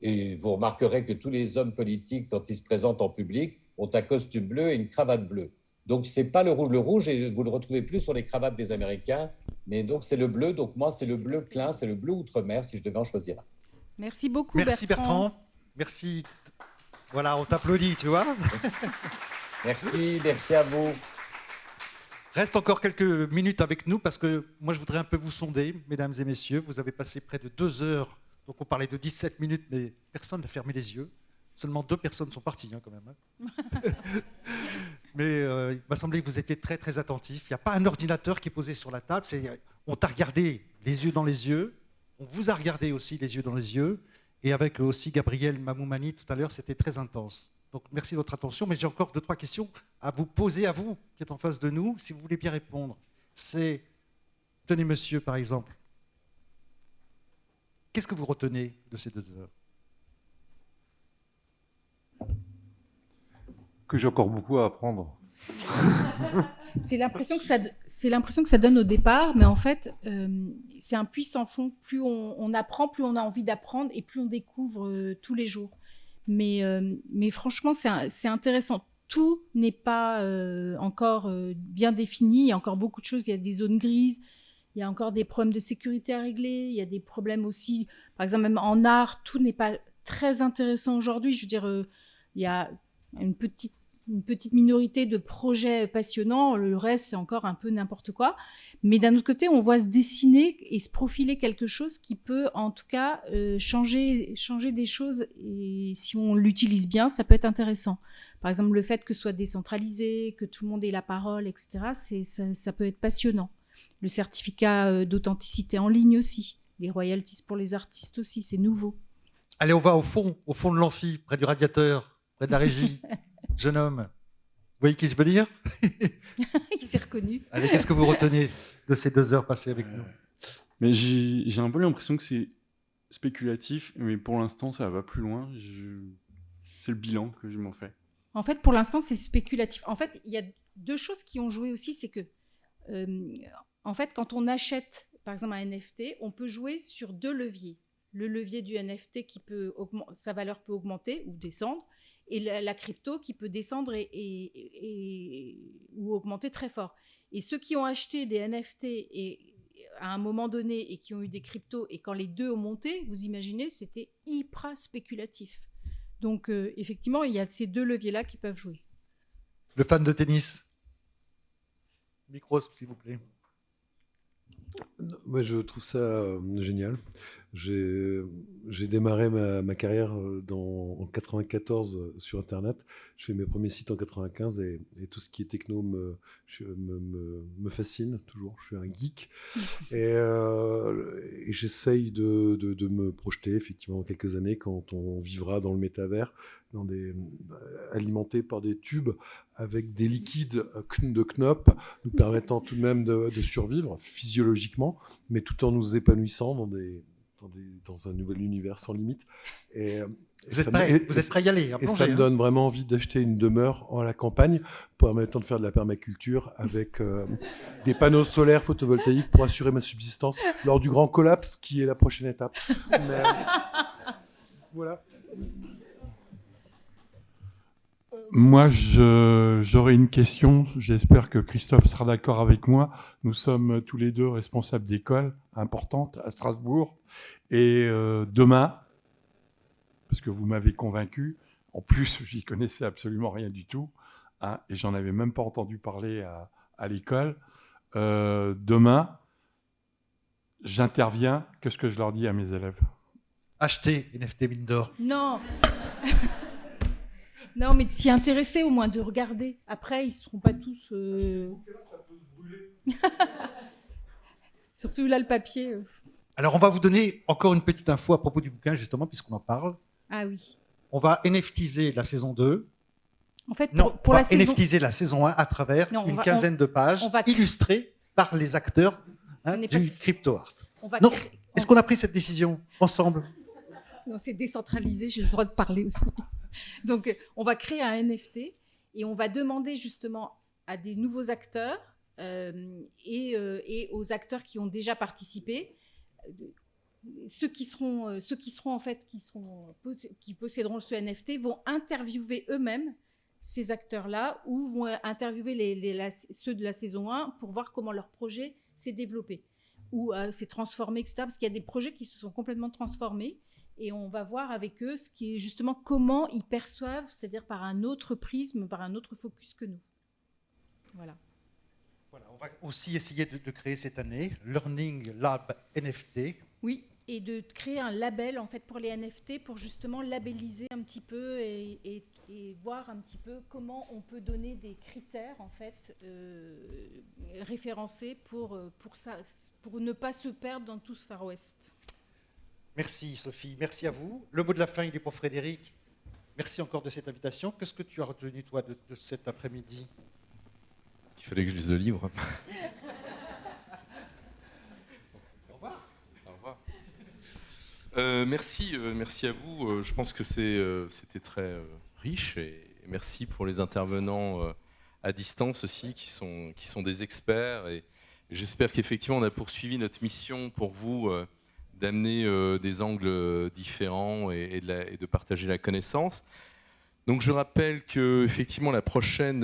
Et vous remarquerez que tous les hommes politiques, quand ils se présentent en public, ont un costume bleu et une cravate bleue. Donc, ce n'est pas le rouge. Le rouge, et vous ne le retrouvez plus sur les cravates des Américains, mais donc c'est le bleu. Donc, moi, c'est le bleu Klein, c'est le bleu Outre-mer, si je devais en choisir un. Merci beaucoup, Merci Bertrand. Merci. Voilà, on t'applaudit, tu vois. Merci à vous. Reste encore quelques minutes avec nous, parce que moi, je voudrais un peu vous sonder, mesdames et messieurs. Vous avez passé près de 2 heures. Donc, on parlait de 17 minutes, mais personne n'a fermé les yeux. Seulement 2 personnes sont parties, quand même. Mais il m'a semblé que vous étiez très, très attentifs. Il n'y a pas un ordinateur qui est posé sur la table. On t'a regardé les yeux dans les yeux. On vous a regardé aussi les yeux dans les yeux. Et avec aussi Gabriel Mamoumani tout à l'heure, c'était très intense. Donc, merci de votre attention. Mais j'ai encore 2-3 questions à vous poser, à vous, qui êtes en face de nous, si vous voulez bien répondre. Tenez, monsieur, par exemple. Qu'est-ce que vous retenez de ces 2 heures? Que j'ai encore beaucoup à apprendre. C'est l'impression que ça donne au départ, mais en fait, c'est un puits sans fond. Plus on apprend, plus on a envie d'apprendre, et plus on découvre tous les jours. Mais franchement, c'est intéressant. Tout n'est pas encore bien défini. Il y a encore beaucoup de choses. Il y a des zones grises. Il y a encore des problèmes de sécurité à régler. Il y a des problèmes aussi, par exemple, même en art, tout n'est pas très intéressant aujourd'hui. Je veux dire, il y a une petite minorité de projets passionnants. Le reste, c'est encore un peu n'importe quoi. Mais d'un autre côté, on voit se dessiner et se profiler quelque chose qui peut, en tout cas, changer des choses. Et si on l'utilise bien, ça peut être intéressant. Par exemple, le fait que ce soit décentralisé, que tout le monde ait la parole, etc., ça peut être passionnant. Le certificat d'authenticité en ligne aussi. Les royalties pour les artistes aussi, c'est nouveau. Allez, on va au fond de l'amphi, près du radiateur, près de la régie. Jeune homme, vous voyez qui je veux dire? Il s'est reconnu. Allez, qu'est-ce que vous retenez de ces 2 heures passées avec nous? Mais j'ai un peu l'impression que c'est spéculatif, mais pour l'instant, ça va pas plus loin. C'est le bilan que je m'en fais. En fait, pour l'instant, c'est spéculatif. En fait, il y a 2 choses qui ont joué aussi, c'est que, en fait, quand on achète, par exemple, un NFT, on peut jouer sur 2 leviers. Le levier du NFT sa valeur peut augmenter ou descendre, et la crypto qui peut descendre ou augmenter très fort. Et ceux qui ont acheté des NFT à un moment donné et qui ont eu des cryptos, et quand les 2 ont monté, vous imaginez, c'était hyper spéculatif. Donc, effectivement, il y a ces 2 leviers-là qui peuvent jouer. Le fan de tennis? Micro, s'il vous plaît. Moi, je trouve ça génial. J'ai démarré ma carrière en 94 sur Internet. Je fais mes premiers sites en 95 et tout ce qui est techno me fascine toujours. Je suis un geek et j'essaye de me projeter effectivement dans quelques années quand on vivra dans le métavers, alimenté par des tubes avec des liquides de Knop, nous permettant tout de même de survivre physiologiquement, mais tout en nous épanouissant dans un nouvel univers sans limite. Vous êtes prêt à y aller, et ça me donne vraiment envie d'acheter une demeure à la campagne pour en même temps de faire de la permaculture avec des panneaux solaires photovoltaïques pour assurer ma subsistance lors du grand collapse qui est la prochaine étape. Mais, voilà. Moi, j'aurais une question. J'espère que Christophe sera d'accord avec moi. Nous sommes tous les 2 responsables d'écoles importantes à Strasbourg. Et demain, parce que vous m'avez convaincu, en plus, j'y connaissais absolument rien du tout, hein, et j'en avais même pas entendu parler à l'école. Demain, j'interviens. Qu'est-ce que je leur dis à mes élèves? Acheter NFT mine d'or. Non. Non, mais de s'y intéresser au moins, de regarder. Après, ils ne seront pas tous... Ça peut se brûler. Surtout là, le papier. Alors, on va vous donner encore une petite info à propos du bouquin, justement, puisqu'on en parle. Ah oui. On va NFTiser la saison 2. En fait, pour la saison... NFTiser la saison 1 à travers une quinzaine de pages illustrées par les acteurs du crypto art. Est-ce qu'on a pris cette décision ensemble? Non, c'est décentralisé, j'ai le droit de parler aussi. Donc, on va créer un NFT et on va demander justement à des nouveaux acteurs et aux acteurs qui ont déjà participé, ceux qui posséderont ce NFT vont interviewer eux-mêmes ces acteurs-là ou vont interviewer ceux de la saison 1 pour voir comment leur projet s'est développé ou s'est transformé, etc. Parce qu'il y a des projets qui se sont complètement transformés. Et on va voir avec eux ce qui est justement comment ils perçoivent, c'est-à-dire par un autre prisme, par un autre focus que nous. Voilà. Voilà, on va aussi essayer de créer cette année Learning Lab NFT. Oui, et de créer un label en fait pour les NFT pour justement labelliser un petit peu et voir un petit peu comment on peut donner des critères en fait référencés pour ne pas se perdre dans tout ce Far West. Merci Sophie, merci à vous. Le mot de la fin, il est pour Frédéric. Merci encore de cette invitation. Qu'est-ce que tu as retenu, toi, de cet après-midi? Il fallait que je lise le livre. Au revoir. Au revoir. Merci à vous. Je pense que c'était très riche et merci pour les intervenants à distance aussi qui sont des experts. Et j'espère qu'effectivement on a poursuivi notre mission pour vous. D'amener des angles différents et de partager la connaissance. Donc je rappelle que effectivement la prochaine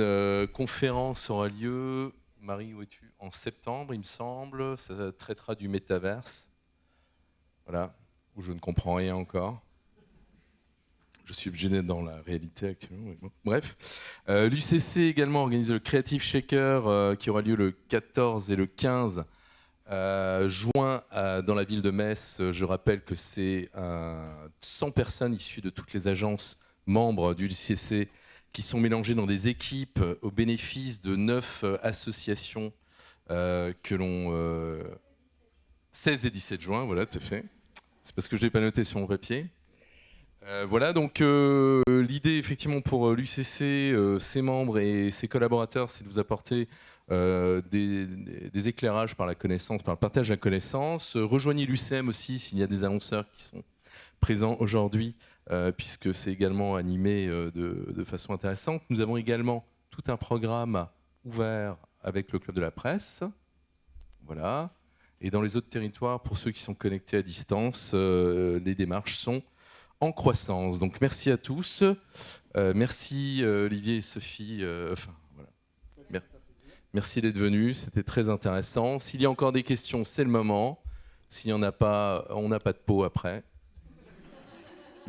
conférence aura lieu Marie, où es-tu? En septembre, il me semble. Ça traitera du métaverse. Voilà, où je ne comprends rien encore. Je suis gêné dans la réalité actuellement. Bon. Bref, l'UCC également organise le Creative Shaker qui aura lieu le 14 et le 15 juin dans la ville de Metz. Je rappelle que c'est 100 personnes issues de toutes les agences membres du l'UCC qui sont mélangées dans des équipes au bénéfice de 9 associations que l'on... 16 et 17 juin, voilà, tout à fait. C'est parce que je ne l'ai pas noté sur mon papier. Voilà, donc l'idée effectivement pour l'UCC, ses membres et ses collaborateurs, c'est de vous apporter des éclairages par la connaissance, par le partage de la connaissance. Rejoignez l'UCM aussi s'il y a des annonceurs qui sont présents aujourd'hui, puisque c'est également animé de façon intéressante. Nous avons également tout un programme ouvert avec le Club de la Presse. Voilà. Et dans les autres territoires, pour ceux qui sont connectés à distance, les démarches sont en croissance. Donc merci à tous. Merci Olivier et Sophie. Voilà. Merci d'être venus, c'était très intéressant. S'il y a encore des questions, c'est le moment. S'il n'y en a pas, on n'a pas de pot après.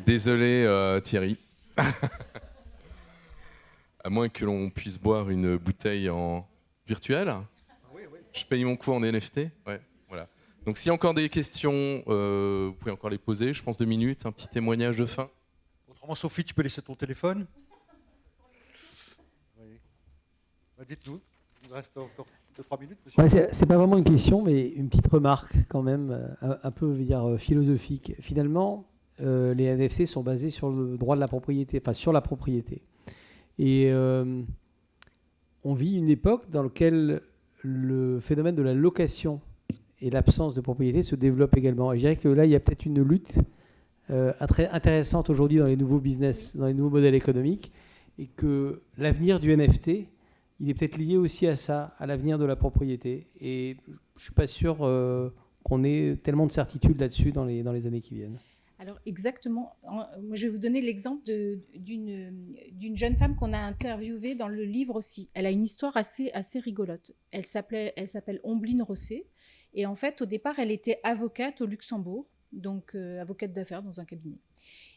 Désolé Thierry. À moins que l'on puisse boire une bouteille en virtuel. Je paye mon coup en NFT. Ouais, voilà. Donc s'il y a encore des questions, vous pouvez encore les poser. Je pense 2 minutes, un petit témoignage de fin. Autrement, Sophie, tu peux laisser ton téléphone. Oui. Bah, dites-nous. Il nous reste encore 2-3 minutes. Monsieur. Ouais, c'est pas vraiment une question, mais une petite remarque quand même, un peu philosophique. Finalement, les NFT sont basés sur le droit de la propriété, enfin sur la propriété. Et on vit une époque dans laquelle le phénomène de la location et l'absence de propriété se développe également. Et je dirais que là, il y a peut-être une lutte très intéressante aujourd'hui dans les nouveaux business, dans les nouveaux modèles économiques, et que l'avenir du NFT, il est peut-être lié aussi à ça, à l'avenir de la propriété. Et je ne suis pas sûr qu'on ait tellement de certitude là-dessus dans les années qui viennent. Alors exactement, moi je vais vous donner l'exemple d'une jeune femme qu'on a interviewée dans le livre aussi. Elle a une histoire assez rigolote. Elle s'appelle Ombline Rosset. Et en fait, au départ, elle était avocate au Luxembourg, donc avocate d'affaires dans un cabinet.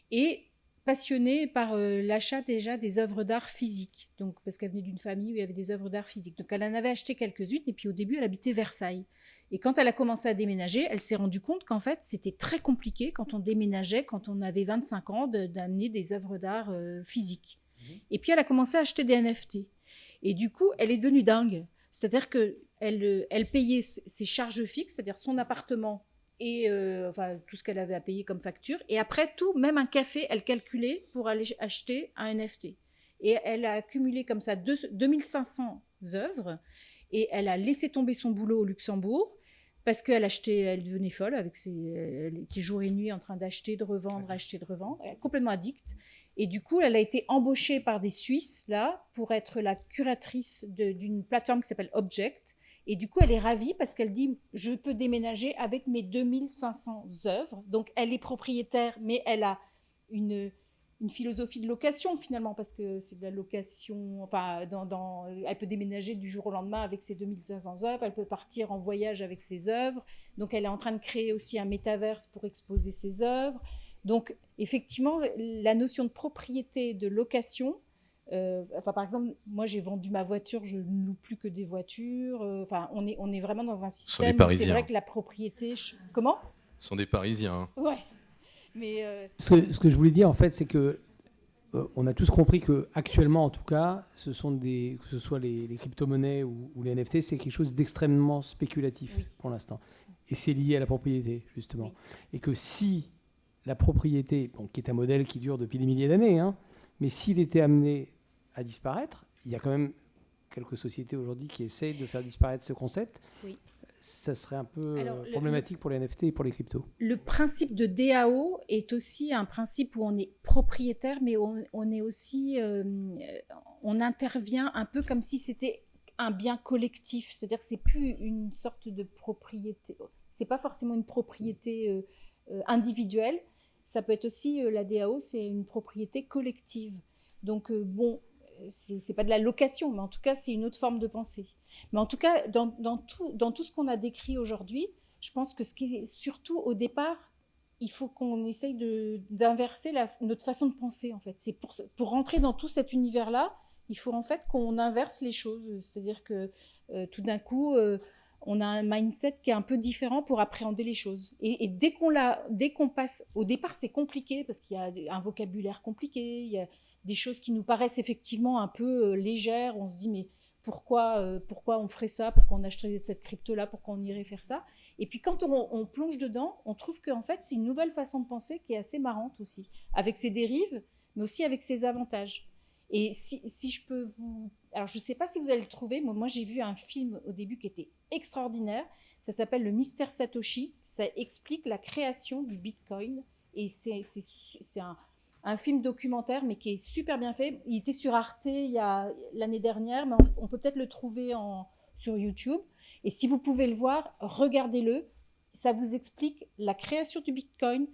Et passionnée par l'achat déjà des œuvres d'art physiques, donc, parce qu'elle venait d'une famille où il y avait des œuvres d'art physiques. Donc elle en avait acheté quelques-unes, et puis au début, elle habitait Versailles. Et quand elle a commencé à déménager, elle s'est rendue compte qu'en fait, c'était très compliqué quand on déménageait, quand on avait 25 ans, d'amener des œuvres d'art physiques. Et puis elle a commencé à acheter des NFT. Et du coup, elle est devenue dingue. C'est-à-dire qu'elle payait ses charges fixes, c'est-à-dire son appartement et enfin, tout ce qu'elle avait à payer comme facture. Et après tout, même un café, elle calculait pour aller acheter un NFT. Et elle a accumulé comme ça 2500 œuvres. Et elle a laissé tomber son boulot au Luxembourg parce qu'elle achetait, elle devenait folle. Elle était jour et nuit en train d'acheter, de revendre, acheter, de revendre. Elle est complètement addicte. Et du coup, elle a été embauchée par des Suisses là, pour être la curatrice d'une plateforme qui s'appelle Object. Et du coup, elle est ravie parce qu'elle dit « Je peux déménager avec mes 2500 œuvres ». Donc, elle est propriétaire, mais elle a une philosophie de location finalement, parce que c'est de la location, enfin, elle peut déménager du jour au lendemain avec ses 2500 œuvres, elle peut partir en voyage avec ses œuvres, donc elle est en train de créer aussi un métaverse pour exposer ses œuvres. Donc effectivement, la notion de propriété, de location, par exemple, moi j'ai vendu ma voiture, je ne loue plus que des voitures, enfin, on est vraiment dans un système où c'est vrai que la propriété... Comment ? Ce sont des Parisiens. Hein. Ouais. Mais ce que je voulais dire en fait, c'est que on a tous compris que actuellement, en tout cas, que ce soit les crypto-monnaies ou les NFT, c'est quelque chose d'extrêmement spéculatif pour l'instant, et c'est lié à la propriété justement. Et que si la propriété, qui est un modèle qui dure depuis des milliers d'années, hein, mais s'il était amené à disparaître, il y a quand même quelques sociétés aujourd'hui qui essayent de faire disparaître ce concept. Oui. Ça serait un peu problématique pour les NFT et pour les cryptos. Le principe de DAO est aussi un principe où on est propriétaire, mais on est aussi, on intervient un peu comme si c'était un bien collectif. C'est-à-dire que c'est plus une sorte de propriété. C'est pas forcément une propriété individuelle. Ça peut être aussi la DAO, c'est une propriété collective. Donc c'est pas de la location, mais en tout cas, c'est une autre forme de pensée. Mais en tout cas, dans tout ce qu'on a décrit aujourd'hui, je pense que ce qui est surtout au départ, il faut qu'on essaye d'inverser notre façon de penser, en fait. C'est pour rentrer dans tout cet univers-là, il faut en fait qu'on inverse les choses. C'est-à-dire que tout d'un coup, on a un mindset qui est un peu différent pour appréhender les choses. Et dès qu'on passe... Au départ, c'est compliqué, parce qu'il y a un vocabulaire compliqué, il y a des choses qui nous paraissent effectivement un peu légères. On se dit, mais pourquoi on ferait ça? Pourquoi on achèterait cette crypto-là? Pourquoi on irait faire ça? Et puis quand on plonge dedans, on trouve qu'en fait, c'est une nouvelle façon de penser qui est assez marrante aussi, avec ses dérives, mais aussi avec ses avantages. Et si je peux vous... Alors, je ne sais pas si vous allez le trouver, mais moi, j'ai vu un film au début qui était extraordinaire. Ça s'appelle Le Mystère Satoshi. Ça explique la création du Bitcoin. Et c'est un film documentaire, mais qui est super bien fait. Il était sur Arte l'année dernière, mais on peut peut-être le trouver sur YouTube. Et si vous pouvez le voir, regardez-le. Ça vous explique la création du Bitcoin,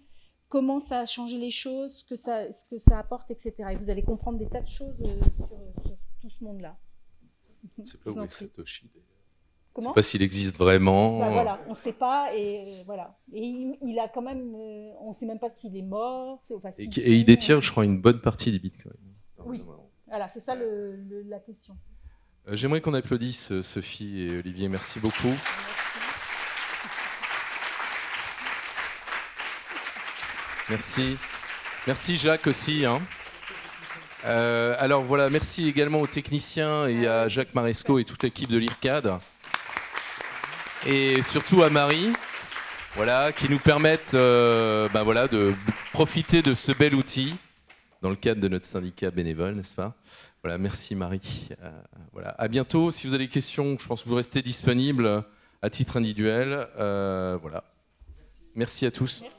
comment ça a changé les choses, ce que ça apporte, etc. Et vous allez comprendre des tas de choses sur tout ce monde-là. C'est pas où est Satoshi, d'ailleurs. Comment ? Je ne sais pas s'il existe vraiment. Bah, voilà, on ne sait pas. Et voilà. Et il a quand même... on ne sait même pas s'il est mort. Enfin, et il détient, je crois, une bonne partie des bitcoins. Oui, voilà, c'est ça la question. J'aimerais qu'on applaudisse Sophie et Olivier. Merci beaucoup. Merci. Merci Jacques aussi. Alors voilà, merci également aux techniciens et à Jacques Maresco et toute l'équipe de l'IRCAD. Et surtout à Marie, voilà, qui nous permettent de profiter de ce bel outil dans le cadre de notre syndicat bénévole, n'est-ce pas? Voilà, merci Marie. Voilà, à bientôt. Si vous avez des questions, je pense que vous restez disponible à titre individuel. Voilà. Merci à tous. Merci.